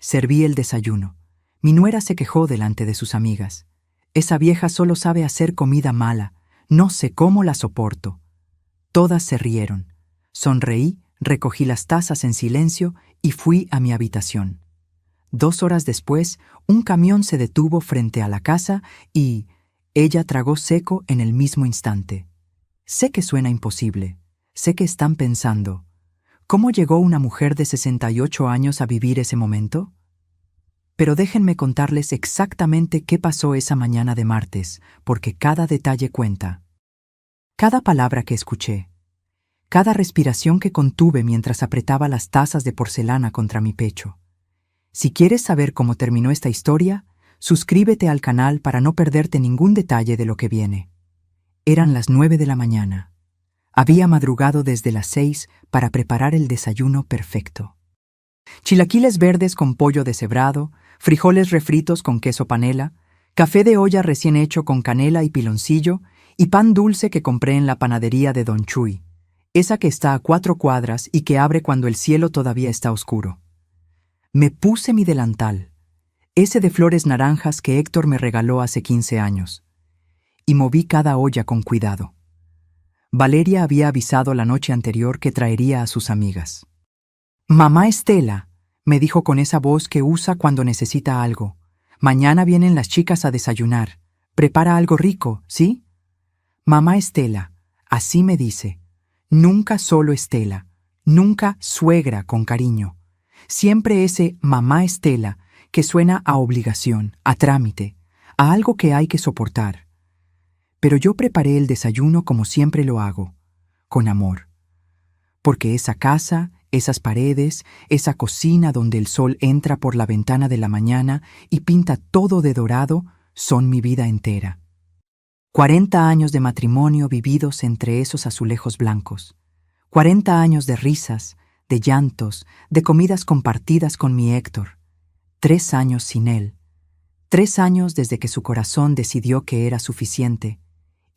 Serví el desayuno. Mi nuera se quejó delante de sus amigas. Esa vieja solo sabe hacer comida mala. No sé cómo la soporto. Todas se rieron. Sonreí, recogí las tazas en silencio y fui a mi habitación. 2 horas después, un camión se detuvo frente a la casa y ella tragó seco en el mismo instante. Sé que suena imposible. Sé que están pensando, ¿cómo llegó una mujer de 68 años a vivir ese momento? Pero déjenme contarles exactamente qué pasó esa mañana de martes, porque cada detalle cuenta. Cada palabra que escuché, cada respiración que contuve mientras apretaba las tazas de porcelana contra mi pecho. Si quieres saber cómo terminó esta historia, suscríbete al canal para no perderte ningún detalle de lo que viene. Eran las 9 de la mañana. Había madrugado desde las 6 para preparar el desayuno perfecto. Chilaquiles verdes con pollo deshebrado, frijoles refritos con queso panela, café de olla recién hecho con canela y piloncillo y pan dulce que compré en la panadería de Don Chuy, esa que está a 4 cuadras y que abre cuando el cielo todavía está oscuro. Me puse mi delantal, ese de flores naranjas que Héctor me regaló hace 15 años, y moví cada olla con cuidado. Valeria había avisado la noche anterior que traería a sus amigas. «Mamá Estela», me dijo con esa voz que usa cuando necesita algo, «mañana vienen las chicas a desayunar. Prepara algo rico, ¿sí?» Mamá Estela, así me dice. Nunca solo Estela, nunca suegra con cariño. Siempre ese mamá Estela que suena a obligación, a trámite, a algo que hay que soportar. Pero yo preparé el desayuno como siempre lo hago, con amor. Porque esa casa, esas paredes, esa cocina donde el sol entra por la ventana de la mañana y pinta todo de dorado, son mi vida entera. 40 años de matrimonio vividos entre esos azulejos blancos. 40 años de risas, de llantos, de comidas compartidas con mi Héctor. 3 años sin él. 3 años desde que su corazón decidió que era suficiente.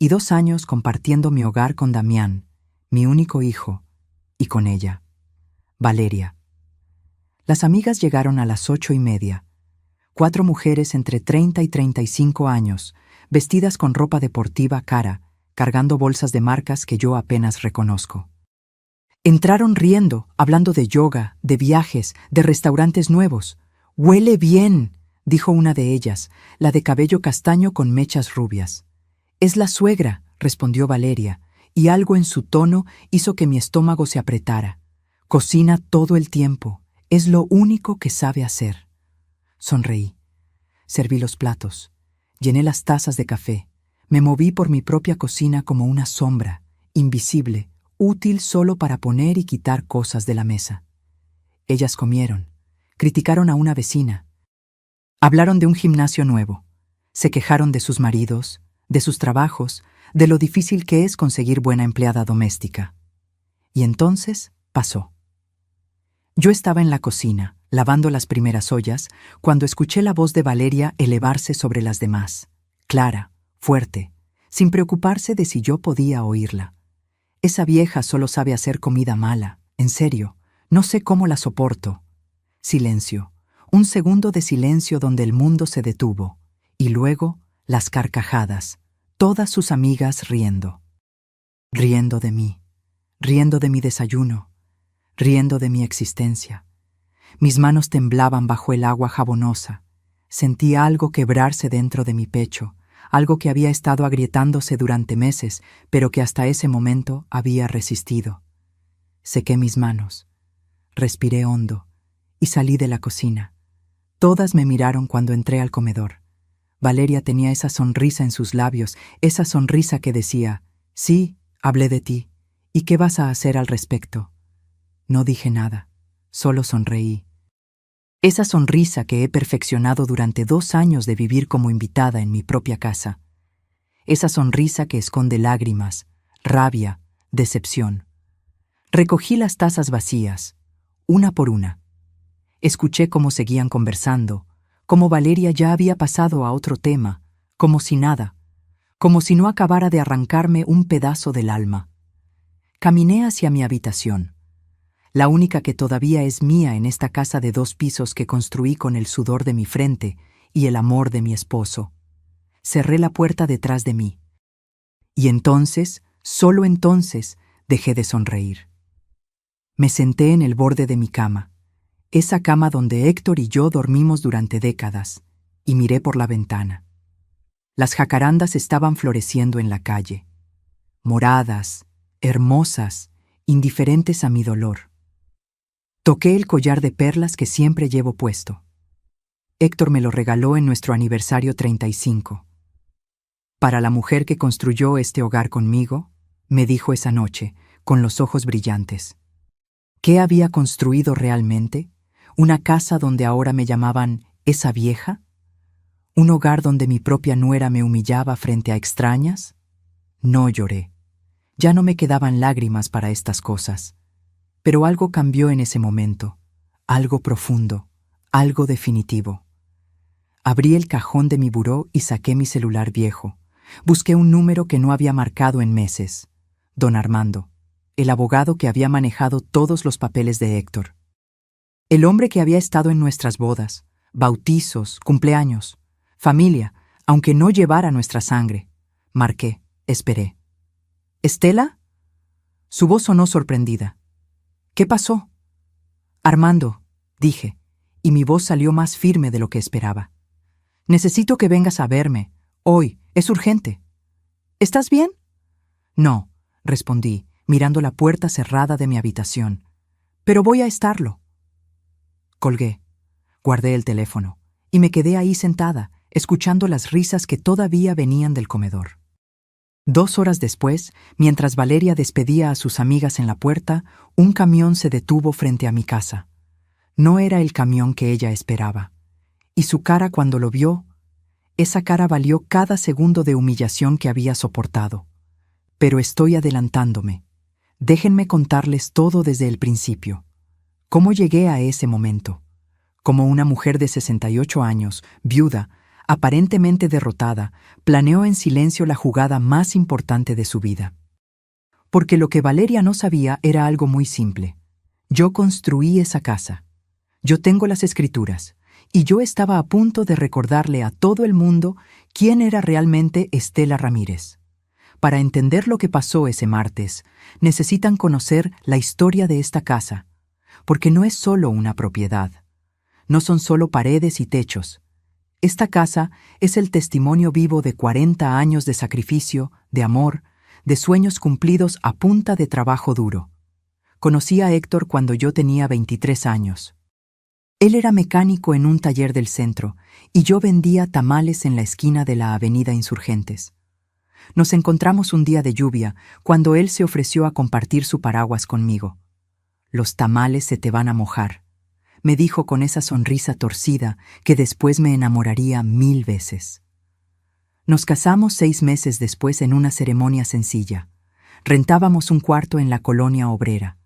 Y 2 años compartiendo mi hogar con Damián, mi único hijo, y con ella, Valeria. Las amigas llegaron a las 8:30. 4 mujeres entre 30 y 35 años, vestidas con ropa deportiva cara, cargando bolsas de marcas que yo apenas reconozco. Entraron riendo, hablando de yoga, de viajes, de restaurantes nuevos. «Huele bien», dijo una de ellas, la de cabello castaño con mechas rubias. «Es la suegra», respondió Valeria, y algo en su tono hizo que mi estómago se apretara. «Cocina todo el tiempo, es lo único que sabe hacer». Sonreí. Serví los platos. Llené las tazas de café. Me moví por mi propia cocina como una sombra, invisible, útil solo para poner y quitar cosas de la mesa. Ellas comieron. Criticaron a una vecina. Hablaron de un gimnasio nuevo. Se quejaron de sus maridos, de sus trabajos, de lo difícil que es conseguir buena empleada doméstica. Y entonces pasó. Yo estaba en la cocina, lavando las primeras ollas, cuando escuché la voz de Valeria elevarse sobre las demás, clara, fuerte, sin preocuparse de si yo podía oírla. Esa vieja solo sabe hacer comida mala, en serio, no sé cómo la soporto. Silencio, un segundo de silencio donde el mundo se detuvo, y luego las carcajadas, todas sus amigas riendo. Riendo de mí, riendo de mi desayuno, riendo de mi existencia. Mis manos temblaban bajo el agua jabonosa. Sentí algo quebrarse dentro de mi pecho, algo que había estado agrietándose durante meses, pero que hasta ese momento había resistido. Sequé mis manos, respiré hondo y salí de la cocina. Todas me miraron cuando entré al comedor. Valeria tenía esa sonrisa en sus labios, esa sonrisa que decía, «Sí, hablé de ti. ¿Y qué vas a hacer al respecto?» No dije nada, solo sonreí. Esa sonrisa que he perfeccionado durante 2 años de vivir como invitada en mi propia casa. Esa sonrisa que esconde lágrimas, rabia, decepción. Recogí las tazas vacías, una por una. Escuché cómo seguían conversando, cómo Valeria ya había pasado a otro tema, como si nada, como si no acabara de arrancarme un pedazo del alma. Caminé hacia mi habitación. la única que todavía es mía en esta casa de 2 pisos que construí con el sudor de mi frente y el amor de mi esposo. Cerré la puerta detrás de mí. Y entonces, solo entonces, dejé de sonreír. Me senté en el borde de mi cama, esa cama donde Héctor y yo dormimos durante décadas, y miré por la ventana. Las jacarandas estaban floreciendo en la calle, moradas, hermosas, indiferentes a mi dolor. Toqué el collar de perlas que siempre llevo puesto. Héctor me lo regaló en nuestro aniversario 35. Para la mujer que construyó este hogar conmigo, me dijo esa noche, con los ojos brillantes. ¿Qué había construido realmente? ¿Una casa donde ahora me llamaban esa vieja? ¿Un hogar donde mi propia nuera me humillaba frente a extrañas? No lloré. Ya no me quedaban lágrimas para estas cosas. Pero algo cambió en ese momento, algo profundo, algo definitivo. Abrí el cajón de mi buró y saqué mi celular viejo. Busqué un número que no había marcado en meses. Don Armando, el abogado que había manejado todos los papeles de Héctor. El hombre que había estado en nuestras bodas, bautizos, cumpleaños, familia, aunque no llevara nuestra sangre. Marqué, esperé. ¿Estela? Su voz sonó sorprendida. ¿Qué pasó? Armando, dije, y mi voz salió más firme de lo que esperaba. Necesito que vengas a verme. Hoy, es urgente. ¿Estás bien? No, respondí, mirando la puerta cerrada de mi habitación. Pero voy a estarlo. Colgué, guardé el teléfono, y me quedé ahí sentada, escuchando las risas que todavía venían del comedor. 2 horas después, mientras Valeria despedía a sus amigas en la puerta, un camión se detuvo frente a mi casa. No era el camión que ella esperaba. Y su cara cuando lo vio, esa cara valió cada segundo de humillación que había soportado. Pero estoy adelantándome. Déjenme contarles todo desde el principio. ¿Cómo llegué a ese momento? Como una mujer de 68 años, viuda, aparentemente derrotada, planeó en silencio la jugada más importante de su vida. Porque lo que Valeria no sabía era algo muy simple. Yo construí esa casa. Yo tengo las escrituras, y yo estaba a punto de recordarle a todo el mundo quién era realmente Estela Ramírez. Para entender lo que pasó ese martes, necesitan conocer la historia de esta casa, porque no es solo una propiedad. No son solo paredes y techos. Esta casa es el testimonio vivo de 40 años de sacrificio, de amor, de sueños cumplidos a punta de trabajo duro. Conocí a Héctor cuando yo tenía 23 años. Él era mecánico en un taller del centro y yo vendía tamales en la esquina de la avenida Insurgentes. Nos encontramos un día de lluvia cuando él se ofreció a compartir su paraguas conmigo. «Los tamales se te van a mojar», me dijo con esa sonrisa torcida que después me enamoraría 1000 veces. Nos casamos 6 meses después en una ceremonia sencilla. Rentábamos un cuarto en la colonia obrera.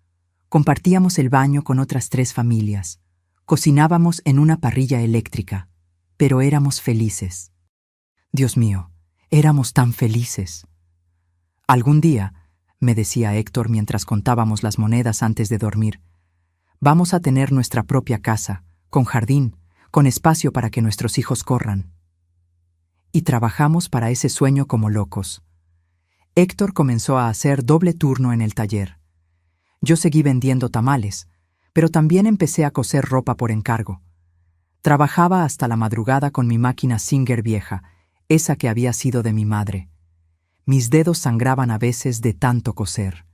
Compartíamos el baño con otras 3 familias. Cocinábamos en una parrilla eléctrica. Pero éramos felices. Dios mío, éramos tan felices. Algún día, me decía Héctor mientras contábamos las monedas antes de dormir, vamos a tener nuestra propia casa, con jardín, con espacio para que nuestros hijos corran. Y trabajamos para ese sueño como locos. Héctor comenzó a hacer doble turno en el taller. Yo seguí vendiendo tamales, pero también empecé a coser ropa por encargo. Trabajaba hasta la madrugada con mi máquina Singer vieja, esa que había sido de mi madre. Mis dedos sangraban a veces de tanto coser.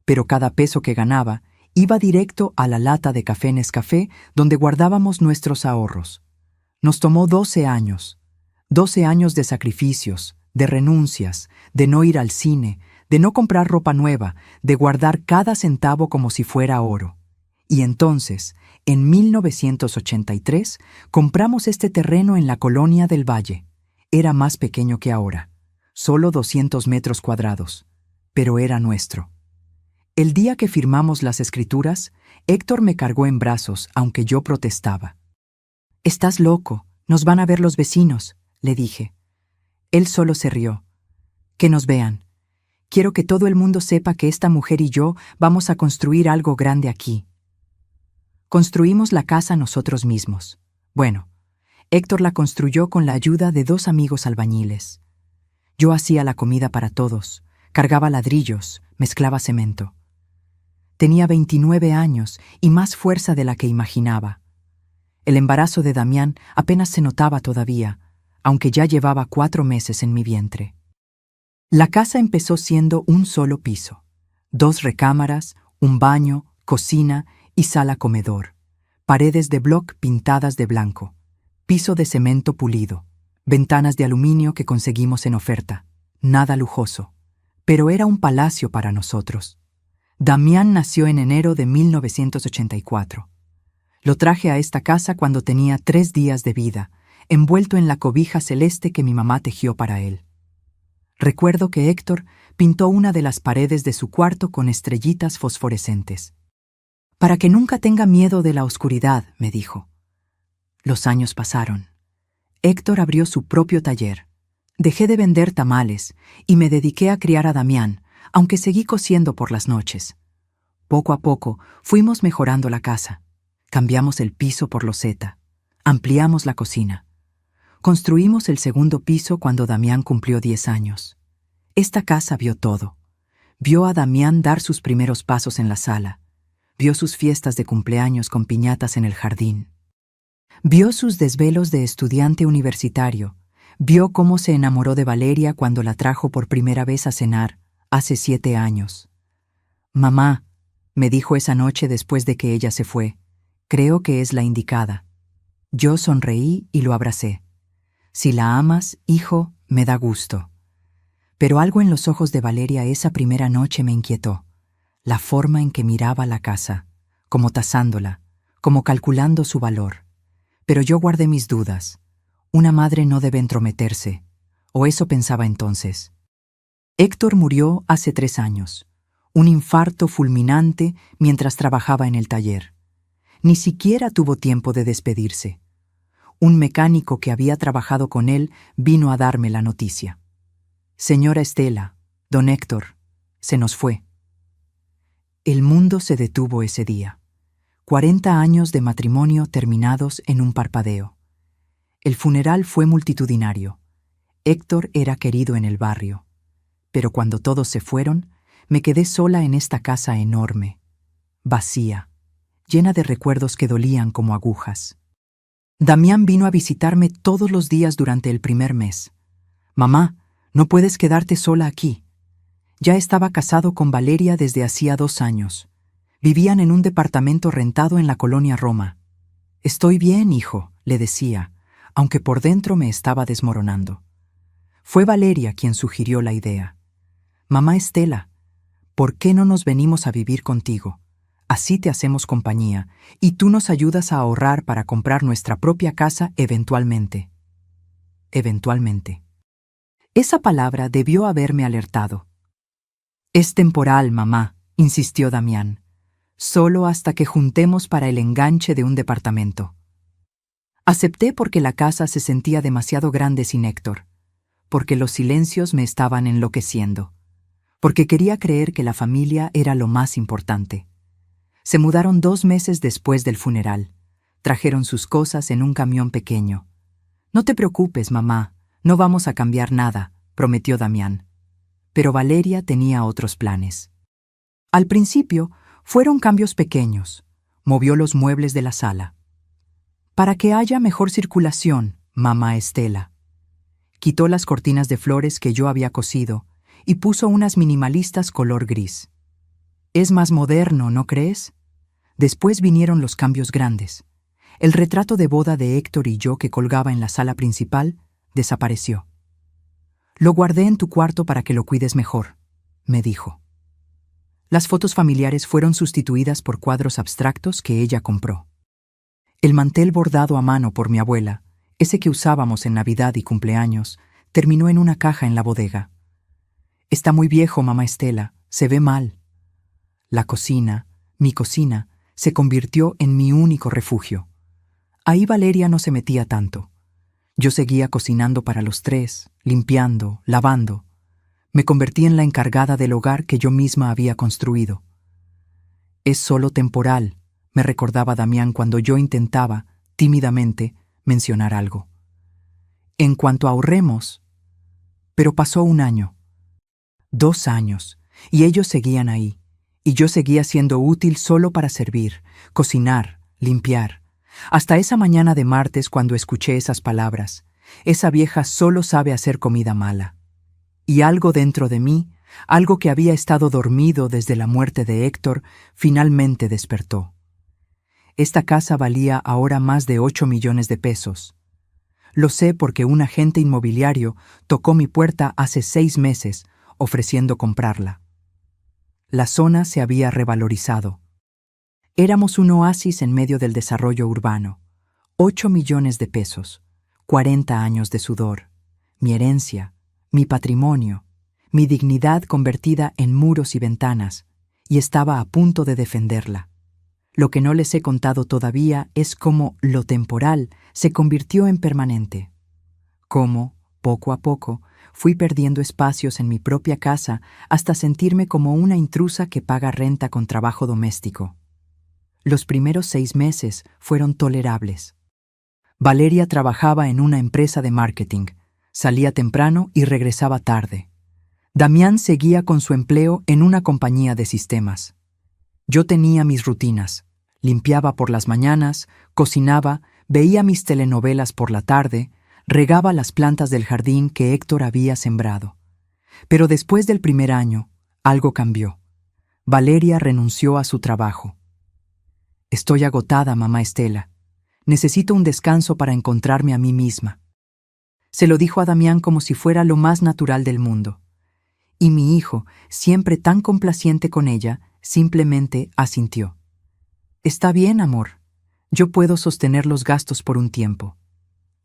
Pero cada peso que ganaba iba directo a la lata de café Nescafé donde guardábamos nuestros ahorros. Nos tomó 12 años. 12 años de sacrificios, de renuncias, de no ir al cine, de no comprar ropa nueva, de guardar cada centavo como si fuera oro. Y entonces, en 1983, compramos este terreno en la colonia del Valle. Era más pequeño que ahora, solo 200 metros cuadrados, pero era nuestro. El día que firmamos las escrituras, Héctor me cargó en brazos, aunque yo protestaba. «Estás loco, nos van a ver los vecinos», le dije. Él solo se rió. «Que nos vean. Quiero que todo el mundo sepa que esta mujer y yo vamos a construir algo grande aquí. Construimos la casa nosotros mismos. Bueno, Héctor la construyó con la ayuda de 2 amigos albañiles. Yo hacía la comida para todos, cargaba ladrillos, mezclaba cemento. Tenía 29 años y más fuerza de la que imaginaba. El embarazo de Damián apenas se notaba todavía, aunque ya llevaba 4 meses en mi vientre. La casa empezó siendo un solo piso, 2 recámaras, un baño, cocina y sala-comedor, paredes de bloc pintadas de blanco, piso de cemento pulido, ventanas de aluminio que conseguimos en oferta, nada lujoso, pero era un palacio para nosotros. Damián nació en enero de 1984. Lo traje a esta casa cuando tenía 3 días de vida, envuelto en la cobija celeste que mi mamá tejió para él. Recuerdo que Héctor pintó una de las paredes de su cuarto con estrellitas fosforescentes. «Para que nunca tenga miedo de la oscuridad», me dijo. Los años pasaron. Héctor abrió su propio taller. Dejé de vender tamales y me dediqué a criar a Damián, aunque seguí cosiendo por las noches. Poco a poco fuimos mejorando la casa. Cambiamos el piso por loseta. Ampliamos la cocina. Construimos el segundo piso cuando Damián cumplió 10 años. Esta casa vio todo. Vio a Damián dar sus primeros pasos en la sala. Vio sus fiestas de cumpleaños con piñatas en el jardín. Vio sus desvelos de estudiante universitario. Vio cómo se enamoró de Valeria cuando la trajo por primera vez a cenar, hace 7 años. «Mamá», me dijo esa noche después de que ella se fue, «creo que es la indicada». Yo sonreí y lo abracé. «Si la amas, hijo, me da gusto». Pero algo en los ojos de Valeria esa primera noche me inquietó. La forma en que miraba la casa, como tasándola, como calculando su valor. Pero yo guardé mis dudas. Una madre no debe entrometerse, o eso pensaba entonces. Héctor murió hace 3 años. Un infarto fulminante mientras trabajaba en el taller. Ni siquiera tuvo tiempo de despedirse. Un mecánico que había trabajado con él vino a darme la noticia. «Señora Estela, don Héctor, se nos fue». El mundo se detuvo ese día. 40 años de matrimonio terminados en un parpadeo. El funeral fue multitudinario. Héctor era querido en el barrio. Pero cuando todos se fueron, me quedé sola en esta casa enorme, vacía, llena de recuerdos que dolían como agujas. Damián vino a visitarme todos los días durante el primer mes. «Mamá, no puedes quedarte sola aquí». Ya estaba casado con Valeria desde hacía 2 años. Vivían en un departamento rentado en la colonia Roma. «Estoy bien, hijo», le decía, aunque por dentro me estaba desmoronando. Fue Valeria quien sugirió la idea. «Mamá Estela, ¿por qué no nos venimos a vivir contigo? Así te hacemos compañía y tú nos ayudas a ahorrar para comprar nuestra propia casa eventualmente». Eventualmente. Esa palabra debió haberme alertado. «Es temporal, mamá», insistió Damián. «Solo hasta que juntemos para el enganche de un departamento». Acepté porque la casa se sentía demasiado grande sin Héctor, porque los silencios me estaban enloqueciendo, porque quería creer que la familia era lo más importante. Se mudaron 2 meses después del funeral. Trajeron sus cosas en un camión pequeño. «No te preocupes, mamá, no vamos a cambiar nada», prometió Damián. Pero Valeria tenía otros planes. Al principio, fueron cambios pequeños. Movió los muebles de la sala. «Para que haya mejor circulación, mamá Estela». Quitó las cortinas de flores que yo había cosido y puso unas minimalistas color gris. «Es más moderno, ¿no crees?». Después vinieron los cambios grandes. El retrato de boda de Héctor y yo que colgaba en la sala principal desapareció. «Lo guardé en tu cuarto para que lo cuides mejor», me dijo. Las fotos familiares fueron sustituidas por cuadros abstractos que ella compró. El mantel bordado a mano por mi abuela, ese que usábamos en Navidad y cumpleaños, terminó en una caja en la bodega. «Está muy viejo, mamá Estela, se ve mal». La cocina, mi cocina, se convirtió en mi único refugio. Ahí Valeria no se metía tanto. Yo seguía cocinando para los 3, limpiando, lavando. Me convertí en la encargada del hogar que yo misma había construido. Es solo temporal, me recordaba Damián cuando yo intentaba, tímidamente, mencionar algo. En cuanto ahorremos, pero pasó 1 año, 2 años, y ellos seguían ahí, y yo seguía siendo útil solo para servir, cocinar, limpiar. Hasta esa mañana de martes cuando escuché esas palabras, esa vieja solo sabe hacer comida mala. Y algo dentro de mí, algo que había estado dormido desde la muerte de Héctor, finalmente despertó. Esta casa valía ahora más de 8 millones de pesos. Lo sé porque un agente inmobiliario tocó mi puerta hace 6 meses ofreciendo comprarla. La zona se había revalorizado. Éramos un oasis en medio del desarrollo urbano. 8 millones de pesos, 40 años de sudor, mi herencia, mi patrimonio, mi dignidad convertida en muros y ventanas, y estaba a punto de defenderla. Lo que no les he contado todavía es cómo lo temporal se convirtió en permanente. Cómo, poco a poco, fui perdiendo espacios en mi propia casa hasta sentirme como una intrusa que paga renta con trabajo doméstico. Los primeros 6 meses fueron tolerables. Valeria trabajaba en una empresa de marketing, salía temprano y regresaba tarde. Damián seguía con su empleo en una compañía de sistemas. Yo tenía mis rutinas, limpiaba por las mañanas, cocinaba, veía mis telenovelas por la tarde, regaba las plantas del jardín que Héctor había sembrado. Pero después del primer año, algo cambió. Valeria renunció a su trabajo. Estoy agotada, mamá Estela. Necesito un descanso para encontrarme a mí misma. Se lo dijo a Damián como si fuera lo más natural del mundo. Y mi hijo, siempre tan complaciente con ella, simplemente asintió. Está bien, amor. Yo puedo sostener los gastos por un tiempo.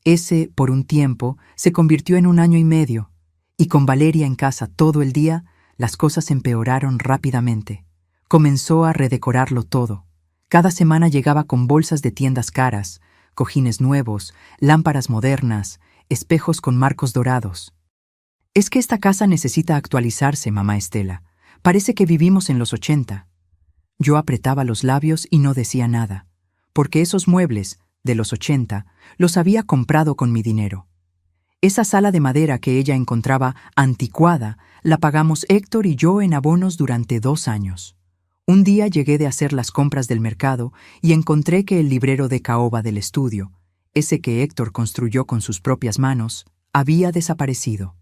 Ese por un tiempo se convirtió en 1 año y medio, y con Valeria en casa todo el día, las cosas empeoraron rápidamente. Comenzó a redecorarlo todo. Cada semana llegaba con bolsas de tiendas caras, cojines nuevos, lámparas modernas, espejos con marcos dorados. Es que esta casa necesita actualizarse, mamá Estela. Parece que vivimos en los 80. Yo apretaba los labios y no decía nada, porque esos muebles, de los 80, los había comprado con mi dinero. Esa sala de madera que ella encontraba anticuada, la pagamos Héctor y yo en abonos durante 2 años. Un día llegué de hacer las compras del mercado y encontré que el librero de caoba del estudio, ese que Héctor construyó con sus propias manos, había desaparecido.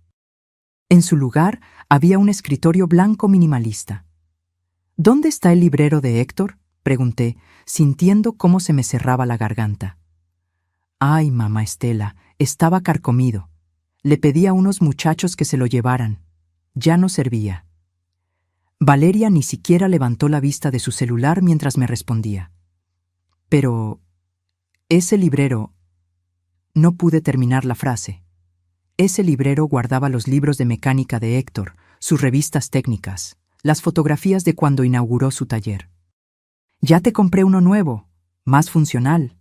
En su lugar había un escritorio blanco minimalista. ¿Dónde está el librero de Héctor?, pregunté, sintiendo cómo se me cerraba la garganta. Ay, mamá Estela, estaba carcomido. Le pedí a unos muchachos que se lo llevaran. Ya no servía. Valeria ni siquiera levantó la vista de su celular mientras me respondía. Pero ese librero... No pude terminar la frase. Ese librero guardaba los libros de mecánica de Héctor, sus revistas técnicas, las fotografías de cuando inauguró su taller. Ya te compré uno nuevo, más funcional.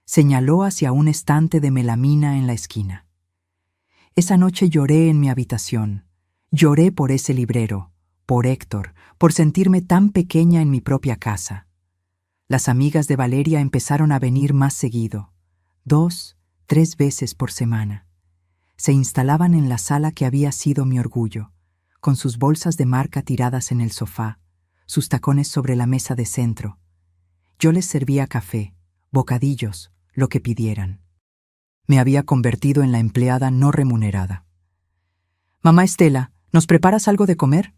Señaló hacia un estante de melamina en la esquina. Esa noche lloré en mi habitación. Lloré por ese librero, por Héctor, por sentirme tan pequeña en mi propia casa. Las amigas de Valeria empezaron a venir más seguido, 2, 3 veces por semana. Se instalaban en la sala que había sido mi orgullo, con sus bolsas de marca tiradas en el sofá, sus tacones sobre la mesa de centro. Yo les servía café, bocadillos, lo que pidieran. Me había convertido en la empleada no remunerada. Mamá Estela, ¿nos preparas algo de comer?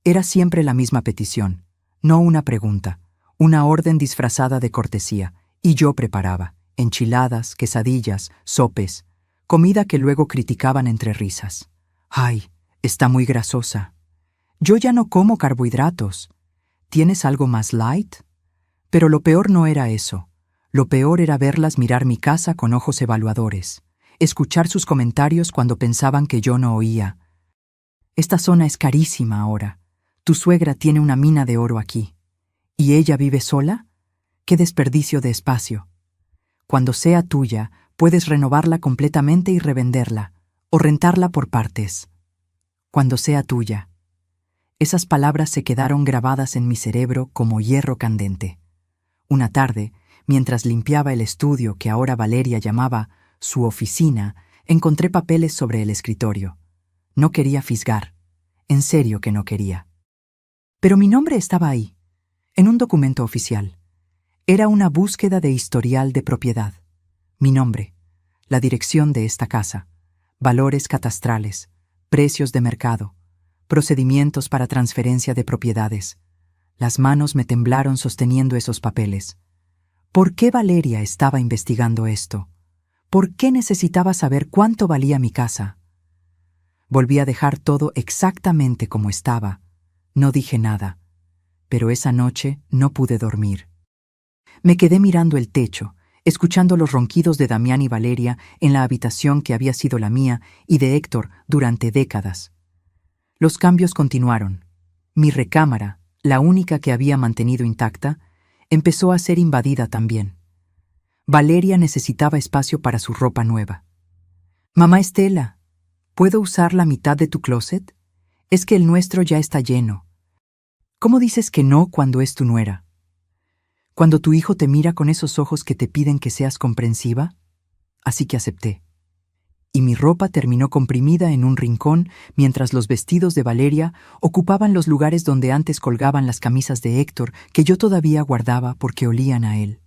Era siempre la misma petición, no una pregunta, una orden disfrazada de cortesía, y yo preparaba enchiladas, quesadillas, sopes, comida que luego criticaban entre risas. ¡Ay, está muy grasosa! Yo ya no como carbohidratos. ¿Tienes algo más light? Pero lo peor no era eso. Lo peor era verlas mirar mi casa con ojos evaluadores, escuchar sus comentarios cuando pensaban que yo no oía. Esta zona es carísima ahora. Tu suegra tiene una mina de oro aquí. ¿Y ella vive sola? ¡Qué desperdicio de espacio! Cuando sea tuya, puedes renovarla completamente y revenderla, o rentarla por partes. Cuando sea tuya. Esas palabras se quedaron grabadas en mi cerebro como hierro candente. Una tarde, mientras limpiaba el estudio que ahora Valeria llamaba su oficina, encontré papeles sobre el escritorio. No quería fisgar. En serio que no quería. Pero mi nombre estaba ahí, en un documento oficial. Era una búsqueda de historial de propiedad. Mi nombre, la dirección de esta casa, valores catastrales, precios de mercado, procedimientos para transferencia de propiedades. Las manos me temblaron sosteniendo esos papeles. ¿Por qué Valeria estaba investigando esto? ¿Por qué necesitaba saber cuánto valía mi casa? Volví a dejar todo exactamente como estaba. No dije nada, pero esa noche no pude dormir. Me quedé mirando el techo, escuchando los ronquidos de Damián y Valeria en la habitación que había sido la mía y de Héctor durante décadas. Los cambios continuaron. Mi recámara, la única que había mantenido intacta, empezó a ser invadida también. Valeria necesitaba espacio para su ropa nueva. «Mamá Estela, ¿puedo usar la mitad de tu closet? Es que el nuestro ya está lleno. ¿Cómo dices que no cuando es tu nuera? Cuando tu hijo te mira con esos ojos que te piden que seas comprensiva?» Así que acepté. Y mi ropa terminó comprimida en un rincón mientras los vestidos de Valeria ocupaban los lugares donde antes colgaban las camisas de Héctor que yo todavía guardaba porque olían a él.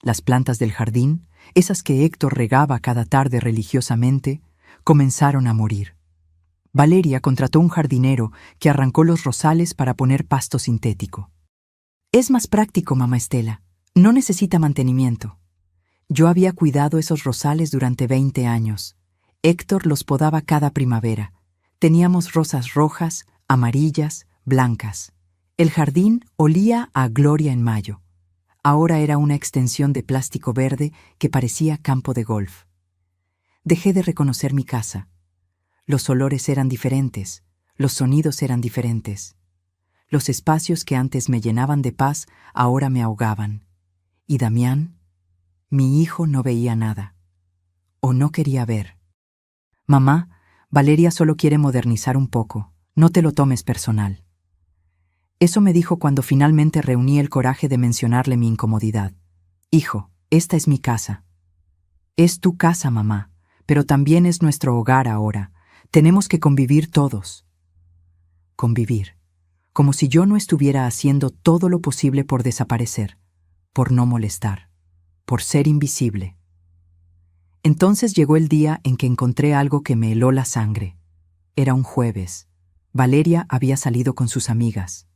Las plantas del jardín, esas que Héctor regaba cada tarde religiosamente, comenzaron a morir. Valeria contrató un jardinero que arrancó los rosales para poner pasto sintético. «Es más práctico, mamá Estela. No necesita mantenimiento». Yo había cuidado esos rosales durante 20 años. Héctor los podaba cada primavera. Teníamos rosas rojas, amarillas, blancas. El jardín olía a gloria en mayo. Ahora era una extensión de plástico verde que parecía campo de golf. Dejé de reconocer mi casa. Los olores eran diferentes, los sonidos eran diferentes. Los espacios que antes me llenaban de paz ahora me ahogaban. Y Damián, mi hijo, no veía nada. O no quería ver. «Mamá, Valeria solo quiere modernizar un poco. No te lo tomes personal». Eso me dijo cuando finalmente reuní el coraje de mencionarle mi incomodidad. «Hijo, esta es mi casa». «Es tu casa, mamá, pero también es nuestro hogar ahora. Tenemos que convivir todos». Convivir. Como si yo no estuviera haciendo todo lo posible por desaparecer, por no molestar, por ser invisible. Entonces llegó el día en que encontré algo que me heló la sangre. Era un jueves. Valeria había salido con sus amigas.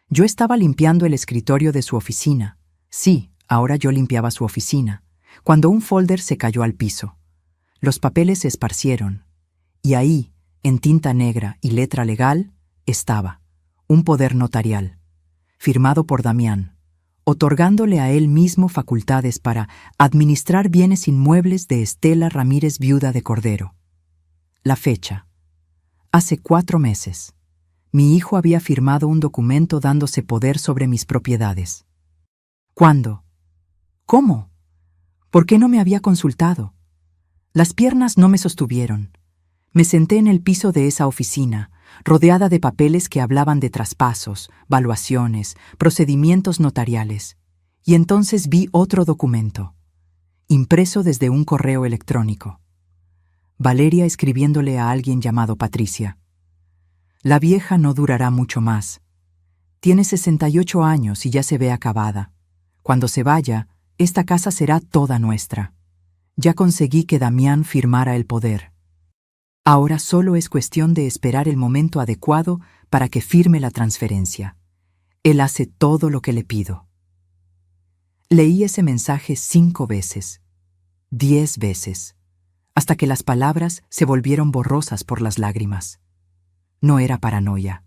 Yo estaba limpiando el escritorio de su oficina. Sí, ahora yo limpiaba su oficina, cuando un folder se cayó al piso. Los papeles se esparcieron. Y ahí, en tinta negra y letra legal, estaba un poder notarial, firmado por Damián, otorgándole a él mismo facultades para administrar bienes inmuebles de Estela Ramírez, viuda de Cordero. La fecha. Hace 4 meses. Mi hijo había firmado un documento dándose poder sobre mis propiedades. ¿Cuándo? ¿Cómo? ¿Por qué no me había consultado? Las piernas no me sostuvieron. Me senté en el piso de esa oficina, rodeada de papeles que hablaban de traspasos, valuaciones, procedimientos notariales, y entonces vi otro documento, impreso desde un correo electrónico. Valeria escribiéndole a alguien llamado Patricia. «La vieja no durará mucho más. Tiene 68 años y ya se ve acabada. Cuando se vaya, esta casa será toda nuestra. Ya conseguí que Damián firmara el poder. Ahora solo es cuestión de esperar el momento adecuado para que firme la transferencia. Él hace todo lo que le pido». Leí ese mensaje 5 veces, 10 veces, hasta que las palabras se volvieron borrosas por las lágrimas. No era paranoia.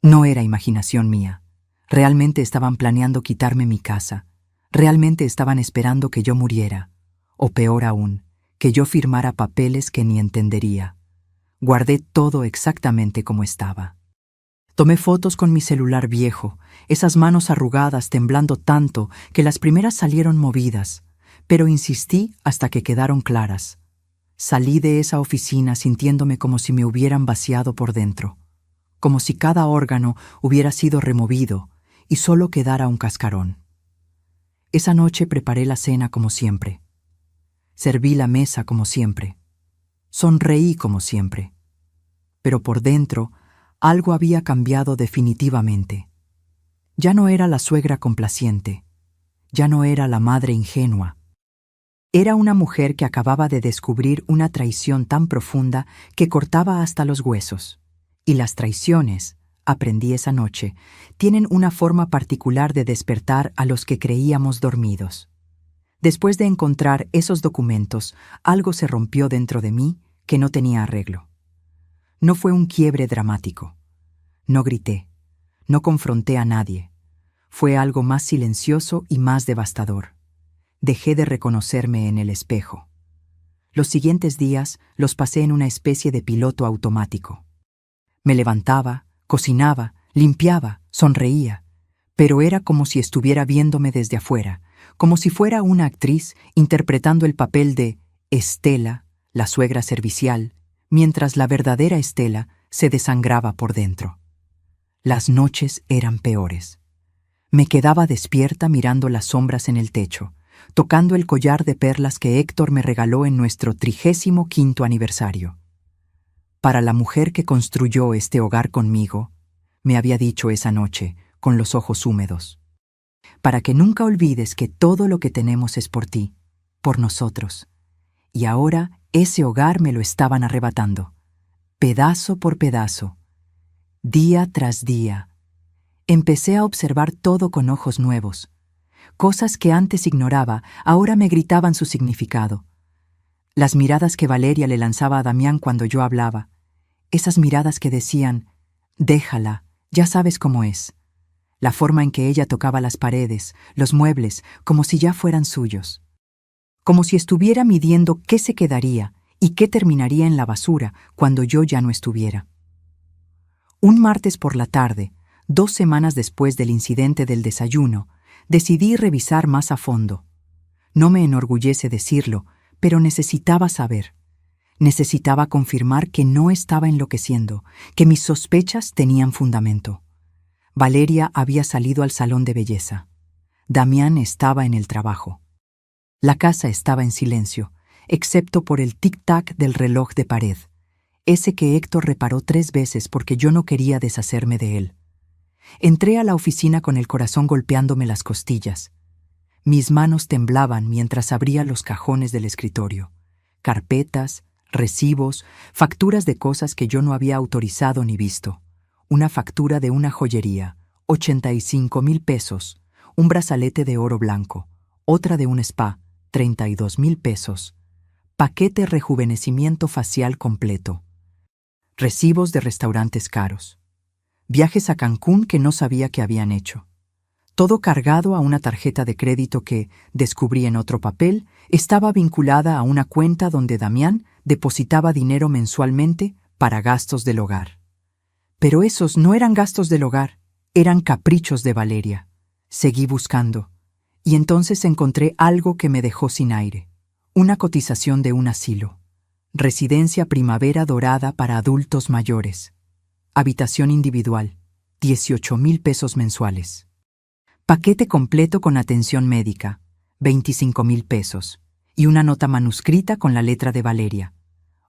No era imaginación mía. Realmente estaban planeando quitarme mi casa. Realmente estaban esperando que yo muriera. O peor aún, que yo firmara papeles que ni entendería. Guardé todo exactamente como estaba. Tomé fotos con mi celular viejo, esas manos arrugadas temblando tanto que las primeras salieron movidas, pero insistí hasta que quedaron claras. Salí de esa oficina sintiéndome como si me hubieran vaciado por dentro, como si cada órgano hubiera sido removido y solo quedara un cascarón. Esa noche preparé la cena como siempre. Serví la mesa como siempre. Sonreí como siempre. Pero por dentro, algo había cambiado definitivamente. Ya no era la suegra complaciente. Ya no era la madre ingenua. Era una mujer que acababa de descubrir una traición tan profunda que cortaba hasta los huesos. Y las traiciones, aprendí esa noche, tienen una forma particular de despertar a los que creíamos dormidos. Después de encontrar esos documentos, algo se rompió dentro de mí que no tenía arreglo. No fue un quiebre dramático. No grité. No confronté a nadie. Fue algo más silencioso y más devastador. Dejé de reconocerme en el espejo. Los siguientes días los pasé en una especie de piloto automático. Me levantaba, cocinaba, limpiaba, sonreía, pero era como si estuviera viéndome desde afuera, como si fuera una actriz interpretando el papel de Estela, la suegra servicial, mientras la verdadera Estela se desangraba por dentro. Las noches eran peores. Me quedaba despierta mirando las sombras en el techo, tocando el collar de perlas que Héctor me regaló en nuestro 35º aniversario. Para la mujer que construyó este hogar conmigo, me había dicho esa noche, con los ojos húmedos, para que nunca olvides que todo lo que tenemos es por ti, por nosotros. Y ahora ese hogar me lo estaban arrebatando, pedazo por pedazo, día tras día. Empecé a observar todo con ojos nuevos. Cosas que antes ignoraba, ahora me gritaban su significado. Las miradas que Valeria le lanzaba a Damián cuando yo hablaba. Esas miradas que decían, déjala, ya sabes cómo es. La forma en que ella tocaba las paredes, los muebles, como si ya fueran suyos. Como si estuviera midiendo qué se quedaría y qué terminaría en la basura cuando yo ya no estuviera. Un martes por la tarde, 2 semanas después del incidente del desayuno, decidí revisar más a fondo. No me enorgullece decirlo, pero necesitaba saber. Necesitaba confirmar que no estaba enloqueciendo, que mis sospechas tenían fundamento. Valeria había salido al salón de belleza. Damián estaba en el trabajo. La casa estaba en silencio, excepto por el tic-tac del reloj de pared, ese que Héctor reparó 3 veces porque yo no quería deshacerme de él. Entré a la oficina con el corazón golpeándome las costillas. Mis manos temblaban mientras abría los cajones del escritorio. Carpetas, recibos, facturas de cosas que yo no había autorizado ni visto. Una factura de una joyería, 85,000 pesos, un brazalete de oro blanco, otra de un spa, 32,000 pesos, paquete rejuvenecimiento facial completo, recibos de restaurantes caros. Viajes a Cancún que no sabía que habían hecho. Todo cargado a una tarjeta de crédito que, descubrí en otro papel, estaba vinculada a una cuenta donde Damián depositaba dinero mensualmente para gastos del hogar. Pero esos no eran gastos del hogar, eran caprichos de Valeria. Seguí buscando, y entonces encontré algo que me dejó sin aire. Una cotización de un asilo. Residencia Primavera Dorada para adultos mayores. Habitación individual, 18,000 pesos mensuales. Paquete completo con atención médica, 25,000 pesos. Y una nota manuscrita con la letra de Valeria.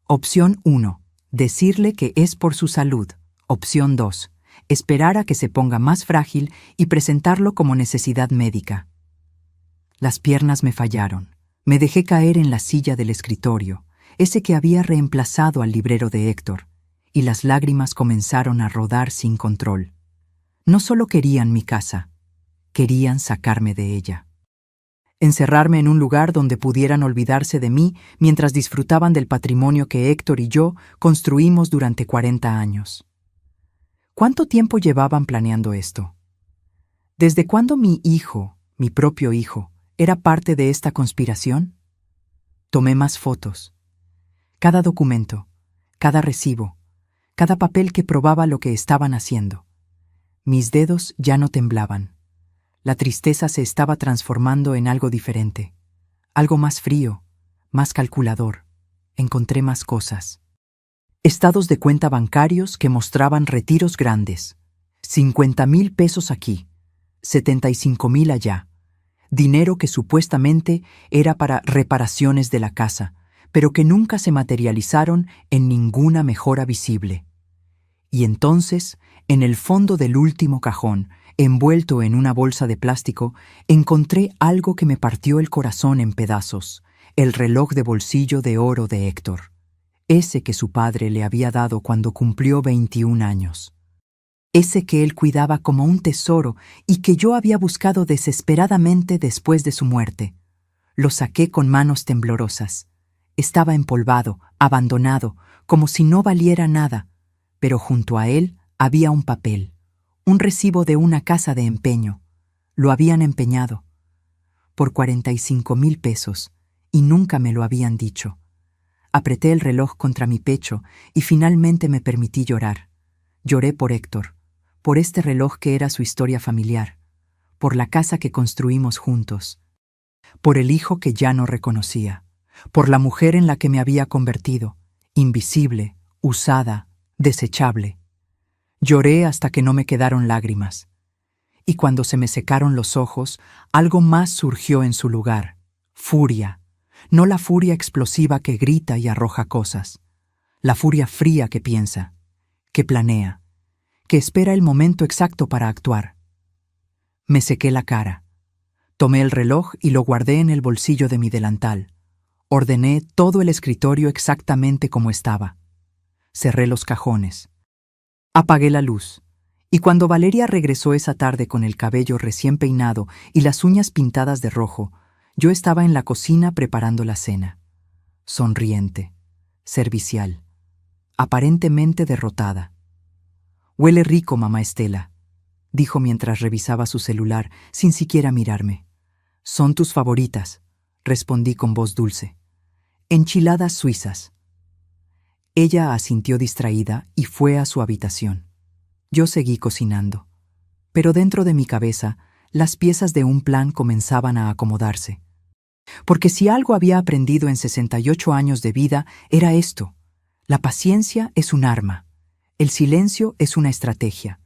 Opción 1. Decirle que es por su salud. Opción 2. Esperar a que se ponga más frágil y presentarlo como necesidad médica. Las piernas me fallaron. Me dejé caer en la silla del escritorio, ese que había reemplazado al librero de Héctor. Y las lágrimas comenzaron a rodar sin control. No solo querían mi casa, querían sacarme de ella. Encerrarme en un lugar donde pudieran olvidarse de mí mientras disfrutaban del patrimonio que Héctor y yo construimos durante 40 años. ¿Cuánto tiempo llevaban planeando esto? ¿Desde cuándo mi hijo, mi propio hijo, era parte de esta conspiración? Tomé más fotos. Cada documento, cada recibo, cada papel que probaba lo que estaban haciendo. Mis dedos ya no temblaban. La tristeza se estaba transformando en algo diferente, algo más frío, más calculador, encontré más cosas. Estados de cuenta bancarios que mostraban retiros grandes. 50,000 pesos aquí, 75,000 allá. Dinero que supuestamente era para reparaciones de la casa, pero que nunca se materializaron en ninguna mejora visible. Y entonces, en el fondo del último cajón, envuelto en una bolsa de plástico, encontré algo que me partió el corazón en pedazos: el reloj de bolsillo de oro de Héctor, ese que su padre le había dado cuando cumplió 21 años. Ese que él cuidaba como un tesoro y que yo había buscado desesperadamente después de su muerte. Lo saqué con manos temblorosas. Estaba empolvado, abandonado, como si no valiera nada, pero junto a él había un papel, un recibo de una casa de empeño. Lo habían empeñado por 45,000 pesos y nunca me lo habían dicho. Apreté el reloj contra mi pecho y finalmente me permití llorar. Lloré por Héctor, por este reloj que era su historia familiar, por la casa que construimos juntos, por el hijo que ya no reconocía, por la mujer en la que me había convertido, invisible, usada, desechable. Lloré hasta que no me quedaron lágrimas. Y cuando se me secaron los ojos, algo más surgió en su lugar: furia. No la furia explosiva que grita y arroja cosas, la furia fría que piensa, que planea, que espera el momento exacto para actuar. Me sequé la cara. Tomé el reloj y lo guardé en el bolsillo de mi delantal. Ordené todo el escritorio exactamente como estaba. Cerré los cajones. Apagué la luz. Y cuando Valeria regresó esa tarde con el cabello recién peinado y las uñas pintadas de rojo, yo estaba en la cocina preparando la cena. Sonriente, servicial, aparentemente derrotada. «Huele rico, mamá Estela», dijo mientras revisaba su celular, sin siquiera mirarme. «Son tus favoritas», respondí con voz dulce. «Enchiladas suizas». Ella asintió distraída y fue a su habitación. Yo seguí cocinando. Pero dentro de mi cabeza, las piezas de un plan comenzaban a acomodarse. Porque si algo había aprendido en 68 años de vida, era esto: la paciencia es un arma. El silencio es una estrategia.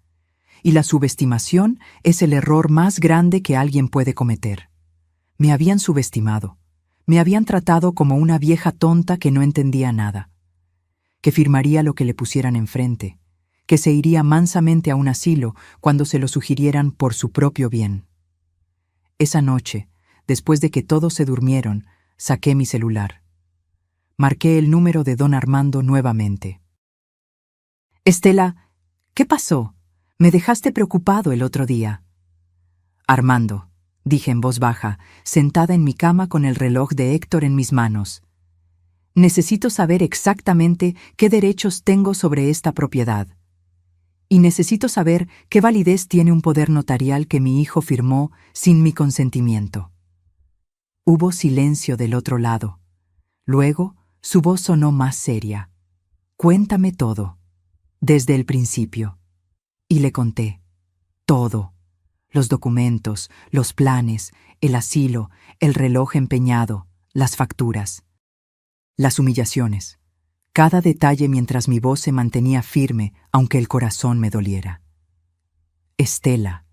Y la subestimación es el error más grande que alguien puede cometer. Me habían subestimado. Me habían tratado como una vieja tonta que no entendía nada. Que firmaría lo que le pusieran enfrente. Que se iría mansamente a un asilo cuando se lo sugirieran por su propio bien. Esa noche, después de que todos se durmieron, saqué mi celular. Marqué el número de don Armando nuevamente. «Estela, ¿qué pasó? Me dejaste preocupado el otro día». «Armando», dije en voz baja, sentada en mi cama con el reloj de Héctor en mis manos. «Necesito saber exactamente qué derechos tengo sobre esta propiedad. Y necesito saber qué validez tiene un poder notarial que mi hijo firmó sin mi consentimiento». Hubo silencio del otro lado. Luego, su voz sonó más seria. «Cuéntame todo, desde el principio». Y le conté. Todo. Los documentos, los planes, el asilo, el reloj empeñado, las facturas. Las humillaciones. Cada detalle mientras mi voz se mantenía firme, aunque el corazón me doliera. «Estela»,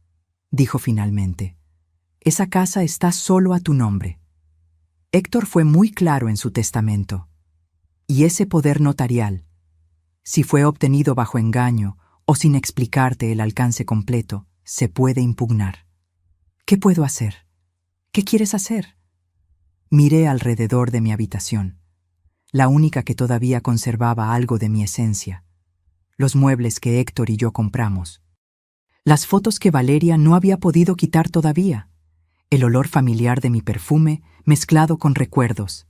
dijo finalmente, «esa casa está solo a tu nombre. Héctor fue muy claro en su testamento. Y ese poder notarial, si fue obtenido bajo engaño o sin explicarte el alcance completo, se puede impugnar. ¿Qué puedo hacer? ¿Qué quieres hacer?» Miré alrededor de mi habitación, la única que todavía conservaba algo de mi esencia. Los muebles que Héctor y yo compramos. Las fotos que Valeria no había podido quitar todavía. El olor familiar de mi perfume mezclado con recuerdos.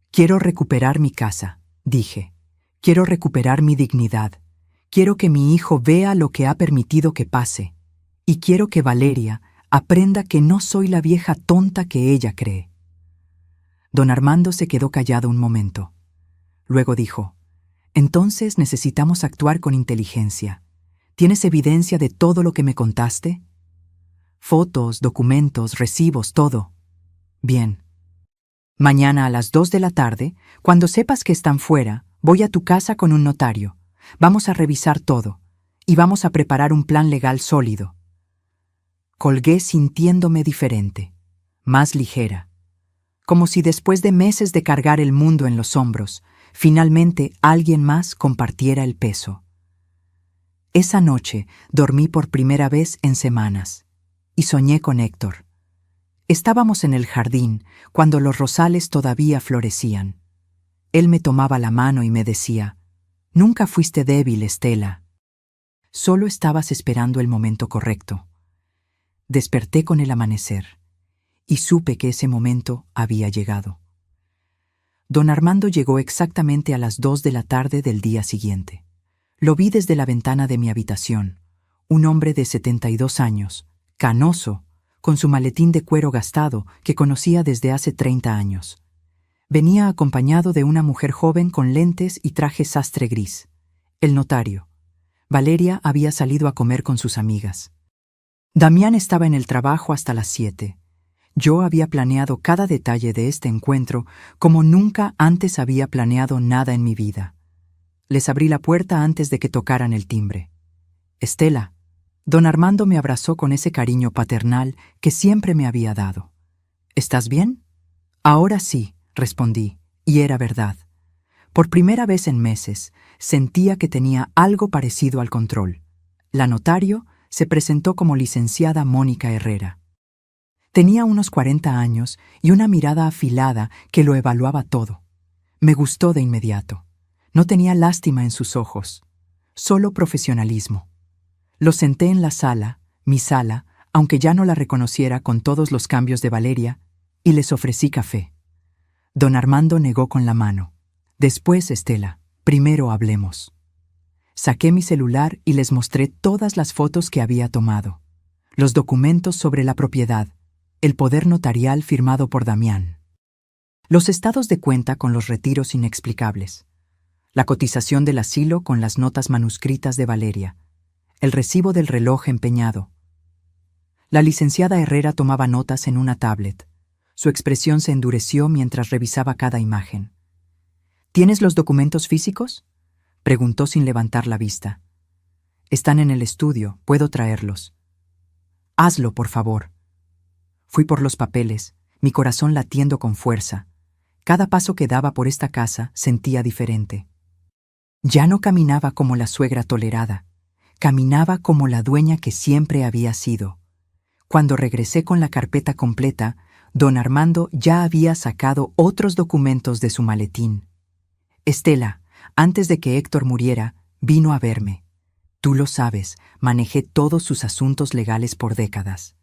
«Quiero recuperar mi casa», dije. «Quiero recuperar mi dignidad. Quiero que mi hijo vea lo que ha permitido que pase. Y quiero que Valeria aprenda que no soy la vieja tonta que ella cree». Don Armando se quedó callado un momento. Luego dijo: «Entonces necesitamos actuar con inteligencia. ¿Tienes evidencia de todo lo que me contaste?» «Fotos, documentos, recibos, todo». «Bien». Mañana a las 2 de la tarde, cuando sepas que están fuera, voy a tu casa con un notario. Vamos a revisar todo y vamos a preparar un plan legal sólido. Colgué sintiéndome diferente, más ligera, como si después de meses de cargar el mundo en los hombros, finalmente alguien más compartiera el peso. Esa noche dormí por primera vez en semanas y soñé con Héctor. Estábamos en el jardín cuando los rosales todavía florecían. Él me tomaba la mano y me decía: «Nunca fuiste débil, Estela. Solo estabas esperando el momento correcto». Desperté con el amanecer y supe que ese momento había llegado. Don Armando llegó exactamente a las 2 de la tarde del día siguiente. Lo vi desde la ventana de mi habitación, un hombre de 72 años, canoso, con su maletín de cuero gastado que conocía desde hace 30 años. Venía acompañado de una mujer joven con lentes y traje sastre gris. El notario. Valeria había salido a comer con sus amigas. Damián estaba en el trabajo hasta las 7. Yo había planeado cada detalle de este encuentro como nunca antes había planeado nada en mi vida. Les abrí la puerta antes de que tocaran el timbre. «Estela». Don Armando me abrazó con ese cariño paternal que siempre me había dado. «¿Estás bien?» «Ahora sí», respondí, y era verdad. Por primera vez en meses, sentía que tenía algo parecido al control. La notario se presentó como licenciada Mónica Herrera. Tenía unos 40 años y una mirada afilada que lo evaluaba todo. Me gustó de inmediato. No tenía lástima en sus ojos, solo profesionalismo. Lo senté en la sala, mi sala, aunque ya no la reconociera con todos los cambios de Valeria, y les ofrecí café. Don Armando negó con la mano. «Después, Estela, primero hablemos». Saqué mi celular y les mostré todas las fotos que había tomado, los documentos sobre la propiedad, el poder notarial firmado por Damián, los estados de cuenta con los retiros inexplicables, la cotización del asilo con las notas manuscritas de Valeria, el recibo del reloj empeñado. La licenciada Herrera tomaba notas en una tablet. Su expresión se endureció mientras revisaba cada imagen. «¿Tienes los documentos físicos?», preguntó sin levantar la vista. «Están en el estudio, puedo traerlos». «Hazlo, por favor». Fui por los papeles, mi corazón latiendo con fuerza. Cada paso que daba por esta casa sentía diferente. Ya no caminaba como la suegra tolerada, caminaba como la dueña que siempre había sido. Cuando regresé con la carpeta completa, don Armando ya había sacado otros documentos de su maletín. «Estela, antes de que Héctor muriera, vino a verme. Tú lo sabes, manejé todos sus asuntos legales por décadas».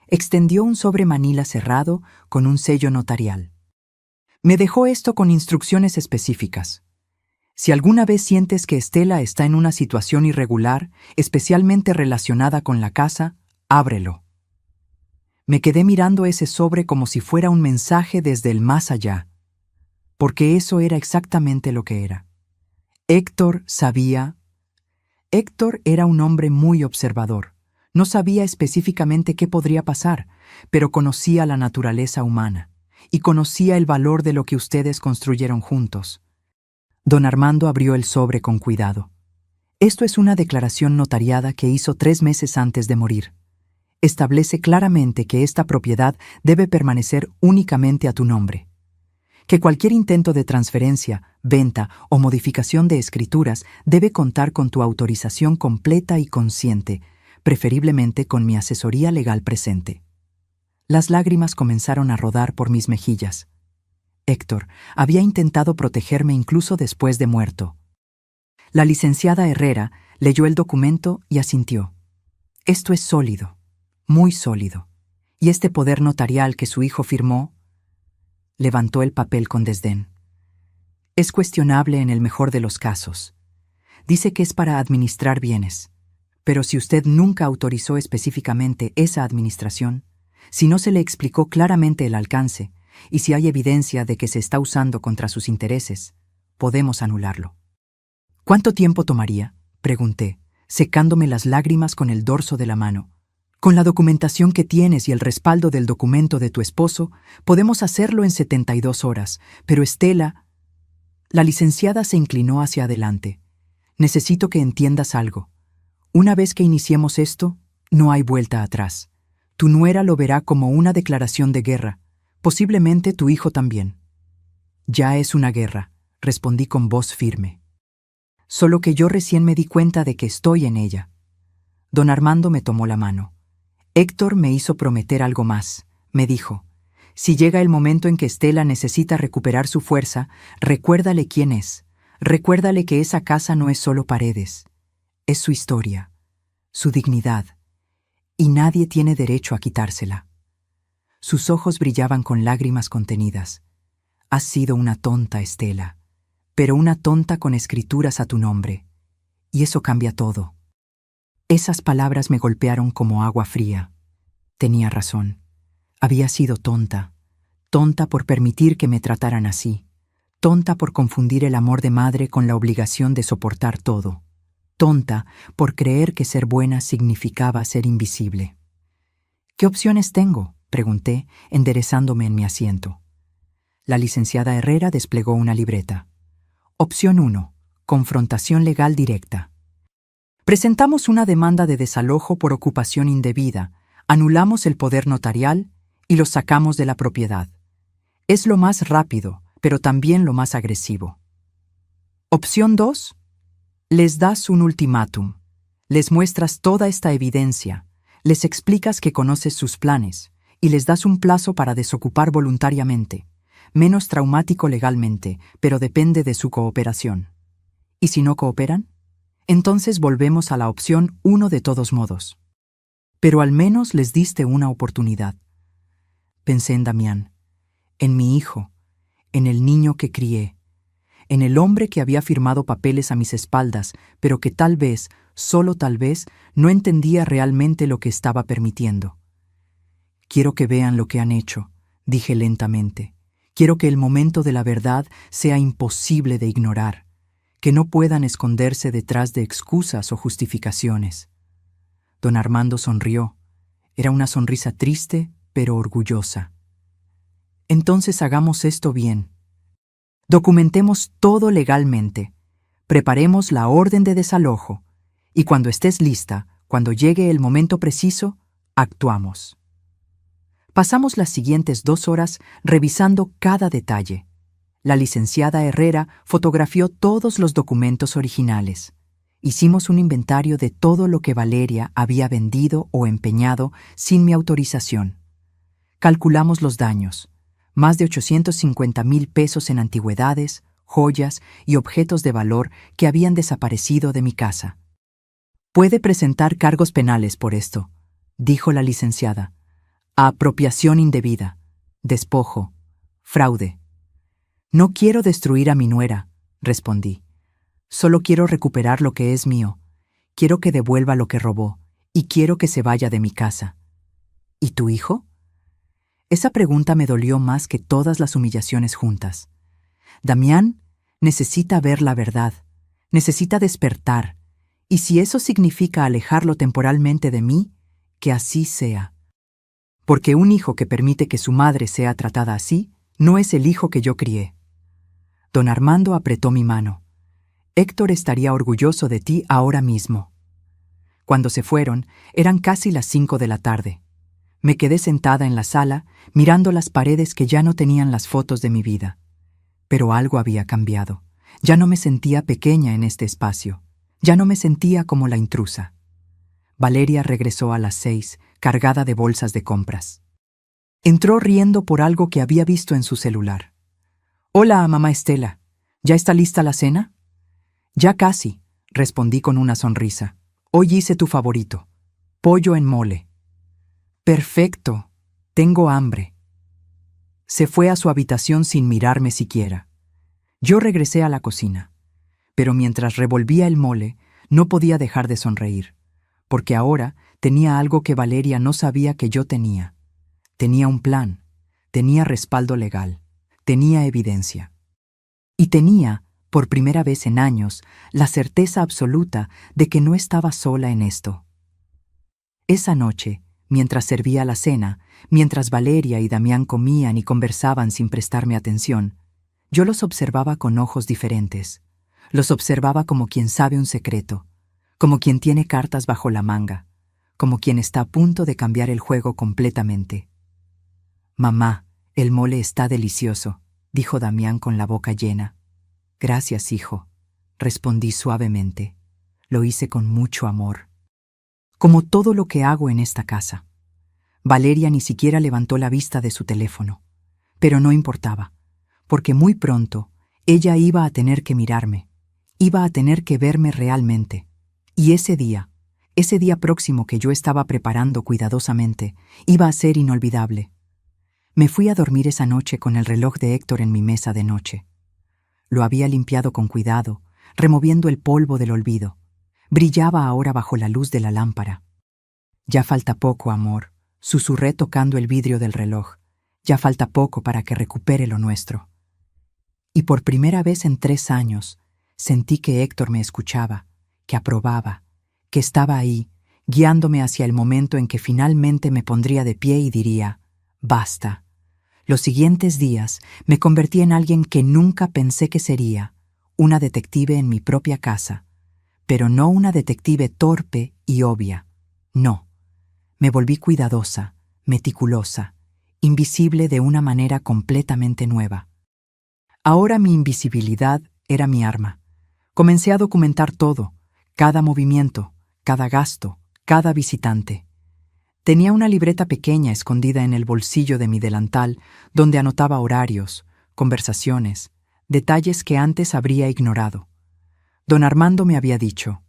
Extendió un sobre manila cerrado con un sello notarial. Me dejó esto con instrucciones específicas. «Si alguna vez sientes que Estela está en una situación irregular, especialmente relacionada con la casa, ábrelo». Me quedé mirando ese sobre como si fuera un mensaje desde el más allá, porque eso era exactamente lo que era. Héctor sabía. Héctor era un hombre muy observador. No sabía específicamente qué podría pasar, pero conocía la naturaleza humana y conocía el valor de lo que ustedes construyeron juntos. Don Armando abrió el sobre con cuidado. «Esto es una declaración notariada que hizo 3 meses antes de morir. Establece claramente que esta propiedad debe permanecer únicamente a tu nombre. Que cualquier intento de transferencia, venta o modificación de escrituras debe contar con tu autorización completa y consciente, preferiblemente con mi asesoría legal presente». Las lágrimas comenzaron a rodar por mis mejillas. Héctor había intentado protegerme incluso después de muerto. La licenciada Herrera leyó el documento y asintió. «Esto es sólido, muy sólido. Y este poder notarial que su hijo firmó…» Levantó el papel con desdén. «Es cuestionable en el mejor de los casos. Dice que es para administrar bienes. Pero si usted nunca autorizó específicamente esa administración, si no se le explicó claramente el alcance, y si hay evidencia de que se está usando contra sus intereses, podemos anularlo». «¿Cuánto tiempo tomaría?», pregunté, secándome las lágrimas con el dorso de la mano. Con la documentación que tienes y el respaldo del documento de tu esposo, podemos hacerlo en 72 horas, pero Estela... La licenciada se inclinó hacia adelante. Necesito que entiendas algo. Una vez que iniciemos esto, no hay vuelta atrás. Tu nuera lo verá como una declaración de guerra, posiblemente tu hijo también. Ya es una guerra, respondí con voz firme. Solo que yo recién me di cuenta de que estoy en ella. Don Armando me tomó la mano. Héctor me hizo prometer algo más. Me dijo, si llega el momento en que Estela necesita recuperar su fuerza, recuérdale quién es. Recuérdale que esa casa no es solo paredes. Es su historia, su dignidad, y nadie tiene derecho a quitársela. Sus ojos brillaban con lágrimas contenidas. Has sido una tonta, Estela, pero una tonta con escrituras a tu nombre. Y eso cambia todo. Esas palabras me golpearon como agua fría. Tenía razón. Había sido tonta. Tonta por permitir que me trataran así. Tonta por confundir el amor de madre con la obligación de soportar todo. Tonta por creer que ser buena significaba ser invisible. ¿Qué opciones tengo?, pregunté, enderezándome en mi asiento. La licenciada Herrera desplegó una libreta. Opción 1. Confrontación legal directa. Presentamos una demanda de desalojo por ocupación indebida, anulamos el poder notarial y los sacamos de la propiedad. Es lo más rápido, pero también lo más agresivo. Opción 2. Les das un ultimátum. Les muestras toda esta evidencia, les explicas que conoces sus planes y les das un plazo para desocupar voluntariamente, menos traumático legalmente, pero depende de su cooperación. ¿Y si no cooperan? Entonces volvemos a la opción 1 de todos modos. Pero al menos les diste una oportunidad. Pensé en Damián, en mi hijo, en el niño que crié, en el hombre que había firmado papeles a mis espaldas, pero que tal vez, solo tal vez, no entendía realmente lo que estaba permitiendo. Quiero que vean lo que han hecho, dije lentamente. Quiero que el momento de la verdad sea imposible de ignorar, que no puedan esconderse detrás de excusas o justificaciones. Don Armando sonrió. Era una sonrisa triste, pero orgullosa. Entonces hagamos esto bien. Documentemos todo legalmente. Preparemos la orden de desalojo. Y cuando estés lista, cuando llegue el momento preciso, actuamos. Pasamos las siguientes 2 horas revisando cada detalle. La licenciada Herrera fotografió todos los documentos originales. Hicimos un inventario de todo lo que Valeria había vendido o empeñado sin mi autorización. Calculamos los daños. Más de 850,000 pesos en antigüedades, joyas y objetos de valor que habían desaparecido de mi casa. Puede presentar cargos penales por esto, dijo la licenciada. Apropiación indebida, despojo, fraude. No quiero destruir a mi nuera, respondí. Solo quiero recuperar lo que es mío. Quiero que devuelva lo que robó y quiero que se vaya de mi casa. ¿Y tu hijo? Esa pregunta me dolió más que todas las humillaciones juntas. Damián necesita ver la verdad, necesita despertar, y si eso significa alejarlo temporalmente de mí, que así sea. Porque un hijo que permite que su madre sea tratada así, no es el hijo que yo crié. Don Armando apretó mi mano. Héctor estaría orgulloso de ti ahora mismo. Cuando se fueron, eran casi las 5 de la tarde. Me quedé sentada en la sala, mirando las paredes que ya no tenían las fotos de mi vida. Pero algo había cambiado. Ya no me sentía pequeña en este espacio. Ya no me sentía como la intrusa. Valeria regresó a las 6, cargada de bolsas de compras. Entró riendo por algo que había visto en su celular. «Hola, mamá Estela. ¿Ya está lista la cena?» «Ya casi», respondí con una sonrisa. «Hoy hice tu favorito. Pollo en mole». «Perfecto. Tengo hambre». Se fue a su habitación sin mirarme siquiera. Yo regresé a la cocina. Pero mientras revolvía el mole, no podía dejar de sonreír, porque ahora tenía algo que Valeria no sabía que yo tenía. Tenía un plan, tenía respaldo legal, tenía evidencia. Y tenía, por primera vez en años, la certeza absoluta de que no estaba sola en esto. Esa noche, mientras servía la cena, mientras Valeria y Damián comían y conversaban sin prestarme atención, yo los observaba con ojos diferentes. Los observaba como quien sabe un secreto, como quien tiene cartas bajo la manga, como quien está a punto de cambiar el juego completamente. «Mamá, el mole está delicioso», dijo Damián con la boca llena. «Gracias, hijo», respondí suavemente. Lo hice con mucho amor. Como todo lo que hago en esta casa. Valeria ni siquiera levantó la vista de su teléfono. Pero no importaba, porque muy pronto ella iba a tener que mirarme, iba a tener que verme realmente. Y ese día próximo que yo estaba preparando cuidadosamente, iba a ser inolvidable. Me fui a dormir esa noche con el reloj de Héctor en mi mesa de noche. Lo había limpiado con cuidado, removiendo el polvo del olvido. Brillaba ahora bajo la luz de la lámpara. «Ya falta poco, amor», susurré tocando el vidrio del reloj. «Ya falta poco para que recupere lo nuestro». Y por primera vez en 3 años, sentí que Héctor me escuchaba, que aprobaba, que estaba ahí, guiándome hacia el momento en que finalmente me pondría de pie y diría, «Basta». Los siguientes días me convertí en alguien que nunca pensé que sería, una detective en mi propia casa, pero no una detective torpe y obvia. No. Me volví cuidadosa, meticulosa, invisible de una manera completamente nueva. Ahora mi invisibilidad era mi arma. Comencé a documentar todo, cada movimiento, cada gasto, cada visitante. Tenía una libreta pequeña escondida en el bolsillo de mi delantal, donde anotaba horarios, conversaciones, detalles que antes habría ignorado. Don Armando me había dicho,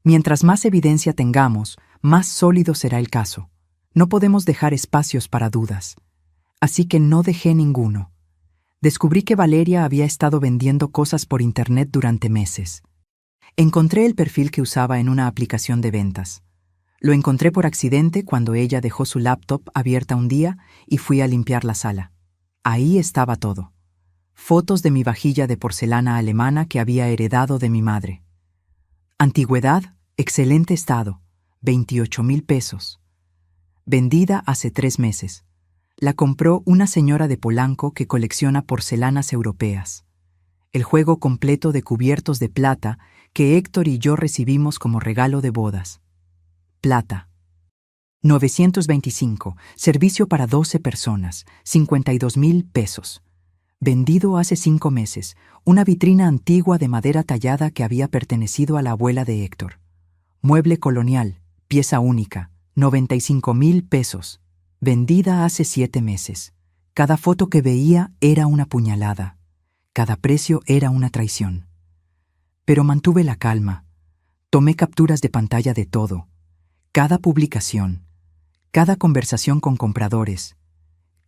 «Mientras más evidencia tengamos, más sólido será el caso. No podemos dejar espacios para dudas». Así que no dejé ninguno. Descubrí que Valeria había estado vendiendo cosas por internet durante meses. Encontré el perfil que usaba en una aplicación de ventas. Lo encontré por accidente cuando ella dejó su laptop abierta un día y fui a limpiar la sala. Ahí estaba todo. Fotos de mi vajilla de porcelana alemana que había heredado de mi madre. Antigüedad, excelente estado, 28,000 pesos. Vendida hace 3 meses. La compró una señora de Polanco que colecciona porcelanas europeas. El juego completo de cubiertos de plata que Héctor y yo recibimos como regalo de bodas. Plata. 925, servicio para 12 personas, 52,000 pesos. Vendido hace 5 meses, una vitrina antigua de madera tallada que había pertenecido a la abuela de Héctor. Mueble colonial, pieza única, 95,000 pesos. Vendida hace 7 meses. Cada foto que veía era una puñalada. Cada precio era una traición. Pero mantuve la calma. Tomé capturas de pantalla de todo. Cada publicación, cada conversación con compradores,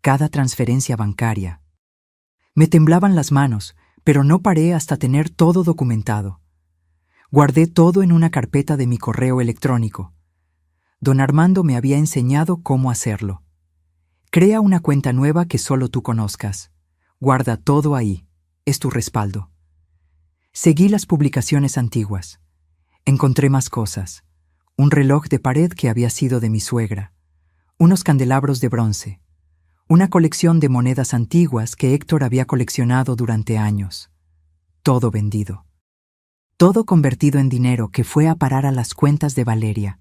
cada transferencia bancaria. Me temblaban las manos, pero no paré hasta tener todo documentado. Guardé todo en una carpeta de mi correo electrónico. Don Armando me había enseñado cómo hacerlo. Crea una cuenta nueva que solo tú conozcas. Guarda todo ahí. Es tu respaldo. Seguí las publicaciones antiguas. Encontré más cosas. Un reloj de pared que había sido de mi suegra. Unos candelabros de bronce. Una colección de monedas antiguas que Héctor había coleccionado durante años. Todo vendido. Todo convertido en dinero que fue a parar a las cuentas de Valeria.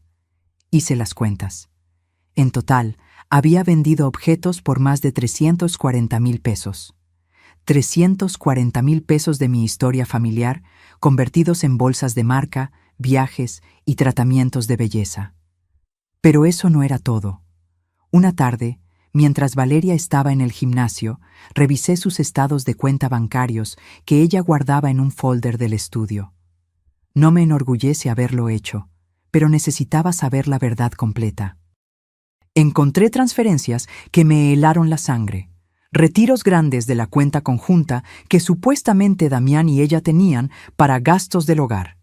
Hice las cuentas. En total, había vendido objetos por más de 340,000 pesos. 340,000 pesos de mi historia familiar, convertidos en bolsas de marca, viajes y tratamientos de belleza. Pero eso no era todo. Una tarde, mientras Valeria estaba en el gimnasio, revisé sus estados de cuenta bancarios que ella guardaba en un folder del estudio. No me enorgullece haberlo hecho, pero necesitaba saber la verdad completa. Encontré transferencias que me helaron la sangre, retiros grandes de la cuenta conjunta que supuestamente Damián y ella tenían para gastos del hogar.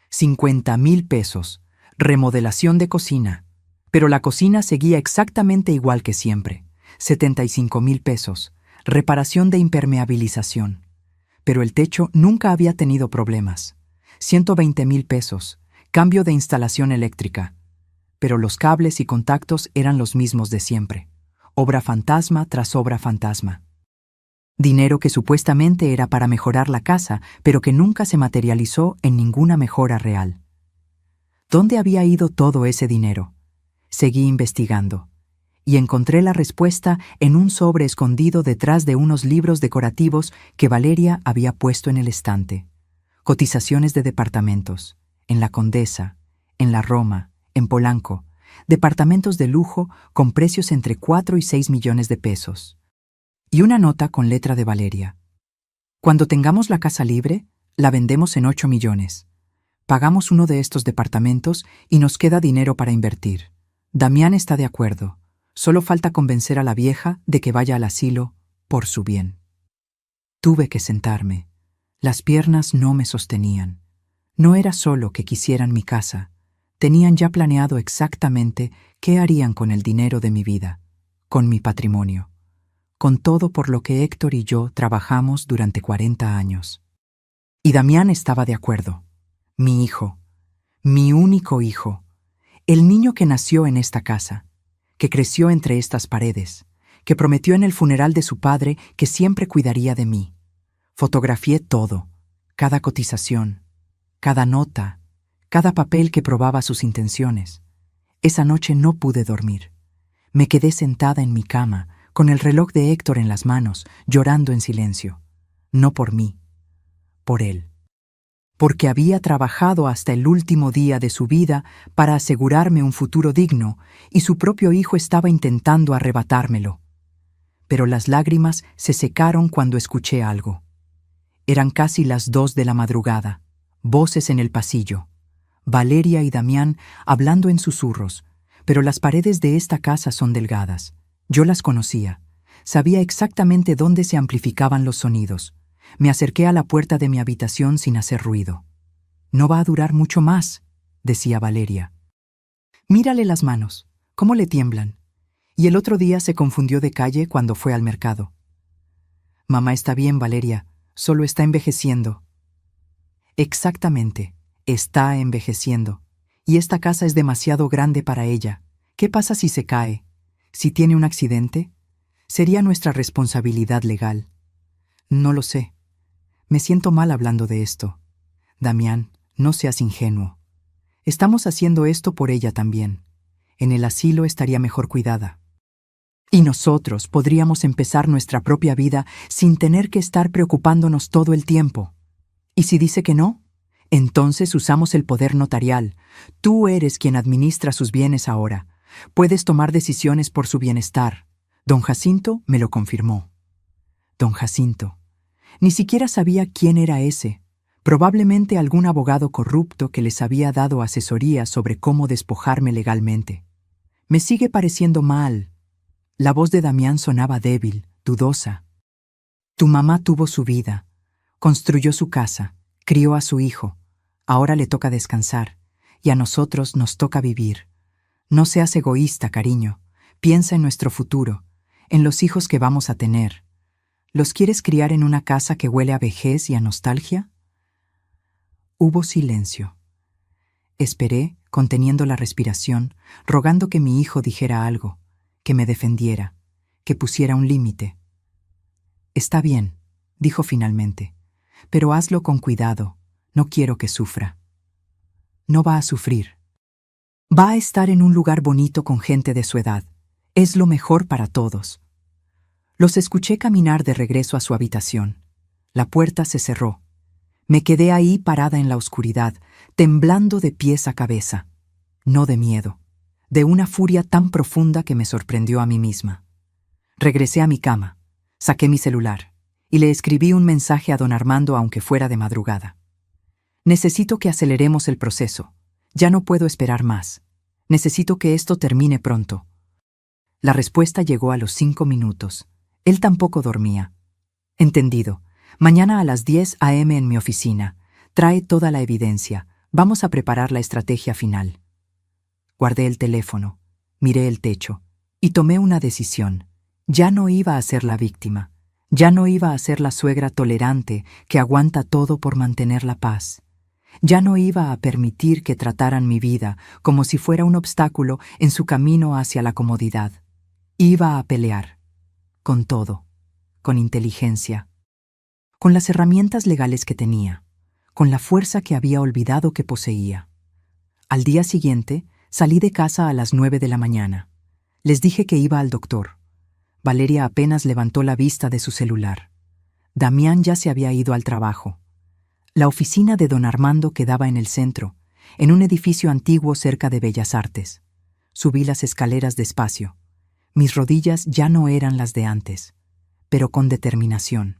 50,000 pesos, remodelación de cocina. Pero la cocina seguía exactamente igual que siempre. 75,000 pesos, reparación de impermeabilización. Pero el techo nunca había tenido problemas. 120,000 pesos, cambio de instalación eléctrica. pero los cables y contactos eran los mismos de siempre. Obra fantasma tras obra fantasma. Dinero que supuestamente era para mejorar la casa, pero que nunca se materializó en ninguna mejora real. ¿Dónde había ido todo ese dinero? Seguí investigando, y encontré la respuesta en un sobre escondido detrás de unos libros decorativos que Valeria había puesto en el estante. Cotizaciones de departamentos, en la Condesa, en la Roma, en Polanco, departamentos de lujo con precios entre 4 y 6 millones de pesos. Y una nota con letra de Valeria. Cuando tengamos la casa libre, la vendemos en 8 millones. Pagamos uno de estos departamentos y nos queda dinero para invertir. Damián está de acuerdo. Solo falta convencer a la vieja de que vaya al asilo por su bien. Tuve que sentarme. Las piernas no me sostenían. No era solo que quisieran mi casa. Tenían ya planeado exactamente qué harían con el dinero de mi vida, con mi patrimonio, con todo por lo que Héctor y yo trabajamos durante 40 años. Y Damián estaba de acuerdo. Mi hijo, mi único hijo, el niño que nació en esta casa, que creció entre estas paredes, que prometió en el funeral de su padre que siempre cuidaría de mí. Fotografié todo, cada cotización, cada nota, cada papel que probaba sus intenciones. Esa noche no pude dormir. Me quedé sentada en mi cama, con el reloj de Héctor en las manos, llorando en silencio. No por mí, por él. Porque había trabajado hasta el último día de su vida para asegurarme un futuro digno, y su propio hijo estaba intentando arrebatármelo. Pero las lágrimas se secaron cuando escuché algo. Eran casi las 2 de la madrugada, voces en el pasillo. Valeria y Damián hablando en susurros, pero las paredes de esta casa son delgadas. Yo las conocía. Sabía exactamente dónde se amplificaban los sonidos. Me acerqué a la puerta de mi habitación sin hacer ruido. «No va a durar mucho más», decía Valeria. «Mírale las manos, cómo le tiemblan. Y el otro día se confundió de calle cuando fue al mercado». «Mamá está bien, Valeria, solo está envejeciendo». «Exactamente, está envejeciendo. Y esta casa es demasiado grande para ella. ¿Qué pasa si se cae? ¿Si tiene un accidente? Sería nuestra responsabilidad legal». «No lo sé. Me siento mal hablando de esto. Damián, no seas ingenuo. Estamos haciendo esto por ella también. En el asilo estaría mejor cuidada. Y nosotros podríamos empezar nuestra propia vida sin tener que estar preocupándonos todo el tiempo. ¿Y si dice que no? Entonces usamos el poder notarial. Tú eres quien administra sus bienes ahora. Puedes tomar decisiones por su bienestar. Don Jacinto me lo confirmó». Don Jacinto. Ni siquiera sabía quién era ese. Probablemente algún abogado corrupto que les había dado asesoría sobre cómo despojarme legalmente. Me sigue pareciendo mal. La voz de Damián sonaba débil, dudosa. «Tu mamá tuvo su vida, construyó su casa, crió a su hijo. Ahora le toca descansar, y a nosotros nos toca vivir. No seas egoísta, cariño. Piensa en nuestro futuro, en los hijos que vamos a tener. ¿Los quieres criar en una casa que huele a vejez y a nostalgia?» Hubo silencio. Esperé, conteniendo la respiración, rogando que mi hijo dijera algo, que me defendiera, que pusiera un límite. «Está bien», dijo finalmente, «pero hazlo con cuidado. No quiero que sufra». «No va a sufrir. Va a estar en un lugar bonito con gente de su edad. Es lo mejor para todos». Los escuché caminar de regreso a su habitación. La puerta se cerró. Me quedé ahí parada en la oscuridad, temblando de pies a cabeza. No de miedo, de una furia tan profunda que me sorprendió a mí misma. Regresé a mi cama, saqué mi celular y le escribí un mensaje a don Armando aunque fuera de madrugada. «Necesito que aceleremos el proceso. Ya no puedo esperar más. Necesito que esto termine pronto». La respuesta llegó a los 5 minutos. Él tampoco dormía. «Entendido. Mañana a las 10 a.m. en mi oficina. Trae toda la evidencia. Vamos a preparar la estrategia final». Guardé el teléfono, miré el techo y tomé una decisión. Ya no iba a ser la víctima. Ya no iba a ser la suegra tolerante que aguanta todo por mantener la paz. Ya no iba a permitir que trataran mi vida como si fuera un obstáculo en su camino hacia la comodidad. Iba a pelear, con todo, con inteligencia, con las herramientas legales que tenía, con la fuerza que había olvidado que poseía. Al día siguiente, salí de casa a las 9 de la mañana. Les dije que iba al doctor. Valeria apenas levantó la vista de su celular. Damián ya se había ido al trabajo. La oficina de don Armando quedaba en el centro, en un edificio antiguo cerca de Bellas Artes. Subí las escaleras despacio. Mis rodillas ya no eran las de antes, pero con determinación.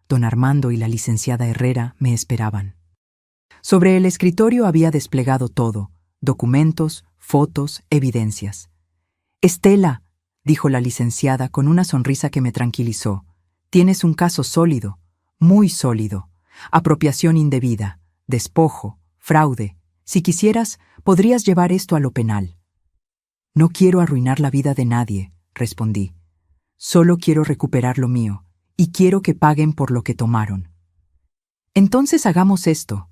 Don Armando y la licenciada Herrera me esperaban. Sobre el escritorio había desplegado todo: documentos, fotos, evidencias. «Estela», dijo la licenciada con una sonrisa que me tranquilizó, «tienes un caso sólido, muy sólido. Apropiación indebida, despojo, fraude. Si quisieras, podrías llevar esto a lo penal». «No quiero arruinar la vida de nadie», respondí. «Solo quiero recuperar lo mío, y quiero que paguen por lo que tomaron». «Entonces hagamos esto».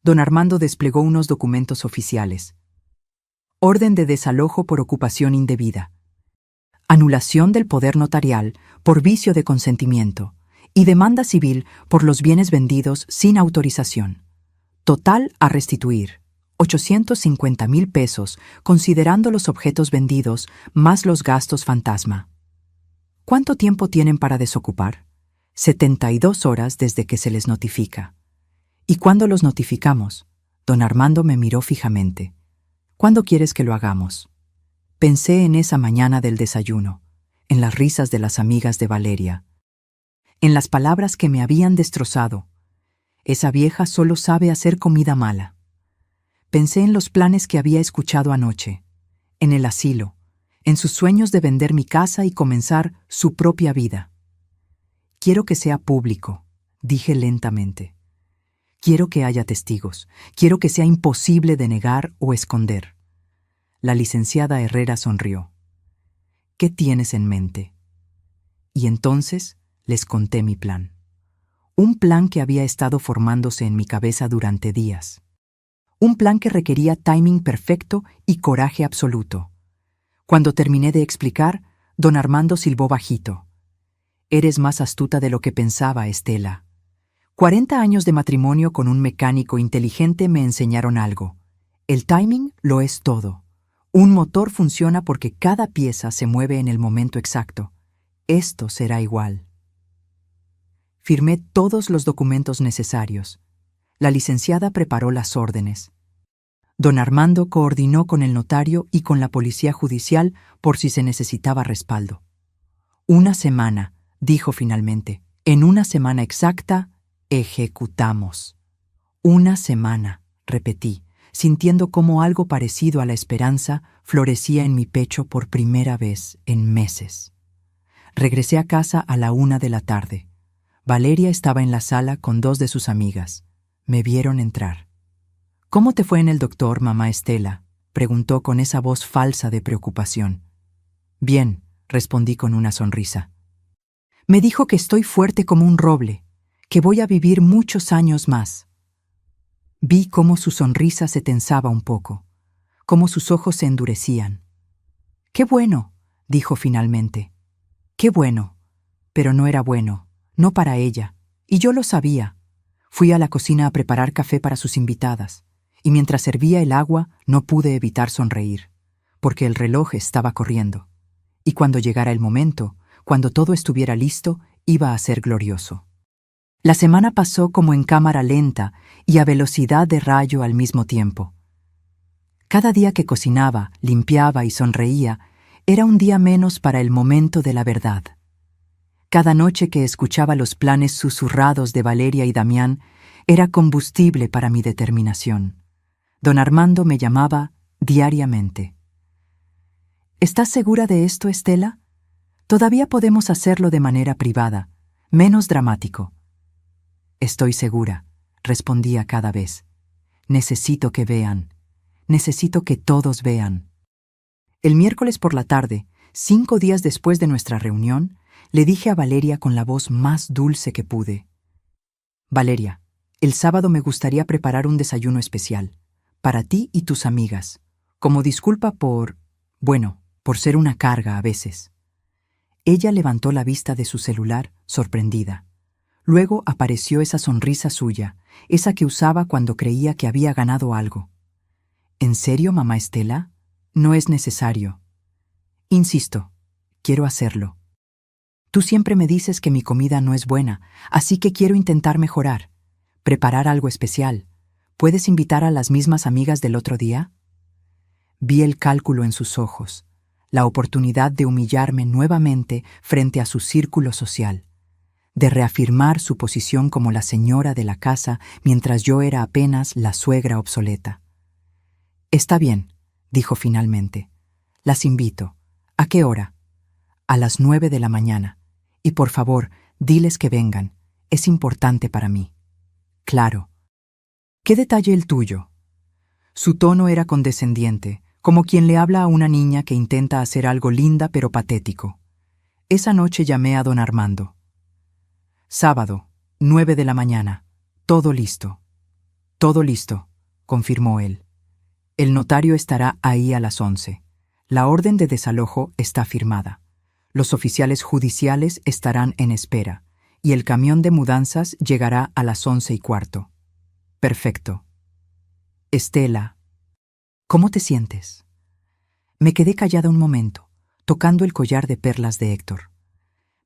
Don Armando desplegó unos documentos oficiales. Orden de desalojo por ocupación indebida. Anulación del poder notarial por vicio de consentimiento. Y demanda civil por los bienes vendidos sin autorización. Total a restituir: 850,000 pesos, considerando los objetos vendidos más los gastos fantasma. ¿Cuánto tiempo tienen para desocupar? 72 horas desde que se les notifica. ¿Y cuándo los notificamos? Don Armando me miró fijamente. ¿Cuándo quieres que lo hagamos? Pensé en esa mañana del desayuno, en las risas de las amigas de Valeria, en las palabras que me habían destrozado. Esa vieja solo sabe hacer comida mala. Pensé en los planes que había escuchado anoche, en el asilo, en sus sueños de vender mi casa y comenzar su propia vida. Quiero que sea público, dije lentamente. Quiero que haya testigos, quiero que sea imposible de negar o esconder. La licenciada Herrera sonrió. ¿Qué tienes en mente? Y entonces les conté mi plan. Un plan que había estado formándose en mi cabeza durante días. Un plan que requería timing perfecto y coraje absoluto. Cuando terminé de explicar, don Armando silbó bajito. «Eres más astuta de lo que pensaba, Estela. 40 años de matrimonio con un mecánico inteligente me enseñaron algo. El timing lo es todo. Un motor funciona porque cada pieza se mueve en el momento exacto. Esto será igual». Firmé todos los documentos necesarios. La licenciada preparó las órdenes. Don Armando coordinó con el notario y con la policía judicial por si se necesitaba respaldo. «Una semana», dijo finalmente. «En una semana exacta, ejecutamos». «Una semana», repetí, sintiendo cómo algo parecido a la esperanza florecía en mi pecho por primera vez en meses. Regresé a casa a la 1 de la tarde. Valeria estaba en la sala con 2 de sus amigas. Me vieron entrar. «¿Cómo te fue en el doctor, mamá Estela?», preguntó con esa voz falsa de preocupación. «Bien», respondí con una sonrisa. «Me dijo que estoy fuerte como un roble, que voy a vivir muchos años más». Vi cómo su sonrisa se tensaba un poco, cómo sus ojos se endurecían. «Qué bueno», dijo finalmente. «Qué bueno». Pero no era bueno, no para ella, y yo lo sabía. Fui a la cocina a preparar café para sus invitadas, y mientras servía el agua no pude evitar sonreír, porque el reloj estaba corriendo. Y cuando llegara el momento, cuando todo estuviera listo, iba a ser glorioso. La semana pasó como en cámara lenta y a velocidad de rayo al mismo tiempo. Cada día que cocinaba, limpiaba y sonreía, era un día menos para el momento de la verdad. Cada noche que escuchaba los planes susurrados de Valeria y Damián, era combustible para mi determinación. Don Armando me llamaba diariamente. «¿Estás segura de esto, Estela? Todavía podemos hacerlo de manera privada, menos dramático». «Estoy segura», respondía cada vez. «Necesito que vean. Necesito que todos vean». El miércoles por la tarde, 5 días después de nuestra reunión, le dije a Valeria con la voz más dulce que pude: «Valeria, El sábado me gustaría preparar un desayuno especial, para ti y tus amigas, como disculpa por ser una carga a veces. Ella levantó la vista de su celular, sorprendida. Luego apareció esa sonrisa suya, esa que usaba cuando creía que había ganado algo. ¿En serio, mamá Estela? No es necesario. Insisto, quiero hacerlo. Tú siempre me dices que mi comida no es buena, así que quiero intentar mejorar. Preparar algo especial. ¿Puedes invitar a las mismas amigas del otro día? Vi el cálculo en sus ojos, la oportunidad de humillarme nuevamente frente a su círculo social, de reafirmar su posición como la señora de la casa mientras yo era apenas la suegra obsoleta. Está bien, dijo finalmente. Las invito. ¿A qué hora? A las 9 de la mañana. Y por favor, diles que vengan. Es importante para mí. Claro. ¿Qué detalle el tuyo? Su tono era condescendiente, como quien le habla a una niña que intenta hacer algo linda pero patético. Esa noche llamé a don Armando. Sábado, 9 de la mañana. Todo listo. Todo listo, confirmó él. El notario estará ahí a las 11. La orden de desalojo está firmada. Los oficiales judiciales estarán en espera, y el camión de mudanzas llegará a las 11:15. Perfecto. Estela, ¿cómo te sientes? Me quedé callada un momento, tocando el collar de perlas de Héctor.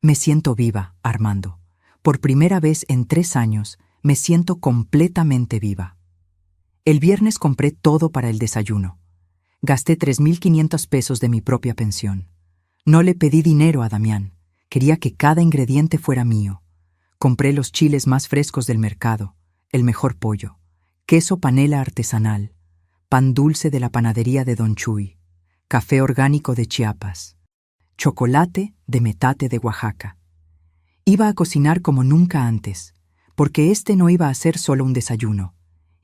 Me siento viva, Armando. Por primera vez en 3 años, me siento completamente viva. El viernes compré todo para el desayuno. Gasté 3,500 pesos de mi propia pensión. No le pedí dinero a Damián. Quería que cada ingrediente fuera mío. Compré los chiles más frescos del mercado, el mejor pollo, queso panela artesanal, pan dulce de la panadería de Don Chuy, café orgánico de Chiapas, chocolate de metate de Oaxaca. Iba a cocinar como nunca antes, porque este no iba a ser solo un desayuno,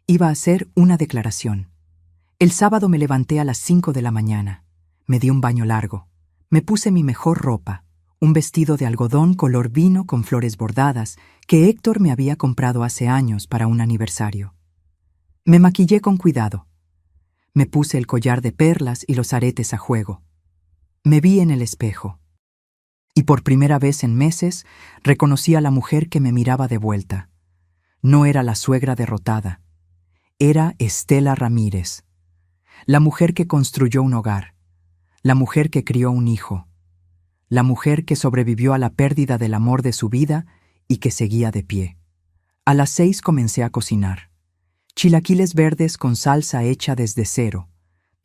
iba a ser una declaración. El sábado me levanté a las 5 de la mañana, me di un baño largo, me puse mi mejor ropa, un vestido de algodón color vino con flores bordadas que Héctor me había comprado hace años para un aniversario. Me maquillé con cuidado. Me puse el collar de perlas y los aretes a juego. Me vi en el espejo. Y por primera vez en meses reconocí a la mujer que me miraba de vuelta. No era la suegra derrotada. Era Estela Ramírez. La mujer que construyó un hogar. La mujer que crió un hijo. La mujer que sobrevivió a la pérdida del amor de su vida y que seguía de pie. A las 6 comencé a cocinar. Chilaquiles verdes con salsa hecha desde cero,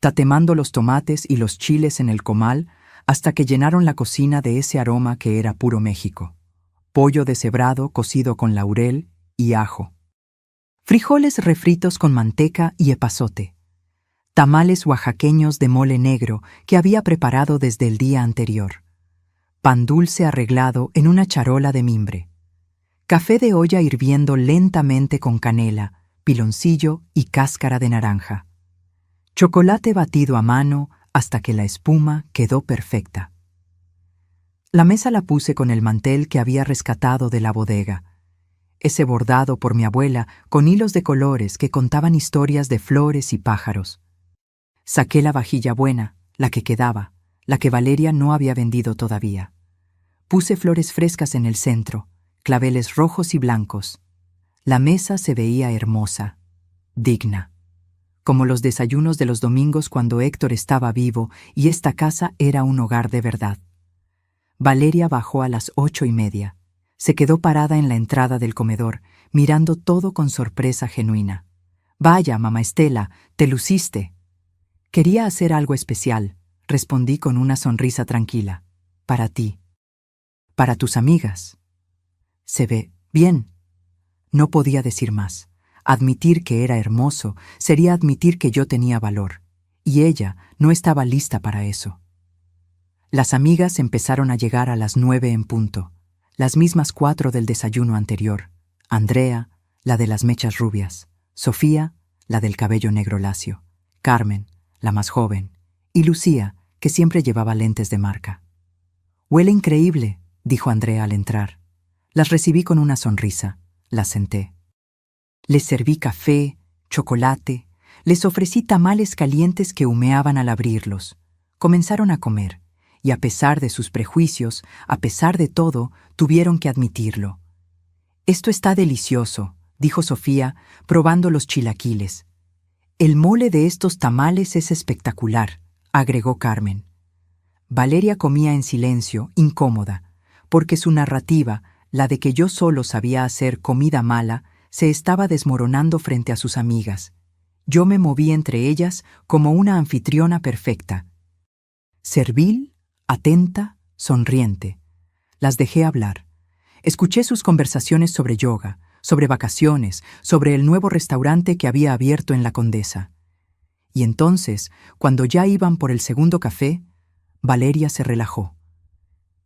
tatemando los tomates y los chiles en el comal hasta que llenaron la cocina de ese aroma que era puro México. Pollo deshebrado cocido con laurel y ajo. Frijoles refritos con manteca y epazote. Tamales oaxaqueños de mole negro que había preparado desde el día anterior. Pan dulce arreglado en una charola de mimbre. Café de olla hirviendo lentamente con canela, piloncillo y cáscara de naranja. Chocolate batido a mano hasta que la espuma quedó perfecta. La mesa la puse con el mantel que había rescatado de la bodega, ese bordado por mi abuela con hilos de colores que contaban historias de flores y pájaros. Saqué la vajilla buena, la que quedaba, la que Valeria no había vendido todavía. Puse flores frescas en el centro, claveles rojos y blancos. La mesa se veía hermosa, digna, como los desayunos de los domingos cuando Héctor estaba vivo y esta casa era un hogar de verdad. Valeria bajó a las 8:30. Se quedó parada en la entrada del comedor, mirando todo con sorpresa genuina. «Vaya, mamá Estela, te luciste». «Quería hacer algo especial», respondí con una sonrisa tranquila. «Para ti. Para tus amigas». «Se ve bien». No podía decir más. Admitir que era hermoso sería admitir que yo tenía valor, y ella no estaba lista para eso. Las amigas empezaron a llegar a las 9 en punto, las mismas 4 del desayuno anterior. Andrea, la de las mechas rubias, Sofía, la del cabello negro lacio, Carmen, la más joven, y Lucía, que siempre llevaba lentes de marca. «Huele increíble», dijo Andrea al entrar. Las recibí con una sonrisa. Las senté. Les serví café, chocolate, les ofrecí tamales calientes que humeaban al abrirlos. Comenzaron a comer, y a pesar de sus prejuicios, a pesar de todo, tuvieron que admitirlo. «Esto está delicioso», dijo Sofía, probando los chilaquiles. «El mole de estos tamales es espectacular», agregó Carmen. Valeria comía en silencio, incómoda, porque su narrativa, la de que yo solo sabía hacer comida mala, se estaba desmoronando frente a sus amigas. Yo me moví entre ellas como una anfitriona perfecta. Servil, atenta, sonriente. Las dejé hablar. Escuché sus conversaciones sobre yoga, sobre vacaciones, sobre el nuevo restaurante que había abierto en La Condesa. Y entonces, cuando ya iban por el segundo café, Valeria se relajó.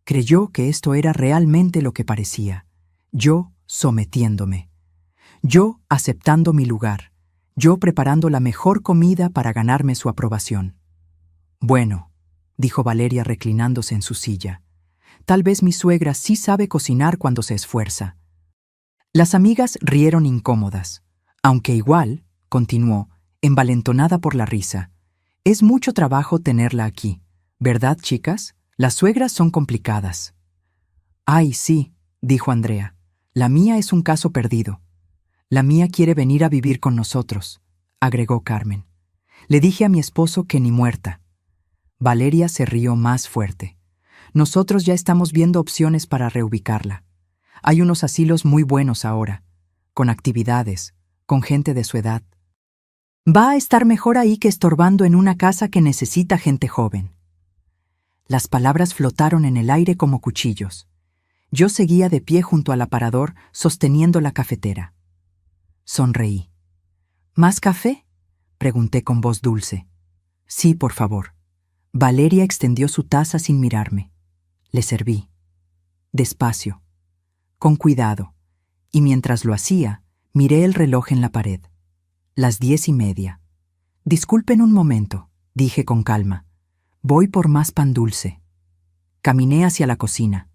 Creyó que esto era realmente lo que parecía. Yo sometiéndome. Yo aceptando mi lugar. Yo preparando la mejor comida para ganarme su aprobación. «Bueno», dijo Valeria reclinándose en su silla, «tal vez mi suegra sí sabe cocinar cuando se esfuerza». Las amigas rieron incómodas. «Aunque igual», continuó, envalentonada por la risa, «es mucho trabajo tenerla aquí. ¿Verdad, chicas? Las suegras son complicadas». «Ay, sí», dijo Andrea. «La mía es un caso perdido». «La mía quiere venir a vivir con nosotros», agregó Carmen. «Le dije a mi esposo que ni muerta». Valeria se rió más fuerte. «Nosotros ya estamos viendo opciones para reubicarla. Hay unos asilos muy buenos ahora, con actividades, con gente de su edad. Va a estar mejor ahí que estorbando en una casa que necesita gente joven». Las palabras flotaron en el aire como cuchillos. Yo seguía de pie junto al aparador, sosteniendo la cafetera. Sonreí. «¿Más café?», pregunté con voz dulce. «Sí, por favor». Valeria extendió su taza sin mirarme. Le serví. Despacio, con cuidado, y mientras lo hacía, miré el reloj en la pared. Las 10:30. «Disculpen un momento», dije con calma. «Voy por más pan dulce». Caminé hacia la cocina,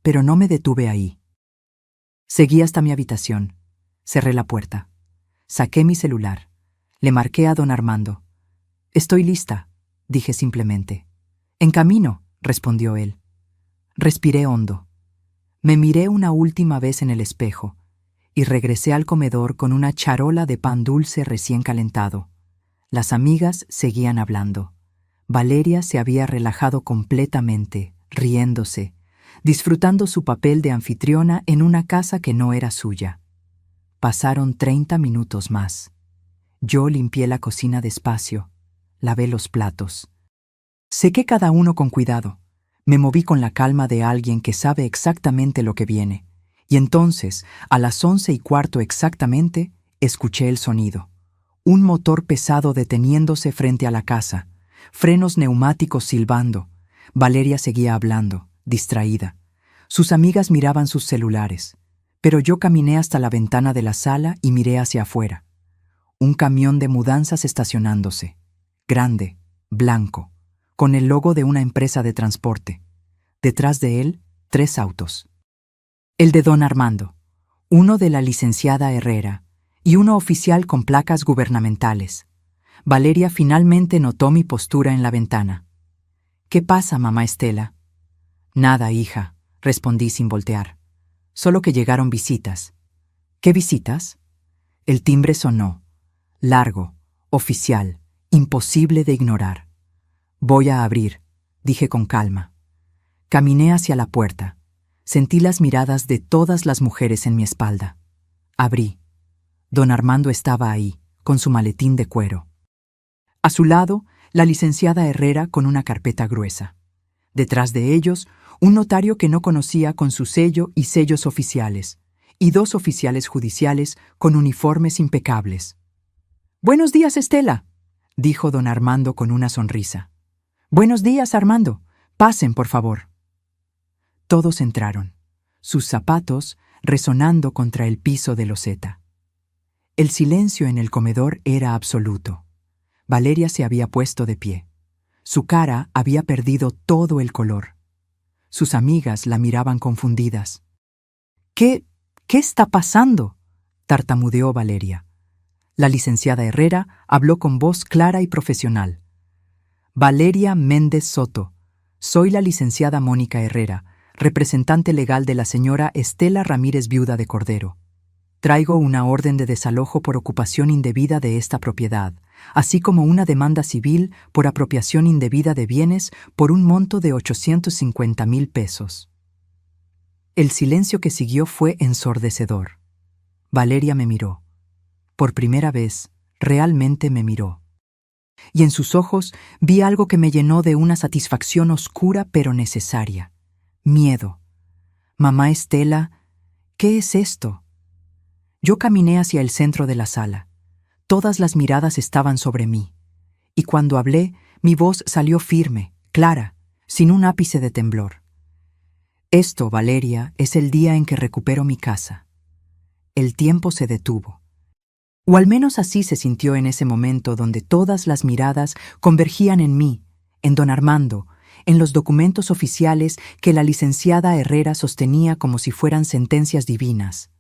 pero no me detuve ahí. Seguí hasta mi habitación. Cerré la puerta. Saqué mi celular. Le marqué a don Armando. «Estoy lista», dije simplemente. «En camino», respondió él. Respiré hondo. Me miré una última vez en el espejo y regresé al comedor con una charola de pan dulce recién calentado. Las amigas seguían hablando. Valeria se había relajado completamente, riéndose, disfrutando su papel de anfitriona en una casa que no era suya. Pasaron 30 minutos más. Yo limpié la cocina despacio, lavé los platos. Sequé cada uno con cuidado. Me moví con la calma de alguien que sabe exactamente lo que viene. Y entonces, a las 11:15 exactamente, escuché el sonido. Un motor pesado deteniéndose frente a la casa, frenos neumáticos silbando. Valeria seguía hablando, distraída. Sus amigas miraban sus celulares, pero yo caminé hasta la ventana de la sala y miré hacia afuera. Un camión de mudanzas estacionándose, grande, blanco, con el logo de una empresa de transporte. Detrás de él, 3 autos. El de don Armando, uno de la licenciada Herrera y uno oficial con placas gubernamentales. Valeria finalmente notó mi postura en la ventana. «¿Qué pasa, mamá Estela?» «Nada, hija», respondí sin voltear. «Solo que llegaron visitas». «¿Qué visitas?» El timbre sonó. Largo, oficial, imposible de ignorar. «Voy a abrir», dije con calma. Caminé hacia la puerta. Sentí las miradas de todas las mujeres en mi espalda. Abrí. Don Armando estaba ahí, con su maletín de cuero. A su lado, la licenciada Herrera con una carpeta gruesa. Detrás de ellos, un notario que no conocía con su sello y sellos oficiales, y 2 oficiales judiciales con uniformes impecables. «Buenos días, Estela», dijo don Armando con una sonrisa. «Buenos días, Armando. Pasen, por favor». Todos entraron, sus zapatos resonando contra el piso de loseta. El silencio en el comedor era absoluto. Valeria se había puesto de pie. Su cara había perdido todo el color. Sus amigas la miraban confundidas. ¿Qué está pasando?», tartamudeó Valeria. La licenciada Herrera habló con voz clara y profesional. Valeria Méndez Soto. Soy la licenciada Mónica Herrera, representante legal de la señora Estela Ramírez, viuda de Cordero. Traigo una orden de desalojo por ocupación indebida de esta propiedad, así como una demanda civil por apropiación indebida de bienes por un monto de 850,000 pesos. El silencio que siguió fue ensordecedor. Valeria me miró. Por primera vez, realmente me miró. Y en sus ojos vi algo que me llenó de una satisfacción oscura pero necesaria. Miedo. Mamá Estela, ¿qué es esto? Yo caminé hacia el centro de la sala. Todas las miradas estaban sobre mí. Y cuando hablé, mi voz salió firme, clara, sin un ápice de temblor. Esto, Valeria, es el día en que recupero mi casa. El tiempo se detuvo. O al menos así se sintió en ese momento donde todas las miradas convergían en mí, en don Armando, en los documentos oficiales que la licenciada Herrera sostenía como si fueran sentencias divinas.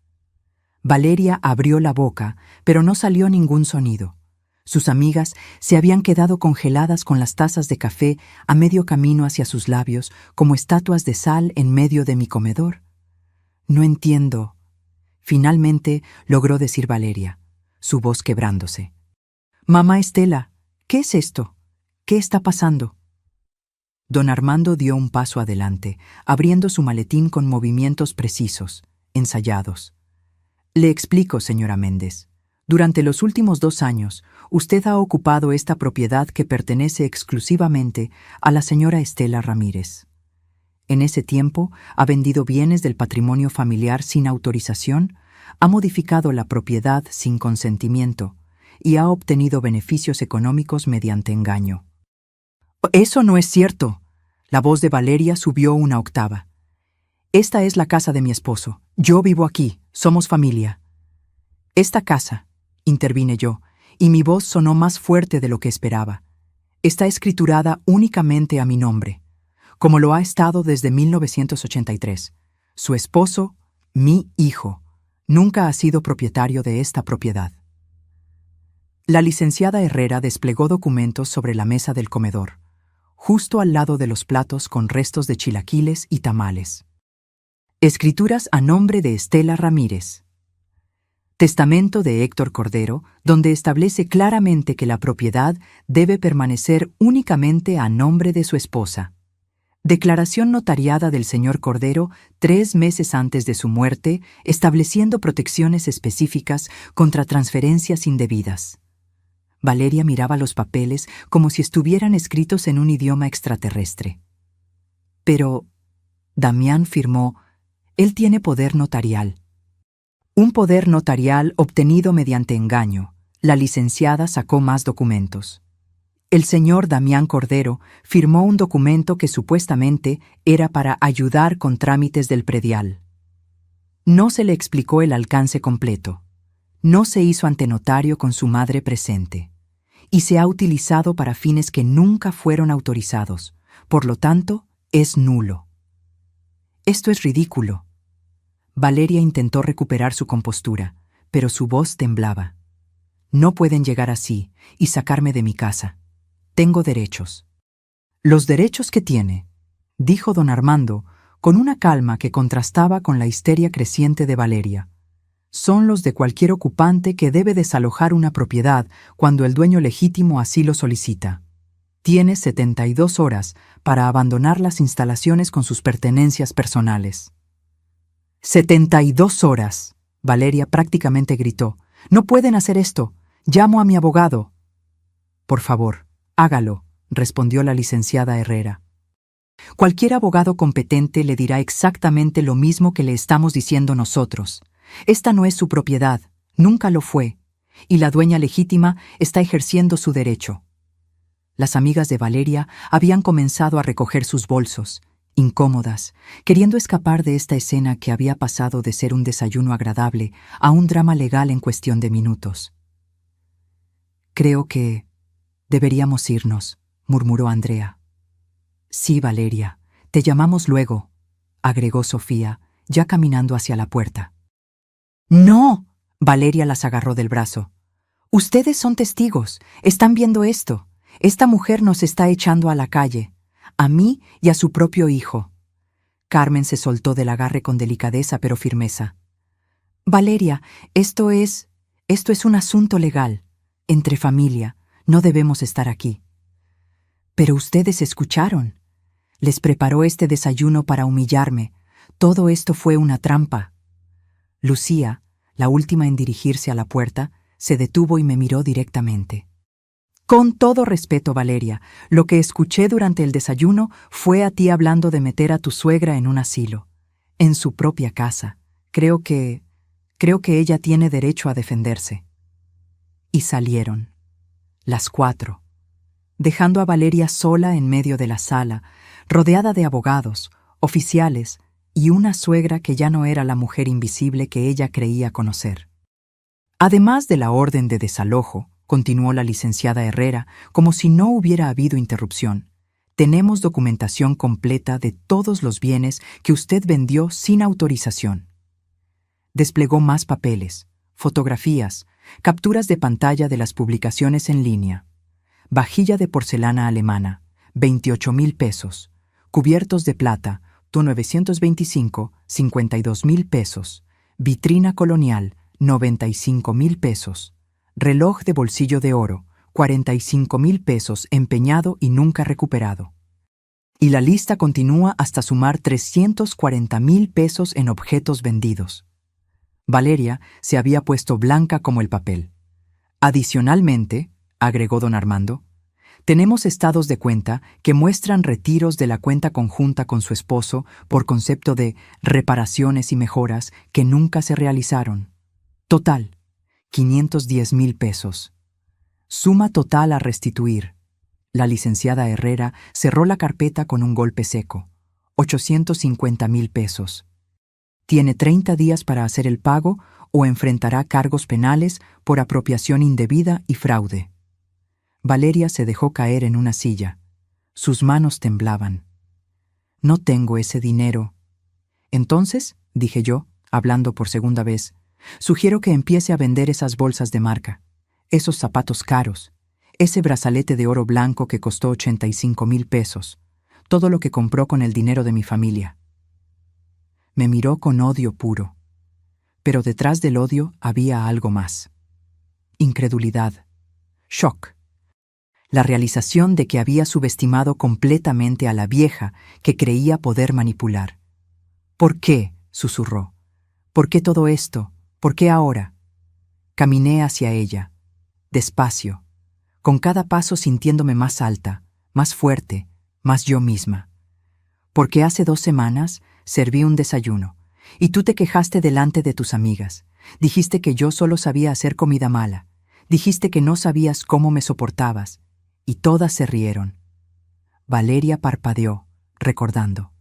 Valeria abrió la boca, pero no salió ningún sonido. Sus amigas se habían quedado congeladas con las tazas de café a medio camino hacia sus labios, como estatuas de sal en medio de mi comedor. No entiendo. Finalmente logró decir Valeria, su voz quebrándose. Mamá Estela, ¿qué es esto? ¿Qué está pasando? Don Armando dio un paso adelante, abriendo su maletín con movimientos precisos, ensayados. Le explico, señora Méndez. Durante los últimos 2 años, usted ha ocupado esta propiedad que pertenece exclusivamente a la señora Estela Ramírez. En ese tiempo, ha vendido bienes del patrimonio familiar sin autorización, ha modificado la propiedad sin consentimiento y ha obtenido beneficios económicos mediante engaño. Eso no es cierto. La voz de Valeria subió una octava. Esta es la casa de mi esposo. Yo vivo aquí. Somos familia. Esta casa, intervine yo, y mi voz sonó más fuerte de lo que esperaba. Está escriturada únicamente a mi nombre, como lo ha estado desde 1983. Su esposo, mi hijo, nunca ha sido propietario de esta propiedad. La licenciada Herrera desplegó documentos sobre la mesa del comedor, justo al lado de los platos con restos de chilaquiles y tamales. Escrituras a nombre de Estela Ramírez. Testamento de Héctor Cordero, donde establece claramente que la propiedad debe permanecer únicamente a nombre de su esposa. Declaración notariada del señor Cordero 3 meses antes de su muerte, estableciendo protecciones específicas contra transferencias indebidas. Valeria miraba los papeles como si estuvieran escritos en un idioma extraterrestre. Pero Damián firmó: él tiene poder notarial. Un poder notarial obtenido mediante engaño. La licenciada sacó más documentos. El señor Damián Cordero firmó un documento que supuestamente era para ayudar con trámites del predial. No se le explicó el alcance completo. No se hizo ante notario con su madre presente. Y se ha utilizado para fines que nunca fueron autorizados. Por lo tanto, es nulo. Esto es ridículo. Valeria intentó recuperar su compostura, pero su voz temblaba. No pueden llegar así y sacarme de mi casa. Tengo derechos. Los derechos que tiene, dijo don Armando, con una calma que contrastaba con la histeria creciente de Valeria, son los de cualquier ocupante que debe desalojar una propiedad cuando el dueño legítimo así lo solicita. Tiene 72 horas para abandonar las instalaciones con sus pertenencias personales. 72 horas. Valeria prácticamente gritó. No pueden hacer esto. Llamo a mi abogado. Por favor, hágalo, respondió la licenciada Herrera. Cualquier abogado competente le dirá exactamente lo mismo que le estamos diciendo nosotros. Esta no es su propiedad, nunca lo fue, y la dueña legítima está ejerciendo su derecho. Las amigas de Valeria habían comenzado a recoger sus bolsos, incómodas, queriendo escapar de esta escena que había pasado de ser un desayuno agradable a un drama legal en cuestión de minutos. Creo que deberíamos irnos, murmuró Andrea. Sí, Valeria, te llamamos luego, agregó Sofía, ya caminando hacia la puerta. ¡No! Valeria las agarró del brazo. Ustedes son testigos, están viendo esto. Esta mujer nos está echando a la calle, a mí y a su propio hijo. Carmen se soltó del agarre con delicadeza pero firmeza. Valeria, esto es un asunto legal, entre familia, no debemos estar aquí. Pero ustedes escucharon. Les preparó este desayuno para humillarme. Todo esto fue una trampa. Lucía, la última en dirigirse a la puerta, se detuvo y me miró directamente. Con todo respeto, Valeria, lo que escuché durante el desayuno fue a ti hablando de meter a tu suegra en un asilo, en su propia casa. Creo que ella tiene derecho a defenderse. Y salieron, las 4, dejando a Valeria sola en medio de la sala, rodeada de abogados, oficiales y una suegra que ya no era la mujer invisible que ella creía conocer. Además de la orden de desalojo, continuó la licenciada Herrera, como si no hubiera habido interrupción, tenemos documentación completa de todos los bienes que usted vendió sin autorización. Desplegó más papeles, fotografías, capturas de pantalla de las publicaciones en línea. Vajilla de porcelana alemana, 28,000 pesos. Cubiertos de plata, tu 925, 52,000 pesos. Vitrina colonial, 95,000 pesos. Reloj de bolsillo de oro, 45,000 pesos empeñado y nunca recuperado. Y la lista continúa hasta sumar 340,000 pesos en objetos vendidos. Valeria se había puesto blanca como el papel. Adicionalmente, agregó don Armando, tenemos estados de cuenta que muestran retiros de la cuenta conjunta con su esposo por concepto de reparaciones y mejoras que nunca se realizaron. Total, 510,000 pesos. Suma total a restituir. La licenciada Herrera cerró la carpeta con un golpe seco. 850,000 pesos. Tiene 30 días para hacer el pago o enfrentará cargos penales por apropiación indebida y fraude. Valeria se dejó caer en una silla. Sus manos temblaban. No tengo ese dinero. Entonces, dije yo, hablando por segunda vez, sugiero que empiece a vender esas bolsas de marca, esos zapatos caros, ese brazalete de oro blanco que costó 85,000 pesos, todo lo que compró con el dinero de mi familia. Me miró con odio puro, pero detrás del odio había algo más. Incredulidad, shock, la realización de que había subestimado completamente a la vieja que creía poder manipular. ¿Por qué?, susurró. ¿Por qué todo esto? ¿Por qué ahora? Caminé hacia ella, despacio, con cada paso sintiéndome más alta, más fuerte, más yo misma. Porque hace 2 semanas serví un desayuno, y tú te quejaste delante de tus amigas. Dijiste que yo solo sabía hacer comida mala. Dijiste que no sabías cómo me soportabas, y todas se rieron. Valeria parpadeó, recordando.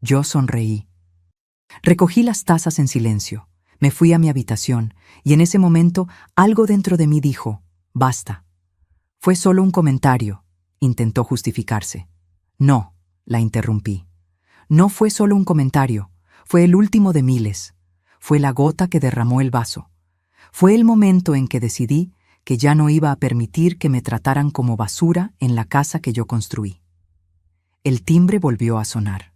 Yo sonreí. Recogí las tazas en silencio. Me fui a mi habitación, y en ese momento algo dentro de mí dijo, basta. Fue solo un comentario, intentó justificarse. No, la interrumpí. No fue solo un comentario, fue el último de miles. Fue la gota que derramó el vaso. Fue el momento en que decidí que ya no iba a permitir que me trataran como basura en la casa que yo construí. El timbre volvió a sonar.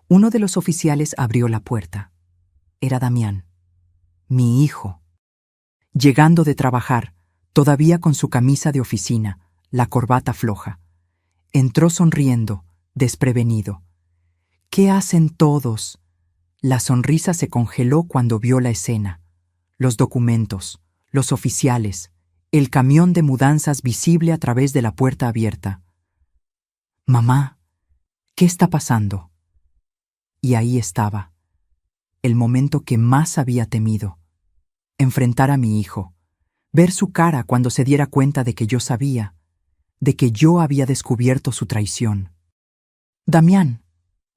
Uno de los oficiales abrió la puerta. Era Damián, mi hijo. Llegando de trabajar, todavía con su camisa de oficina, la corbata floja. Entró sonriendo, desprevenido. ¿Qué hacen todos? La sonrisa se congeló cuando vio la escena. Los documentos, los oficiales, el camión de mudanzas visible a través de la puerta abierta. Mamá, ¿qué está pasando? Y ahí estaba, el momento que más había temido. Enfrentar a mi hijo, ver su cara cuando se diera cuenta de que yo sabía, de que yo había descubierto su traición. Damián,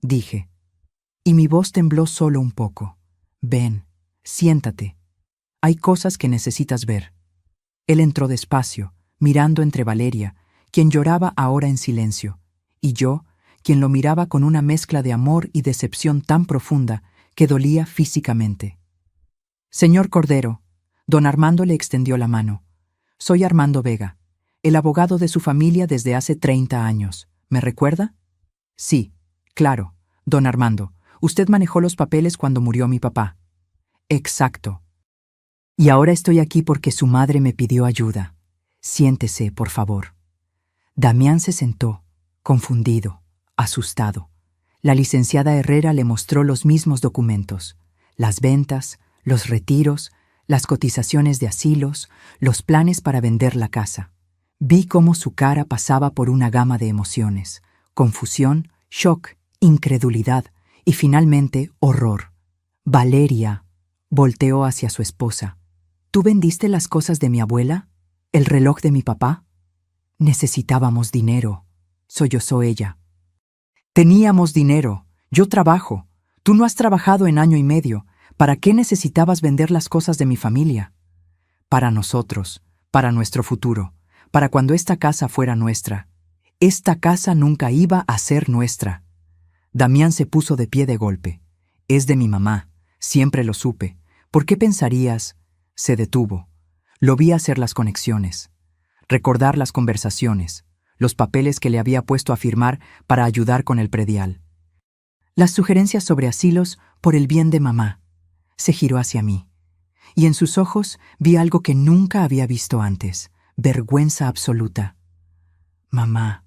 dije, y mi voz tembló solo un poco. Ven, siéntate. Hay cosas que necesitas ver. Él entró despacio, mirando entre Valeria, quien lloraba ahora en silencio, y yo, quien lo miraba con una mezcla de amor y decepción tan profunda que dolía físicamente. Señor Cordero, Don Armando le extendió la mano. Soy Armando Vega, el abogado de su familia desde hace 30 años. ¿Me recuerda? Sí, claro, don Armando. Usted manejó los papeles cuando murió mi papá. Exacto. Y ahora estoy aquí porque su madre me pidió ayuda. Siéntese, por favor. Damián se sentó, confundido, asustado. La licenciada Herrera le mostró los mismos documentos: las ventas, los retiros, las cotizaciones de asilos, los planes para vender la casa. Vi cómo su cara pasaba por una gama de emociones: confusión, shock, incredulidad y finalmente horror. Valeria volteó hacia su esposa. ¿Tú vendiste las cosas de mi abuela? ¿El reloj de mi papá? Necesitábamos dinero, sollozó ella. Teníamos dinero. Yo trabajo. Tú no has trabajado en año y medio. ¿Para qué necesitabas vender las cosas de mi familia? Para nosotros, para nuestro futuro, para cuando esta casa fuera nuestra. Esta casa nunca iba a ser nuestra. Damián se puso de pie de golpe. Es de mi mamá. Siempre lo supe. ¿Por qué pensarías? Se detuvo. Lo vi hacer las conexiones, recordar las conversaciones, los papeles que le había puesto a firmar para ayudar con el predial. Las sugerencias sobre asilos por el bien de mamá. Se giró hacia mí, y en sus ojos vi algo que nunca había visto antes: vergüenza absoluta. Mamá,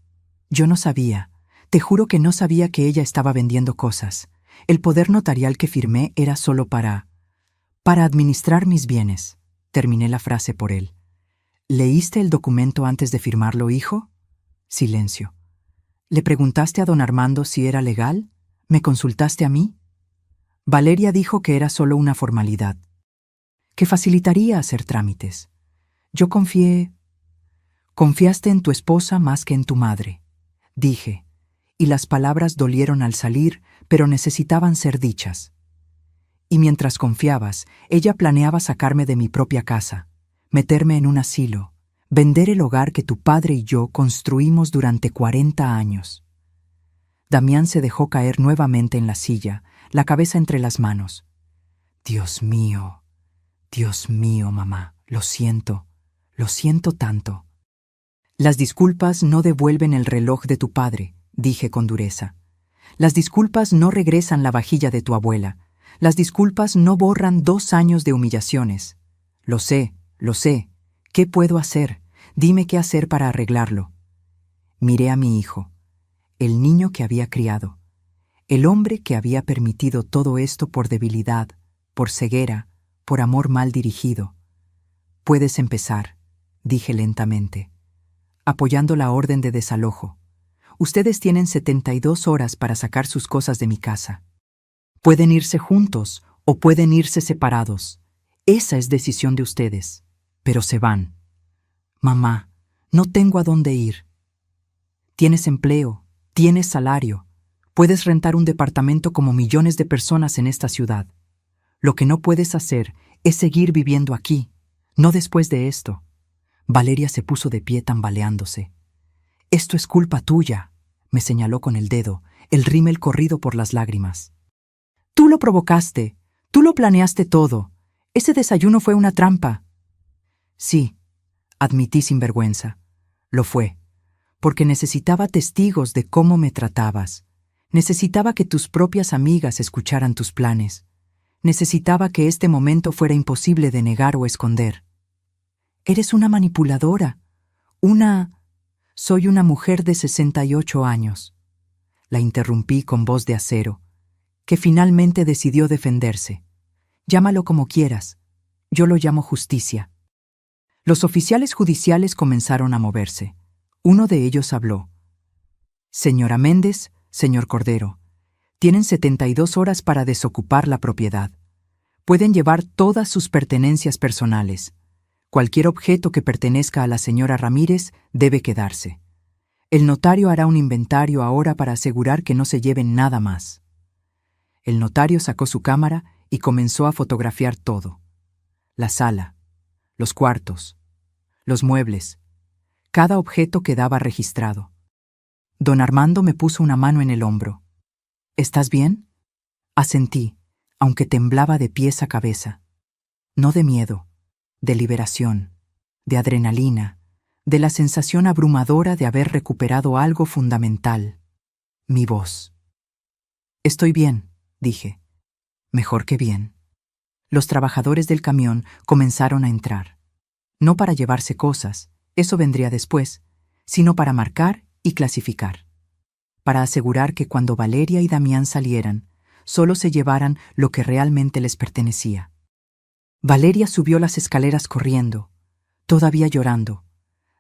yo no sabía, te juro que no sabía que ella estaba vendiendo cosas. El poder notarial que firmé era solo para administrar mis bienes. Terminé la frase por él. ¿Leíste el documento antes de firmarlo, hijo? Silencio. ¿Le preguntaste a don Armando si era legal? ¿Me consultaste a mí? Valeria dijo que era solo una formalidad, que facilitaría hacer trámites. Yo confié. Confiaste en tu esposa más que en tu madre, dije, y las palabras dolieron al salir, pero necesitaban ser dichas. Y mientras confiabas, ella planeaba sacarme de mi propia casa, meterme en un asilo, vender el hogar que tu padre y yo construimos durante 40 años. Damián se dejó caer nuevamente en la silla, la cabeza entre las manos. Dios mío, mamá, lo siento tanto. Las disculpas no devuelven el reloj de tu padre, dije con dureza. Las disculpas no regresan la vajilla de tu abuela. Las disculpas no borran 2 años de humillaciones. Lo sé. ¿Qué puedo hacer? Dime qué hacer para arreglarlo. Miré a mi hijo, el niño que había criado, el hombre que había permitido todo esto por debilidad, por ceguera, por amor mal dirigido. Puedes empezar, dije lentamente, apoyando la orden de desalojo. Ustedes tienen 72 horas para sacar sus cosas de mi casa. Pueden irse juntos o pueden irse separados. Esa es decisión de ustedes. Pero se van. Mamá, no tengo a dónde ir. Tienes empleo, tienes salario. Puedes rentar un departamento como millones de personas en esta ciudad. Lo que no puedes hacer es seguir viviendo aquí. No después de esto. Valeria se puso de pie tambaleándose. Esto es culpa tuya, me señaló con el dedo, el rímel corrido por las lágrimas. Tú lo provocaste, tú lo planeaste todo. Ese desayuno fue una trampa. Sí, admití sin vergüenza. Lo fue, porque necesitaba testigos de cómo me tratabas. Necesitaba que tus propias amigas escucharan tus planes. Necesitaba que este momento fuera imposible de negar o esconder. Eres una manipuladora. Soy una mujer de 68 años. La interrumpí con voz de acero, que finalmente decidió defenderse. Llámalo como quieras. Yo lo llamo justicia. Los oficiales judiciales comenzaron a moverse. Uno de ellos habló. Señora Méndez, señor Cordero, tienen 72 horas para desocupar la propiedad. Pueden llevar todas sus pertenencias personales. Cualquier objeto que pertenezca a la señora Ramírez debe quedarse. El notario hará un inventario ahora para asegurar que no se lleven nada más. El notario sacó su cámara y comenzó a fotografiar todo. La sala, los cuartos, los muebles. Cada objeto quedaba registrado. Don Armando me puso una mano en el hombro. ¿Estás bien? Asentí, aunque temblaba de pies a cabeza. No de miedo, de liberación, de adrenalina, de la sensación abrumadora de haber recuperado algo fundamental, mi voz. Estoy bien, dije. Mejor que bien. Los trabajadores del camión comenzaron a entrar. No para llevarse cosas, eso vendría después, sino para marcar y clasificar. Para asegurar que cuando Valeria y Damián salieran, solo se llevaran lo que realmente les pertenecía. Valeria subió las escaleras corriendo, todavía llorando.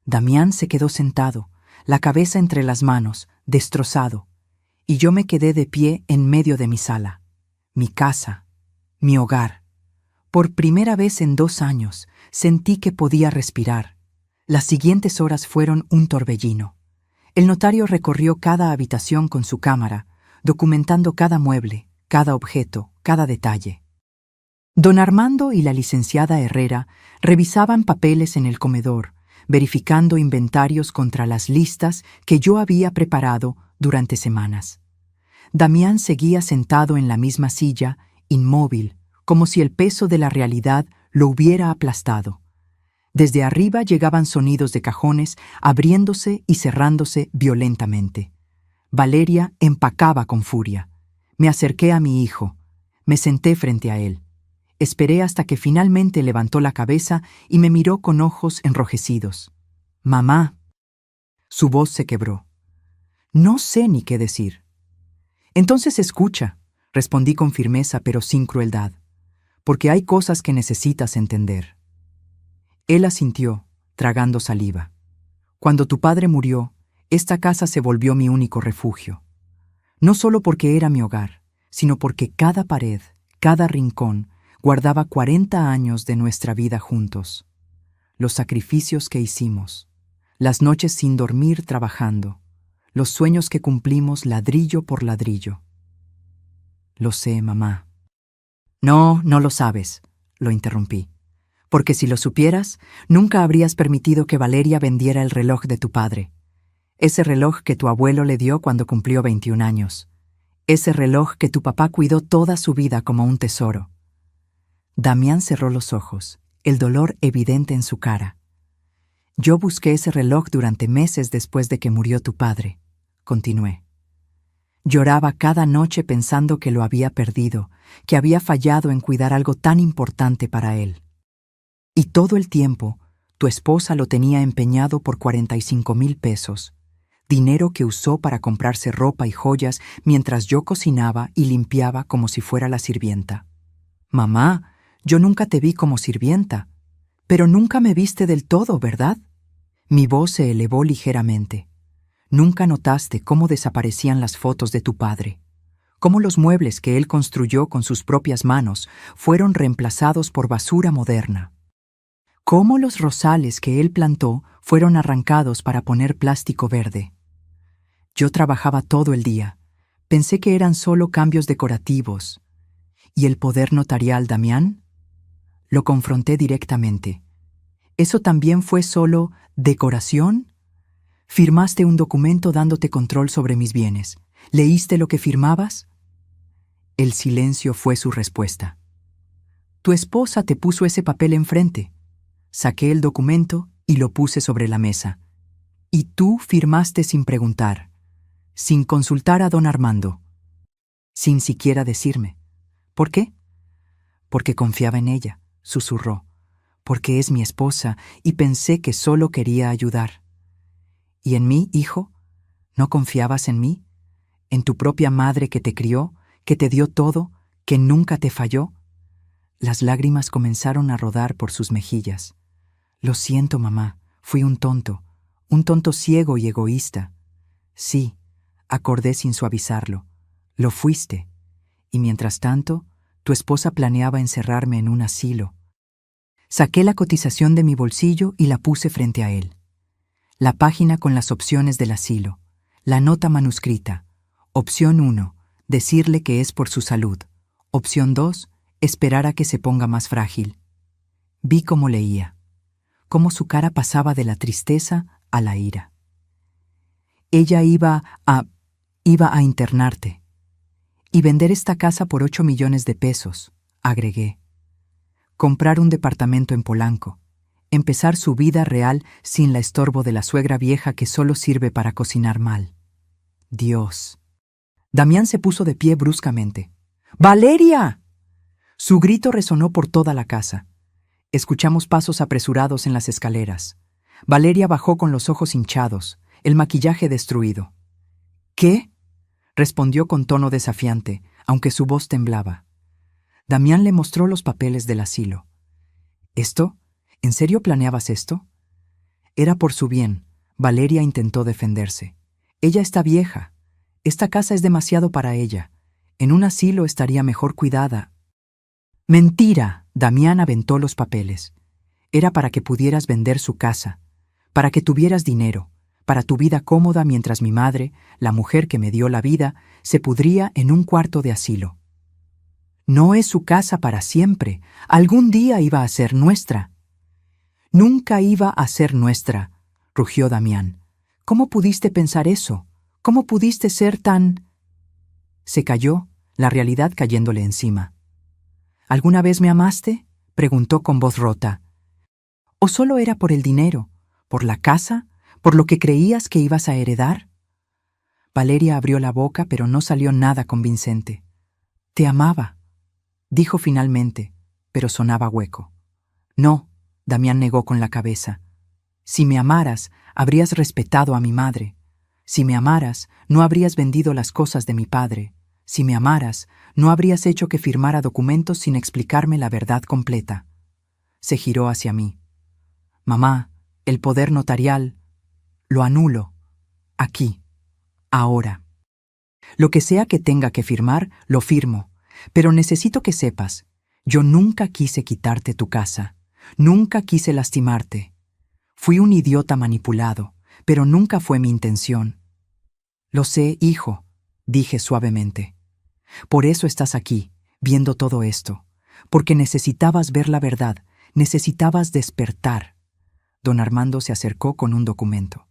Damián se quedó sentado, la cabeza entre las manos, destrozado, y yo me quedé de pie en medio de mi sala, mi casa, mi hogar. Por primera vez en 2 años sentí que podía respirar. Las siguientes horas fueron un torbellino. El notario recorrió cada habitación con su cámara, documentando cada mueble, cada objeto, cada detalle. Don Armando y la licenciada Herrera revisaban papeles en el comedor, verificando inventarios contra las listas que yo había preparado durante semanas. Damián seguía sentado en la misma silla, inmóvil, como si el peso de la realidad lo hubiera aplastado. Desde arriba llegaban sonidos de cajones abriéndose y cerrándose violentamente. Valeria empacaba con furia. Me acerqué a mi hijo. Me senté frente a él. Esperé hasta que finalmente levantó la cabeza y me miró con ojos enrojecidos. «Mamá». Su voz se quebró. No sé ni qué decir. «Entonces escucha», respondí con firmeza pero sin crueldad, «porque hay cosas que necesitas entender». Él asintió, tragando saliva. «Cuando tu padre murió, esta casa se volvió mi único refugio. No solo porque era mi hogar, sino porque cada pared, cada rincón, guardaba 40 años de nuestra vida juntos. Los sacrificios que hicimos, las noches sin dormir trabajando, los sueños que cumplimos ladrillo por ladrillo». «Lo sé, mamá». «No, no lo sabes», lo interrumpí. «Porque si lo supieras, nunca habrías permitido que Valeria vendiera el reloj de tu padre. Ese reloj que tu abuelo le dio cuando cumplió 21 años. Ese reloj que tu papá cuidó toda su vida como un tesoro». Damián cerró los ojos, el dolor evidente en su cara. «Yo busqué ese reloj durante meses después de que murió tu padre», continué. «Lloraba cada noche pensando que lo había perdido, que había fallado en cuidar algo tan importante para él. Y todo el tiempo, tu esposa lo tenía empeñado por 45,000 pesos, dinero que usó para comprarse ropa y joyas mientras yo cocinaba y limpiaba como si fuera la sirvienta. Mamá, yo nunca te vi como sirvienta, pero nunca me viste del todo, ¿verdad?» Mi voz se elevó ligeramente. «Nunca notaste cómo desaparecían las fotos de tu padre, cómo los muebles que él construyó con sus propias manos fueron reemplazados por basura moderna, cómo los rosales que él plantó fueron arrancados para poner plástico verde. Yo trabajaba todo el día. Pensé que eran solo cambios decorativos. ¿Y el poder notarial, Damián?». Lo confronté directamente. «¿Eso también fue solo decoración? Firmaste un documento dándote control sobre mis bienes. ¿Leíste lo que firmabas?». El silencio fue su respuesta. «Tu esposa te puso ese papel enfrente». Saqué el documento y lo puse sobre la mesa. «Y tú firmaste sin preguntar, sin consultar a don Armando, sin siquiera decirme. ¿Por qué?». «Porque confiaba en ella», susurró. «Porque es mi esposa y pensé que solo quería ayudar». «¿Y en mí, hijo? ¿No confiabas en mí? ¿En tu propia madre que te crió, que te dio todo, que nunca te falló?». Las lágrimas comenzaron a rodar por sus mejillas. «Lo siento, mamá, fui un tonto ciego y egoísta». «Sí», acordé sin suavizarlo, «lo fuiste. Y mientras tanto, tu esposa planeaba encerrarme en un asilo». Saqué la cotización de mi bolsillo y la puse frente a él. La página con las opciones del asilo, la nota manuscrita. Opción 1, decirle que es por su salud. Opción 2, esperar a que se ponga más frágil. Vi cómo leía, cómo su cara pasaba de la tristeza a la ira. «Ella iba a internarte y vender esta casa por 8 millones de pesos», agregué. comprar un departamento en Polanco, empezar su vida real sin la estorbo de la suegra vieja que solo sirve para cocinar mal. Dios. Damián se puso de pie bruscamente. ¡Valeria! Su grito resonó por toda la casa. Escuchamos pasos apresurados en las escaleras. Valeria bajó con los ojos hinchados, el maquillaje destruido. ¿Qué? Respondió con tono desafiante, aunque su voz temblaba. Damián le mostró los papeles del asilo. ¿Esto? ¿En serio planeabas esto? Era por su bien. Valeria intentó defenderse. Ella está vieja. Esta casa es demasiado para ella. En un asilo estaría mejor cuidada. Mentira. Damián aventó los papeles. Era para que pudieras vender su casa, para que tuvieras dinero, para tu vida cómoda mientras mi madre, la mujer que me dio la vida, se pudría en un cuarto de asilo. No es su casa para siempre. Algún día iba a ser nuestra. Nunca iba a ser nuestra, rugió Damián. ¿Cómo pudiste pensar eso? ¿Cómo pudiste ser tan...? Se calló, la realidad cayéndole encima. ¿Alguna vez me amaste?, preguntó con voz rota. ¿O solo era por el dinero, por la casa, por lo que creías que ibas a heredar? Valeria abrió la boca, pero no salió nada convincente. Te amaba, dijo finalmente, pero sonaba hueco. No, Damián negó con la cabeza. Si me amaras, habrías respetado a mi madre. Si me amaras, no habrías vendido las cosas de mi padre. Si me amaras, no habrías hecho que firmara documentos sin explicarme la verdad completa. Se giró hacia mí. Mamá, el poder notarial, lo anulo. Aquí, ahora. Lo que sea que tenga que firmar, lo firmo. Pero necesito que sepas, yo nunca quise quitarte tu casa. Nunca quise lastimarte. Fui un idiota manipulado, pero nunca fue mi intención. Lo sé, hijo, dije suavemente. Por eso estás aquí, viendo todo esto, porque necesitabas ver la verdad, necesitabas despertar. Don Armando se acercó con un documento.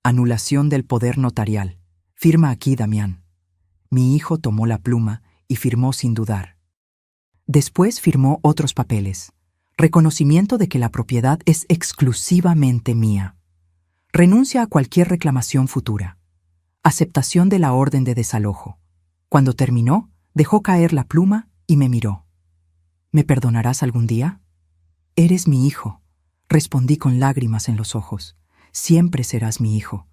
Anulación del poder notarial. Firma aquí, Damián. Mi hijo tomó la pluma y firmó sin dudar. Después firmó otros papeles. Reconocimiento de que la propiedad es exclusivamente mía. Renuncia a cualquier reclamación futura. Aceptación de la orden de desalojo. Cuando terminó, dejó caer la pluma y me miró. ¿Me perdonarás algún día? Eres mi hijo, respondí con lágrimas en los ojos. Siempre serás mi hijo.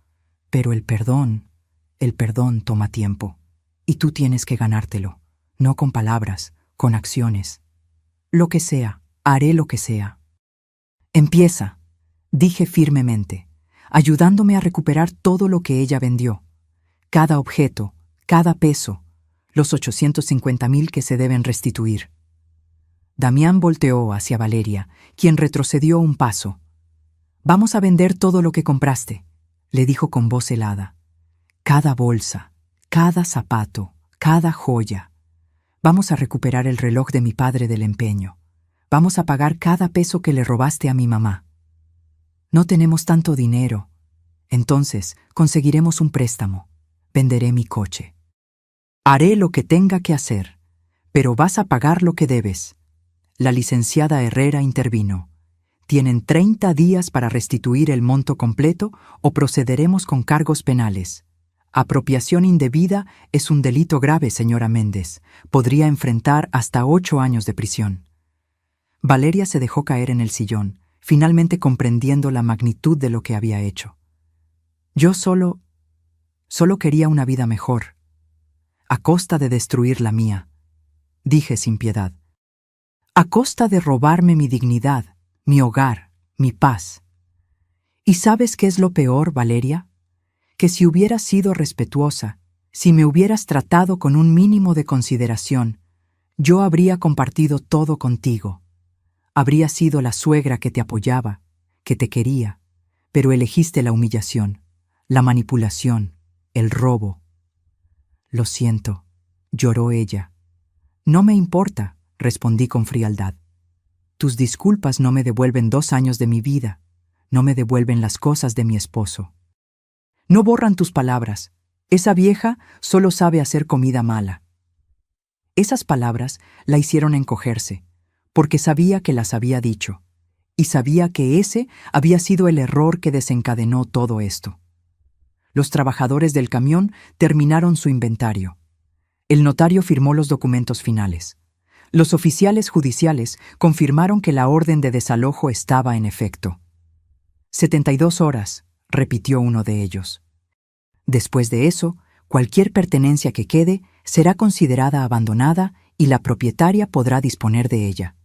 Pero el perdón toma tiempo. Y tú tienes que ganártelo, no con palabras, con acciones. Lo que sea, haré lo que sea. Empieza, dije firmemente, ayudándome a recuperar todo lo que ella vendió. Cada objeto, cada peso, los 850,000 que se deben restituir. Damián volteó hacia Valeria, quien retrocedió un paso. Vamos a vender todo lo que compraste, le dijo con voz helada. Cada bolsa, cada zapato, cada joya. Vamos a recuperar el reloj de mi padre del empeño. Vamos a pagar cada peso que le robaste a mi mamá. No tenemos tanto dinero. Entonces, conseguiremos un préstamo. Venderé mi coche. Haré lo que tenga que hacer, pero vas a pagar lo que debes. La licenciada Herrera intervino. Tienen 30 días para restituir el monto completo o procederemos con cargos penales. Apropiación indebida es un delito grave, señora Méndez. Podría enfrentar hasta 8 años de prisión. Valeria se dejó caer en el sillón, finalmente comprendiendo la magnitud de lo que había hecho. Yo solo quería una vida mejor, a costa de destruir la mía, dije sin piedad. A costa de robarme mi dignidad, mi hogar, mi paz. ¿Y sabes qué es lo peor, Valeria? Que si hubieras sido respetuosa, si me hubieras tratado con un mínimo de consideración, yo habría compartido todo contigo. Habría sido la suegra que te apoyaba, que te quería, pero elegiste la humillación, la manipulación, el robo. Lo siento, lloró ella. No me importa, respondí con frialdad. Tus disculpas no me devuelven 2 años de mi vida, no me devuelven las cosas de mi esposo. No borran tus palabras. Esa vieja solo sabe hacer comida mala. Esas palabras la hicieron encogerse. porque sabía que las había dicho, y sabía que ese había sido el error que desencadenó todo esto. Los trabajadores del camión terminaron su inventario. El notario firmó los documentos finales. Los oficiales judiciales confirmaron que la orden de desalojo estaba en efecto. 72 horas, repitió uno de ellos. Después de eso, cualquier pertenencia que quede será considerada abandonada y la propietaria podrá disponer de ella.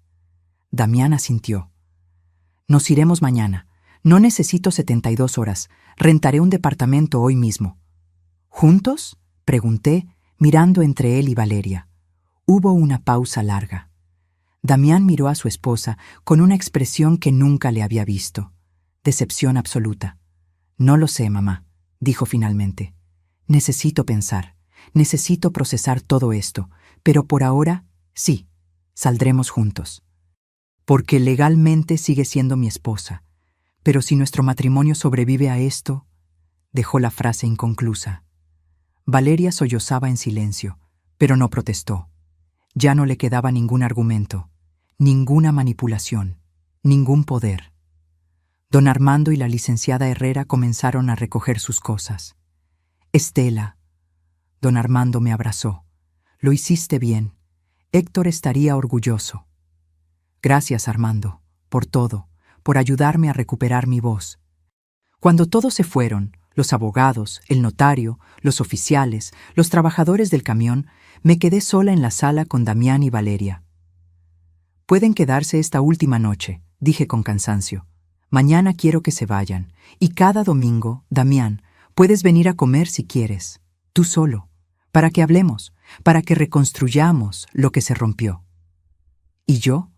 Damián asintió. Nos iremos mañana. No necesito 72 horas. Rentaré un departamento hoy mismo. ¿Juntos?, pregunté, mirando entre él y Valeria. Hubo una pausa larga. Damián miró a su esposa con una expresión que nunca le había visto. Decepción absoluta. No lo sé, mamá, dijo finalmente. Necesito pensar, necesito procesar todo esto, pero por ahora, sí, saldremos juntos. Porque legalmente sigue siendo mi esposa, pero si nuestro matrimonio sobrevive a esto, dejó la frase inconclusa. Valeria sollozaba en silencio, pero no protestó. Ya no le quedaba ningún argumento, ninguna manipulación, ningún poder. Don Armando y la licenciada Herrera comenzaron a recoger sus cosas. Estela. Don Armando me abrazó. Lo hiciste bien. Héctor estaría orgulloso. Gracias, Armando, por todo, por ayudarme a recuperar mi voz. Cuando todos se fueron, los abogados, el notario, los oficiales, los trabajadores del camión, me quedé sola en la sala con Damián y Valeria. Pueden quedarse esta última noche, dije con cansancio. Mañana quiero que se vayan, y cada domingo, Damián, puedes venir a comer si quieres, tú solo, para que hablemos, para que reconstruyamos lo que se rompió. ¿Y yo?,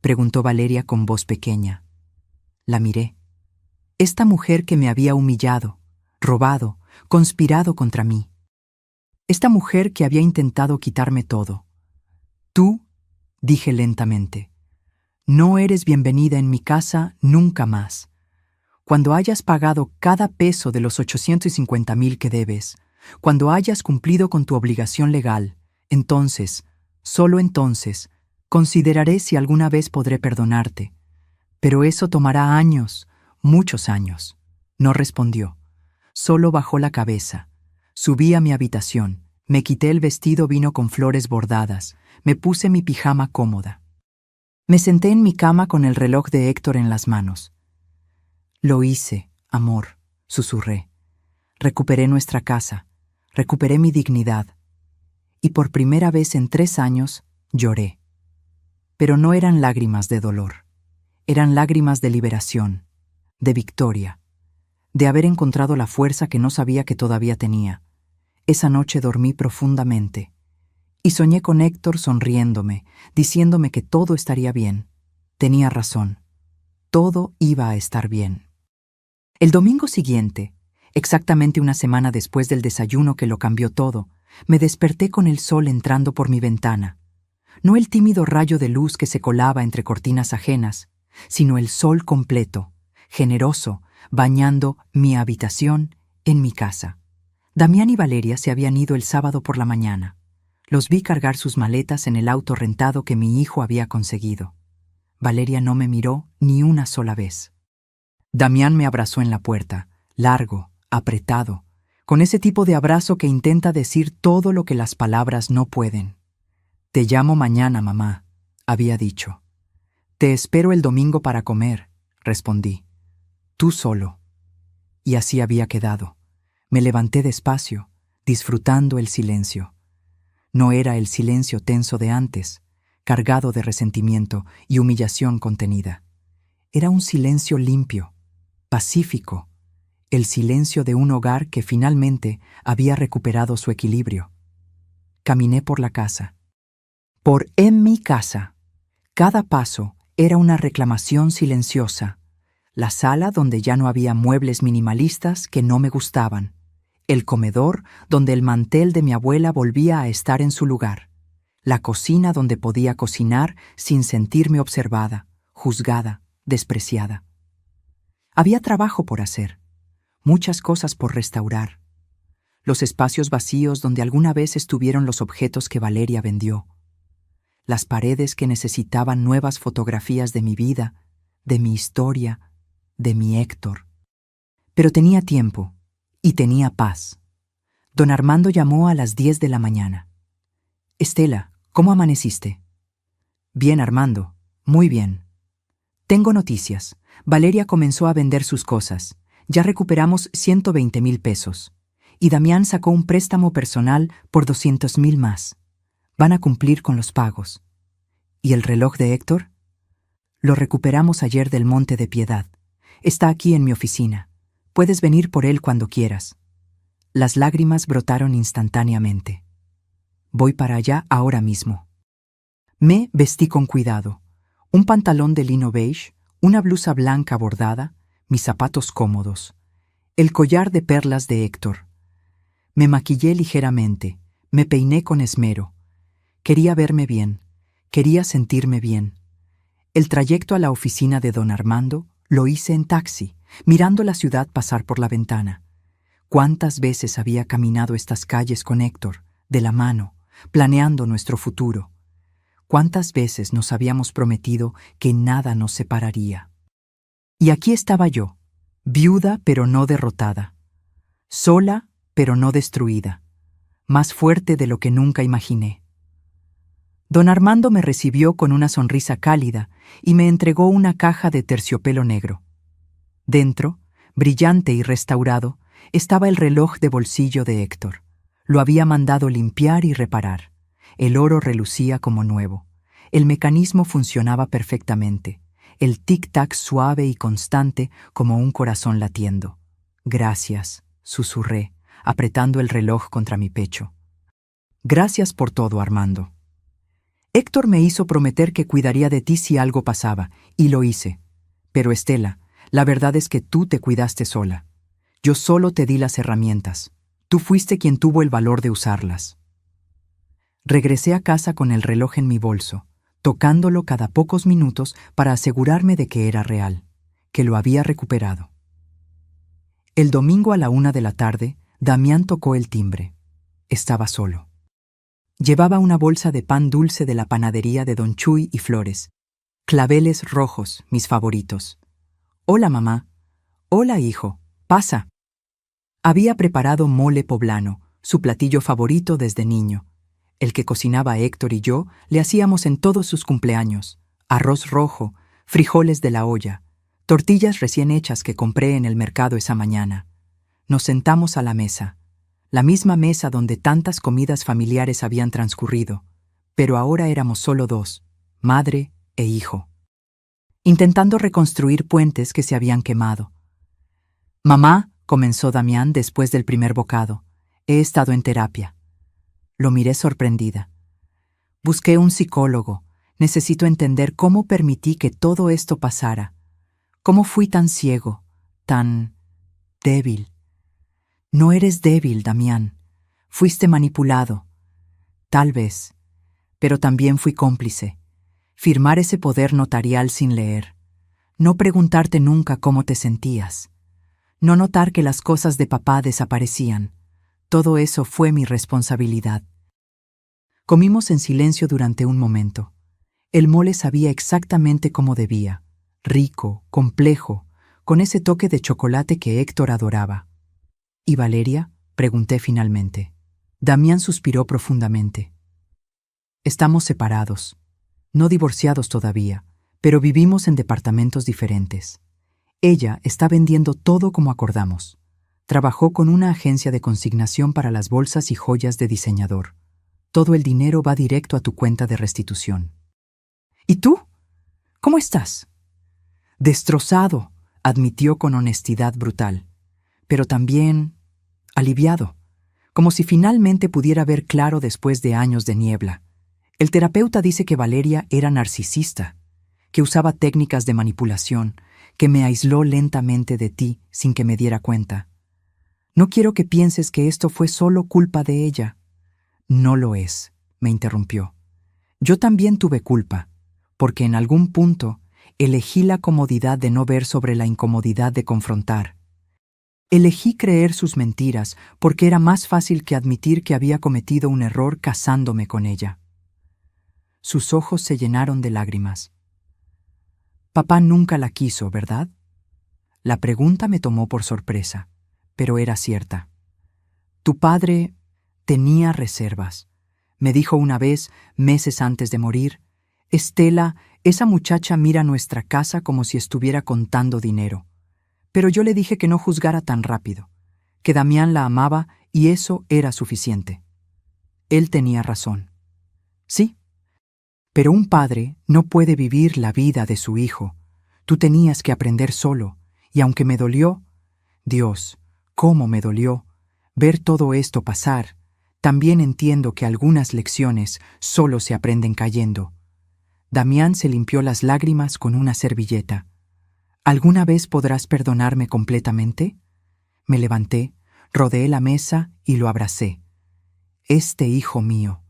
preguntó Valeria con voz pequeña. La miré. Esta mujer que me había humillado, robado, conspirado contra mí. Esta mujer que había intentado quitarme todo. Tú, dije lentamente, no eres bienvenida en mi casa nunca más. Cuando hayas pagado cada peso de los 850,000 que debes, cuando hayas cumplido con tu obligación legal, entonces, solo entonces, consideraré si alguna vez podré perdonarte. Pero eso tomará años, muchos años. No respondió. Solo bajó la cabeza. Subí a mi habitación. Me quité el vestido vino con flores bordadas. Me puse mi pijama cómoda. Me senté en mi cama con el reloj de Héctor en las manos. Lo hice, amor, susurré. Recuperé nuestra casa. Recuperé mi dignidad. Y por primera vez en 3 años, lloré. Pero no eran lágrimas de dolor. Eran lágrimas de liberación, de victoria, de haber encontrado la fuerza que no sabía que todavía tenía. Esa noche dormí profundamente y soñé con Héctor sonriéndome, diciéndome que todo estaría bien. Tenía razón. Todo iba a estar bien. El domingo siguiente, exactamente una semana después del desayuno que lo cambió todo, me desperté con el sol entrando por mi ventana. No el tímido rayo de luz que se colaba entre cortinas ajenas, sino el sol completo, generoso, bañando mi habitación en mi casa. Damián y Valeria se habían ido el sábado por la mañana. Los vi cargar sus maletas en el auto rentado que mi hijo había conseguido. Valeria no me miró ni una sola vez. Damián me abrazó en la puerta, largo, apretado, con ese tipo de abrazo que intenta decir todo lo que las palabras no pueden. Te llamo mañana, mamá, había dicho. Te espero el domingo para comer, respondí. Tú solo. Y así había quedado. Me levanté despacio, disfrutando el silencio. No era el silencio tenso de antes, cargado de resentimiento y humillación contenida. Era un silencio limpio, pacífico, el silencio de un hogar que finalmente había recuperado su equilibrio. Caminé por la casa. En mi casa. Cada paso era una reclamación silenciosa. La sala donde ya no había muebles minimalistas que no me gustaban. El comedor donde el mantel de mi abuela volvía a estar en su lugar. La cocina donde podía cocinar sin sentirme observada, juzgada, despreciada. Había trabajo por hacer, muchas cosas por restaurar. Los espacios vacíos donde alguna vez estuvieron los objetos que Valeria vendió. las paredes que necesitaban nuevas fotografías de mi vida, de mi historia, de mi Héctor. Pero tenía tiempo y tenía paz. Don Armando llamó a las 10 de la mañana. «Estela, ¿cómo amaneciste?» «Bien, Armando, muy bien. Tengo noticias. Valeria comenzó a vender sus cosas. Ya recuperamos 120,000 pesos. Y Damián sacó un préstamo personal por 200,000 más. Van a cumplir con los pagos. ¿Y el reloj de Héctor?» «Lo recuperamos ayer del Monte de Piedad. Está aquí en mi oficina. Puedes venir por él cuando quieras». Las lágrimas brotaron instantáneamente. «Voy para allá ahora mismo». Me vestí con cuidado. Un pantalón de lino beige, una blusa blanca bordada, mis zapatos cómodos, el collar de perlas de Héctor. Me maquillé ligeramente, me peiné con esmero. Quería verme bien, quería sentirme bien. El trayecto a la oficina de don Armando lo hice en taxi, mirando la ciudad pasar por la ventana. ¿Cuántas veces había caminado estas calles con Héctor, de la mano, planeando nuestro futuro? ¿Cuántas veces nos habíamos prometido que nada nos separaría? Y aquí estaba yo, viuda pero no derrotada, sola pero no destruida, más fuerte de lo que nunca imaginé. Don Armando me recibió con una sonrisa cálida y me entregó una caja de terciopelo negro. Dentro, brillante y restaurado, estaba el reloj de bolsillo de Héctor. Lo había mandado limpiar y reparar. El oro relucía como nuevo. El mecanismo funcionaba perfectamente. El tic-tac suave y constante como un corazón latiendo. «Gracias», susurré, apretando el reloj contra mi pecho. «Gracias por todo, Armando. Héctor me hizo prometer que cuidaría de ti si algo pasaba, y lo hice. Pero Estela, la verdad es que tú te cuidaste sola. Yo solo te di las herramientas. Tú fuiste quien tuvo el valor de usarlas». Regresé a casa con el reloj en mi bolso, tocándolo cada pocos minutos para asegurarme de que era real, que lo había recuperado. El domingo a la 1 de la tarde, Damián tocó el timbre. Estaba solo. Llevaba una bolsa de pan dulce de la panadería de Don Chuy y flores. Claveles rojos, mis favoritos. «Hola, mamá». «Hola, hijo. Pasa». Había preparado mole poblano, su platillo favorito desde niño. El que cocinaba Héctor y yo le hacíamos en todos sus cumpleaños. Arroz rojo, frijoles de la olla, tortillas recién hechas que compré en el mercado esa mañana. Nos sentamos a la mesa, la misma mesa donde tantas comidas familiares habían transcurrido, pero ahora éramos solo dos, madre e hijo, intentando reconstruir puentes que se habían quemado. «Mamá», comenzó Damián después del primer bocado, «he estado en terapia». Lo miré sorprendida. «Busqué un psicólogo. Necesito entender cómo permití que todo esto pasara. ¿Cómo fui tan ciego, tan débil?» «No eres débil, Damián. Fuiste manipulado. Tal vez. Pero también fui cómplice. Firmar ese poder notarial sin leer. No preguntarte nunca cómo te sentías. No notar que las cosas de papá desaparecían. Todo eso fue mi responsabilidad». Comimos en silencio durante un momento. El mole sabía exactamente como debía, rico, complejo, con ese toque de chocolate que Héctor adoraba. «¿Y Valeria?», pregunté finalmente. Damián suspiró profundamente. «Estamos separados, no divorciados todavía, pero vivimos en departamentos diferentes. Ella está vendiendo todo como acordamos. Trabajó con una agencia de consignación para las bolsas y joyas de diseñador. Todo el dinero va directo a tu cuenta de restitución». «¿Y tú? ¿Cómo estás?» «Destrozado», admitió con honestidad brutal, pero también aliviado, como si finalmente pudiera ver claro después de años de niebla. El terapeuta dice que Valeria era narcisista, que usaba técnicas de manipulación, que me aisló lentamente de ti sin que me diera cuenta. No quiero que pienses que esto fue solo culpa de ella». «No lo es», me interrumpió. «Yo también tuve culpa, porque en algún punto elegí la comodidad de no ver sobre la incomodidad de confrontar. Elegí creer sus mentiras porque era más fácil que admitir que había cometido un error casándome con ella. Sus ojos se llenaron de lágrimas. Papá nunca la quiso, ¿verdad? La pregunta me tomó por sorpresa, pero era cierta. Tu padre tenía reservas. Me dijo una vez, meses antes de morir, Estela, esa muchacha mira nuestra casa como si estuviera contando dinero. Pero yo le dije que no juzgara tan rápido, que Damián la amaba y eso era suficiente. Él tenía razón. Sí, pero un padre no puede vivir la vida de su hijo. Tú tenías que aprender solo, y aunque me dolió, Dios, cómo me dolió, ver todo esto pasar, también entiendo que algunas lecciones solo se aprenden cayendo. Damián se limpió las lágrimas con una servilleta. ¿Alguna vez podrás perdonarme completamente? Me levanté, rodeé la mesa y lo abracé. Este hijo mío.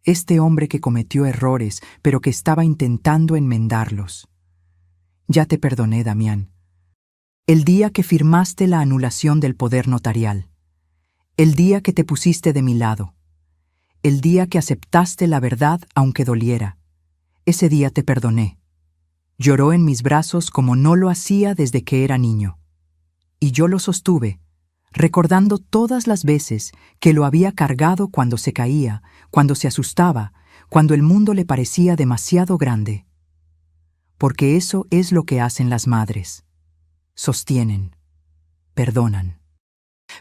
Este hombre que cometió errores, pero que estaba intentando enmendarlos. Ya te perdoné, Damián. El día que firmaste la anulación del poder notarial. El día que te pusiste de mi lado. El día que aceptaste la verdad aunque doliera. Ese día te perdoné. Lloró en mis brazos como no lo hacía desde que era niño. Y yo lo sostuve, recordando todas las veces que lo había cargado cuando se caía, cuando se asustaba, cuando el mundo le parecía demasiado grande. Porque eso es lo que hacen las madres. Sostienen, perdonan.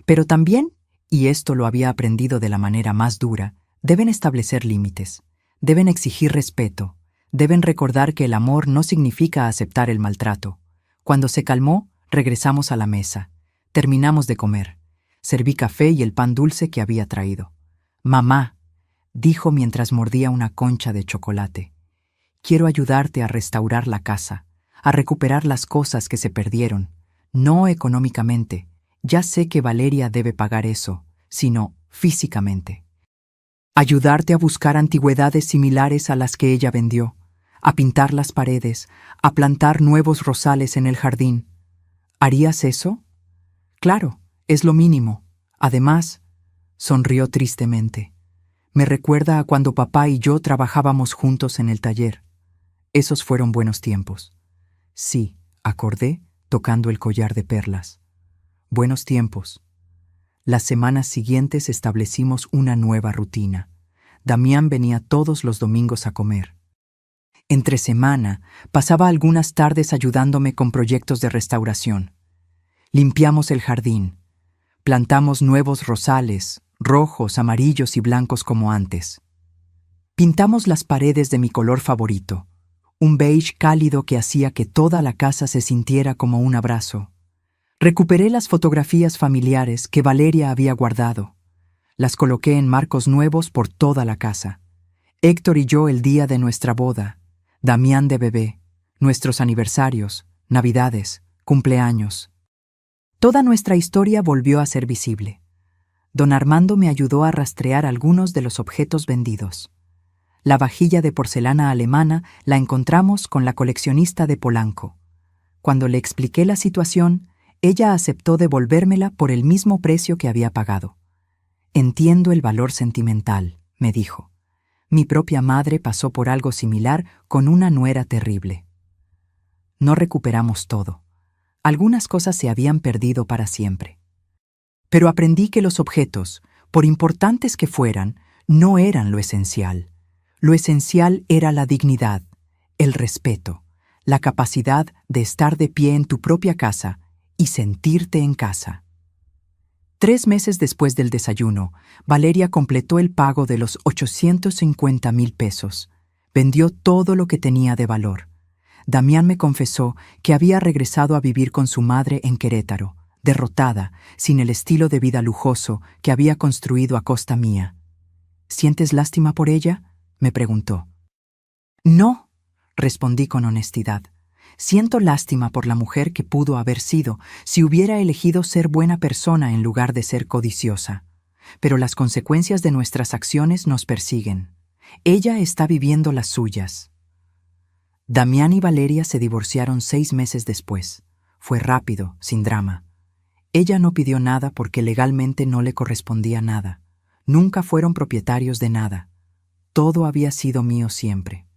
Pero también, y esto lo había aprendido de la manera más dura, deben establecer límites, deben exigir respeto, deben recordar que el amor no significa aceptar el maltrato. Cuando se calmó, regresamos a la mesa. Terminamos de comer. Serví café y el pan dulce que había traído. Mamá, dijo mientras mordía una concha de chocolate, quiero ayudarte a restaurar la casa, a recuperar las cosas que se perdieron, no económicamente. Ya sé que Valeria debe pagar eso, sino físicamente. Ayudarte a buscar antigüedades similares a las que ella vendió, a pintar las paredes, a plantar nuevos rosales en el jardín. ¿Harías eso? Claro, es lo mínimo. Además, sonrió tristemente. Me recuerda a cuando papá y yo trabajábamos juntos en el taller. Esos fueron buenos tiempos. Sí, acordé, tocando el collar de perlas. Buenos tiempos. Las semanas siguientes establecimos una nueva rutina. Damián venía todos los domingos a comer. Entre semana, pasaba algunas tardes ayudándome con proyectos de restauración. Limpiamos el jardín. Plantamos nuevos rosales, rojos, amarillos y blancos como antes. Pintamos las paredes de mi color favorito, un beige cálido que hacía que toda la casa se sintiera como un abrazo. Recuperé las fotografías familiares que Valeria había guardado. Las coloqué en marcos nuevos por toda la casa. Héctor y yo el día de nuestra boda, Damián de bebé, nuestros aniversarios, navidades, cumpleaños. Toda nuestra historia volvió a ser visible. Don Armando me ayudó a rastrear algunos de los objetos vendidos. La vajilla de porcelana alemana la encontramos con la coleccionista de Polanco. Cuando le expliqué la situación, ella aceptó devolvérmela por el mismo precio que había pagado. Entiendo el valor sentimental, me dijo. Mi propia madre pasó por algo similar con una nuera terrible. No recuperamos todo. Algunas cosas se habían perdido para siempre. Pero aprendí que los objetos, por importantes que fueran, no eran lo esencial. Lo esencial era la dignidad, el respeto, la capacidad de estar de pie en tu propia casa y sentirte en casa. 3 meses después del desayuno, Valeria completó el pago de los 850,000 pesos. Vendió todo lo que tenía de valor. Damián me confesó que había regresado a vivir con su madre en Querétaro, derrotada, sin el estilo de vida lujoso que había construido a costa mía. ¿Sientes lástima por ella?, me preguntó. No, respondí con honestidad. Siento lástima por la mujer que pudo haber sido si hubiera elegido ser buena persona en lugar de ser codiciosa. Pero las consecuencias de nuestras acciones nos persiguen. Ella está viviendo las suyas. Damián y Valeria se divorciaron 6 meses después. Fue rápido, sin drama. Ella no pidió nada porque legalmente no le correspondía nada. Nunca fueron propietarios de nada. todo había sido mío siempre.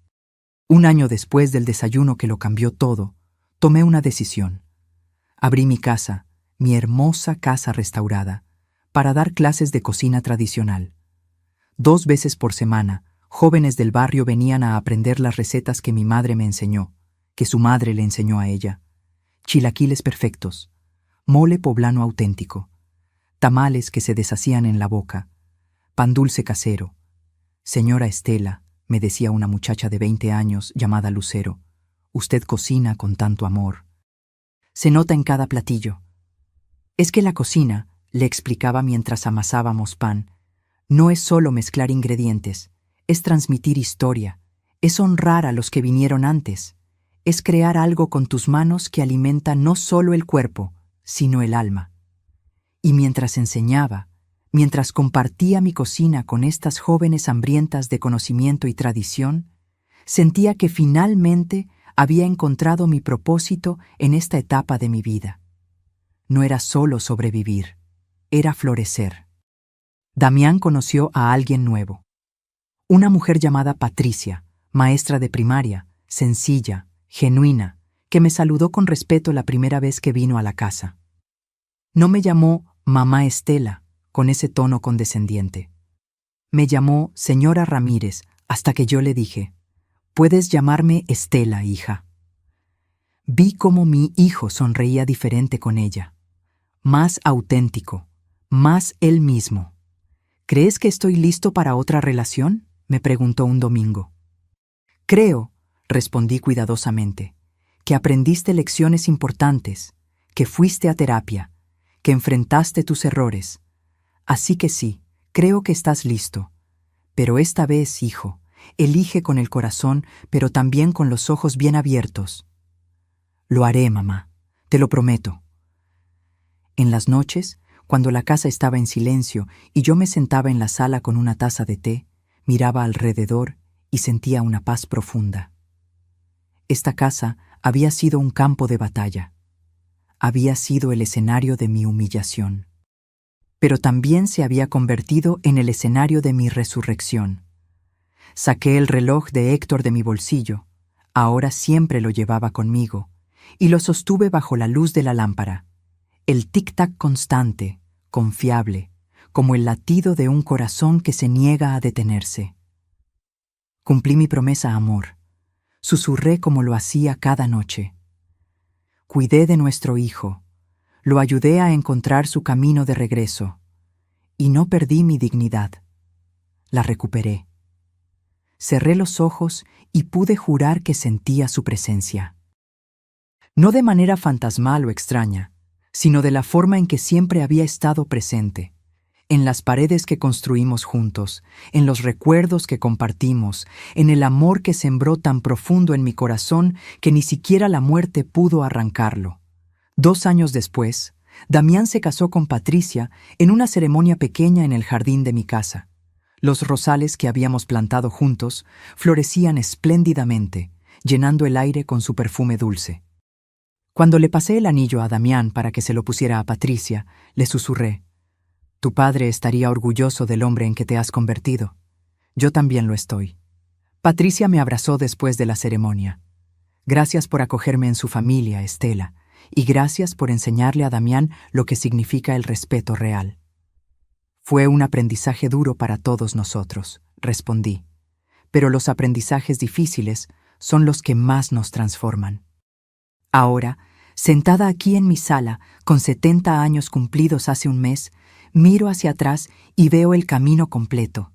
Un año después del desayuno que lo cambió todo, tomé una decisión. Abrí mi casa, mi hermosa casa restaurada, para dar clases de cocina tradicional. 2 veces por semana, jóvenes del barrio venían a aprender las recetas que mi madre me enseñó, que su madre le enseñó a ella. Chilaquiles perfectos, mole poblano auténtico, tamales que se deshacían en la boca, pan dulce casero. Señora Estela, me decía una muchacha de 20 años llamada Lucero, usted cocina con tanto amor. Se nota en cada platillo. Es que la cocina, le explicaba mientras amasábamos pan, no es solo mezclar ingredientes, es transmitir historia, es honrar a los que vinieron antes, es crear algo con tus manos que alimenta no solo el cuerpo, sino el alma. Y mientras enseñaba, mientras compartía mi cocina con estas jóvenes hambrientas de conocimiento y tradición, sentía que finalmente había encontrado mi propósito en esta etapa de mi vida. No era solo sobrevivir, era florecer. Damián conoció a alguien nuevo. Una mujer llamada Patricia, maestra de primaria, sencilla, genuina, que me saludó con respeto la primera vez que vino a la casa. No me llamó Mamá Estela, con ese tono condescendiente. Me llamó Señora Ramírez, hasta que yo le dije, «Puedes llamarme Estela, hija». Vi cómo mi hijo sonreía diferente con ella, más auténtico, más él mismo. «¿Crees que estoy listo para otra relación?», me preguntó un domingo. «Creo», respondí cuidadosamente, «que aprendiste lecciones importantes, que fuiste a terapia, que enfrentaste tus errores. Así que sí, creo que estás listo. Pero esta vez, hijo, elige con el corazón, pero también con los ojos bien abiertos». «Lo haré, mamá, te lo prometo». En las noches, cuando la casa estaba en silencio y yo me sentaba en la sala con una taza de té, miraba alrededor y sentía una paz profunda. Esta casa había sido un campo de batalla. Había sido el escenario de mi humillación. Pero también se había convertido en el escenario de mi resurrección. Saqué el reloj de Héctor de mi bolsillo, ahora siempre lo llevaba conmigo, y lo sostuve bajo la luz de la lámpara. El tic-tac constante, confiable, como el latido de un corazón que se niega a detenerse. Cumplí mi promesa, amor. Susurré como lo hacía cada noche. Cuidé de nuestro hijo, lo ayudé a encontrar su camino de regreso, y no perdí mi dignidad. La recuperé. Cerré los ojos y pude jurar que sentía su presencia. No de manera fantasmal o extraña, sino de la forma en que siempre había estado presente, en las paredes que construimos juntos, en los recuerdos que compartimos, en el amor que sembró tan profundo en mi corazón que ni siquiera la muerte pudo arrancarlo. 2 años después, Damián se casó con Patricia en una ceremonia pequeña en el jardín de mi casa. Los rosales que habíamos plantado juntos florecían espléndidamente, llenando el aire con su perfume dulce. Cuando le pasé el anillo a Damián para que se lo pusiera a Patricia, le susurré, «Tu padre estaría orgulloso del hombre en que te has convertido. Yo también lo estoy». Patricia me abrazó después de la ceremonia. «Gracias por acogerme en su familia, Estela, y gracias por enseñarle a Damián lo que significa el respeto real». «Fue un aprendizaje duro para todos nosotros», respondí, «pero los aprendizajes difíciles son los que más nos transforman». Ahora, sentada aquí en mi sala, con 70 años cumplidos hace un mes, miro hacia atrás y veo el camino completo.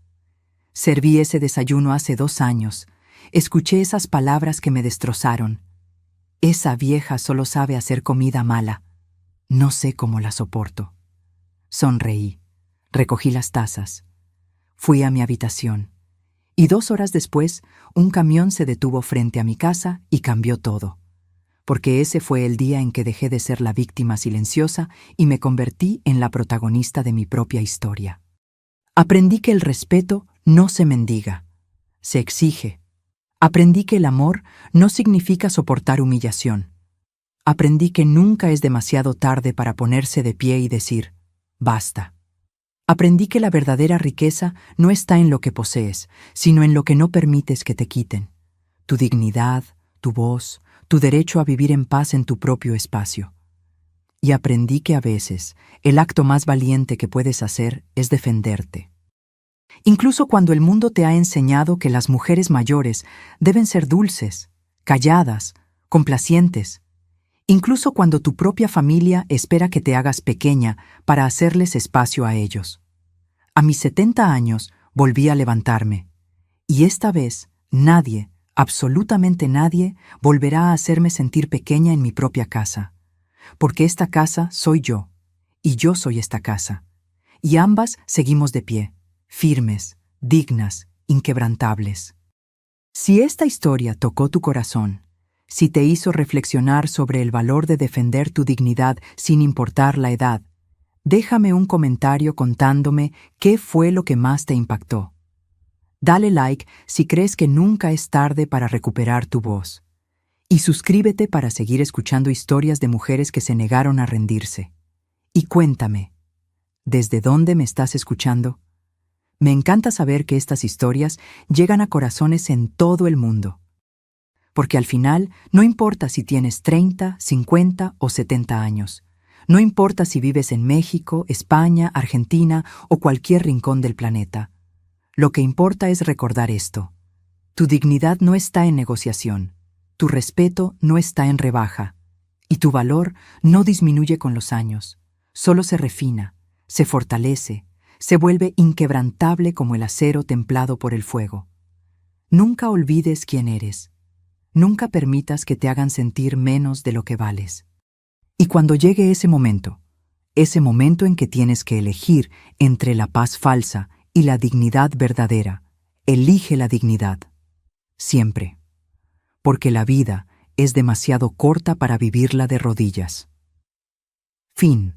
Serví ese desayuno hace 2 años, escuché esas palabras que me destrozaron. Esa vieja solo sabe hacer comida mala. No sé cómo la soporto. Sonreí, recogí las tazas, fui a mi habitación, y 2 horas después, un camión se detuvo frente a mi casa y cambió todo. Porque ese fue el día en que dejé de ser la víctima silenciosa y me convertí en la protagonista de mi propia historia. Aprendí que el respeto no se mendiga, se exige. Aprendí que el amor no significa soportar humillación. Aprendí que nunca es demasiado tarde para ponerse de pie y decir, basta. Aprendí que la verdadera riqueza no está en lo que posees, sino en lo que no permites que te quiten. Tu dignidad, tu voz, tu derecho a vivir en paz en tu propio espacio. Y aprendí que a veces el acto más valiente que puedes hacer es defenderte. Incluso cuando el mundo te ha enseñado que las mujeres mayores deben ser dulces, calladas, complacientes, incluso cuando tu propia familia espera que te hagas pequeña para hacerles espacio a ellos. A mis 70 años volví a levantarme, y esta vez nadie, absolutamente nadie, volverá a hacerme sentir pequeña en mi propia casa, porque esta casa soy yo, y yo soy esta casa, y ambas seguimos de pie, firmes, dignas, inquebrantables. Si esta historia tocó tu corazón, si te hizo reflexionar sobre el valor de defender tu dignidad sin importar la edad, déjame un comentario contándome qué fue lo que más te impactó. Dale like si crees que nunca es tarde para recuperar tu voz. Y suscríbete para seguir escuchando historias de mujeres que se negaron a rendirse. Y cuéntame, ¿desde dónde me estás escuchando? Me encanta saber que estas historias llegan a corazones en todo el mundo. Porque al final, no importa si tienes 30, 50 o 70 años. No importa si vives en México, España, Argentina o cualquier rincón del planeta. Lo que importa es recordar esto. Tu dignidad no está en negociación. Tu respeto no está en rebaja. Y tu valor no disminuye con los años. Solo se refina, se fortalece, se vuelve inquebrantable como el acero templado por el fuego. Nunca olvides quién eres. Nunca permitas que te hagan sentir menos de lo que vales. Y cuando llegue ese momento en que tienes que elegir entre la paz falsa y la dignidad verdadera, elige la dignidad. Siempre. Porque la vida es demasiado corta para vivirla de rodillas. Fin.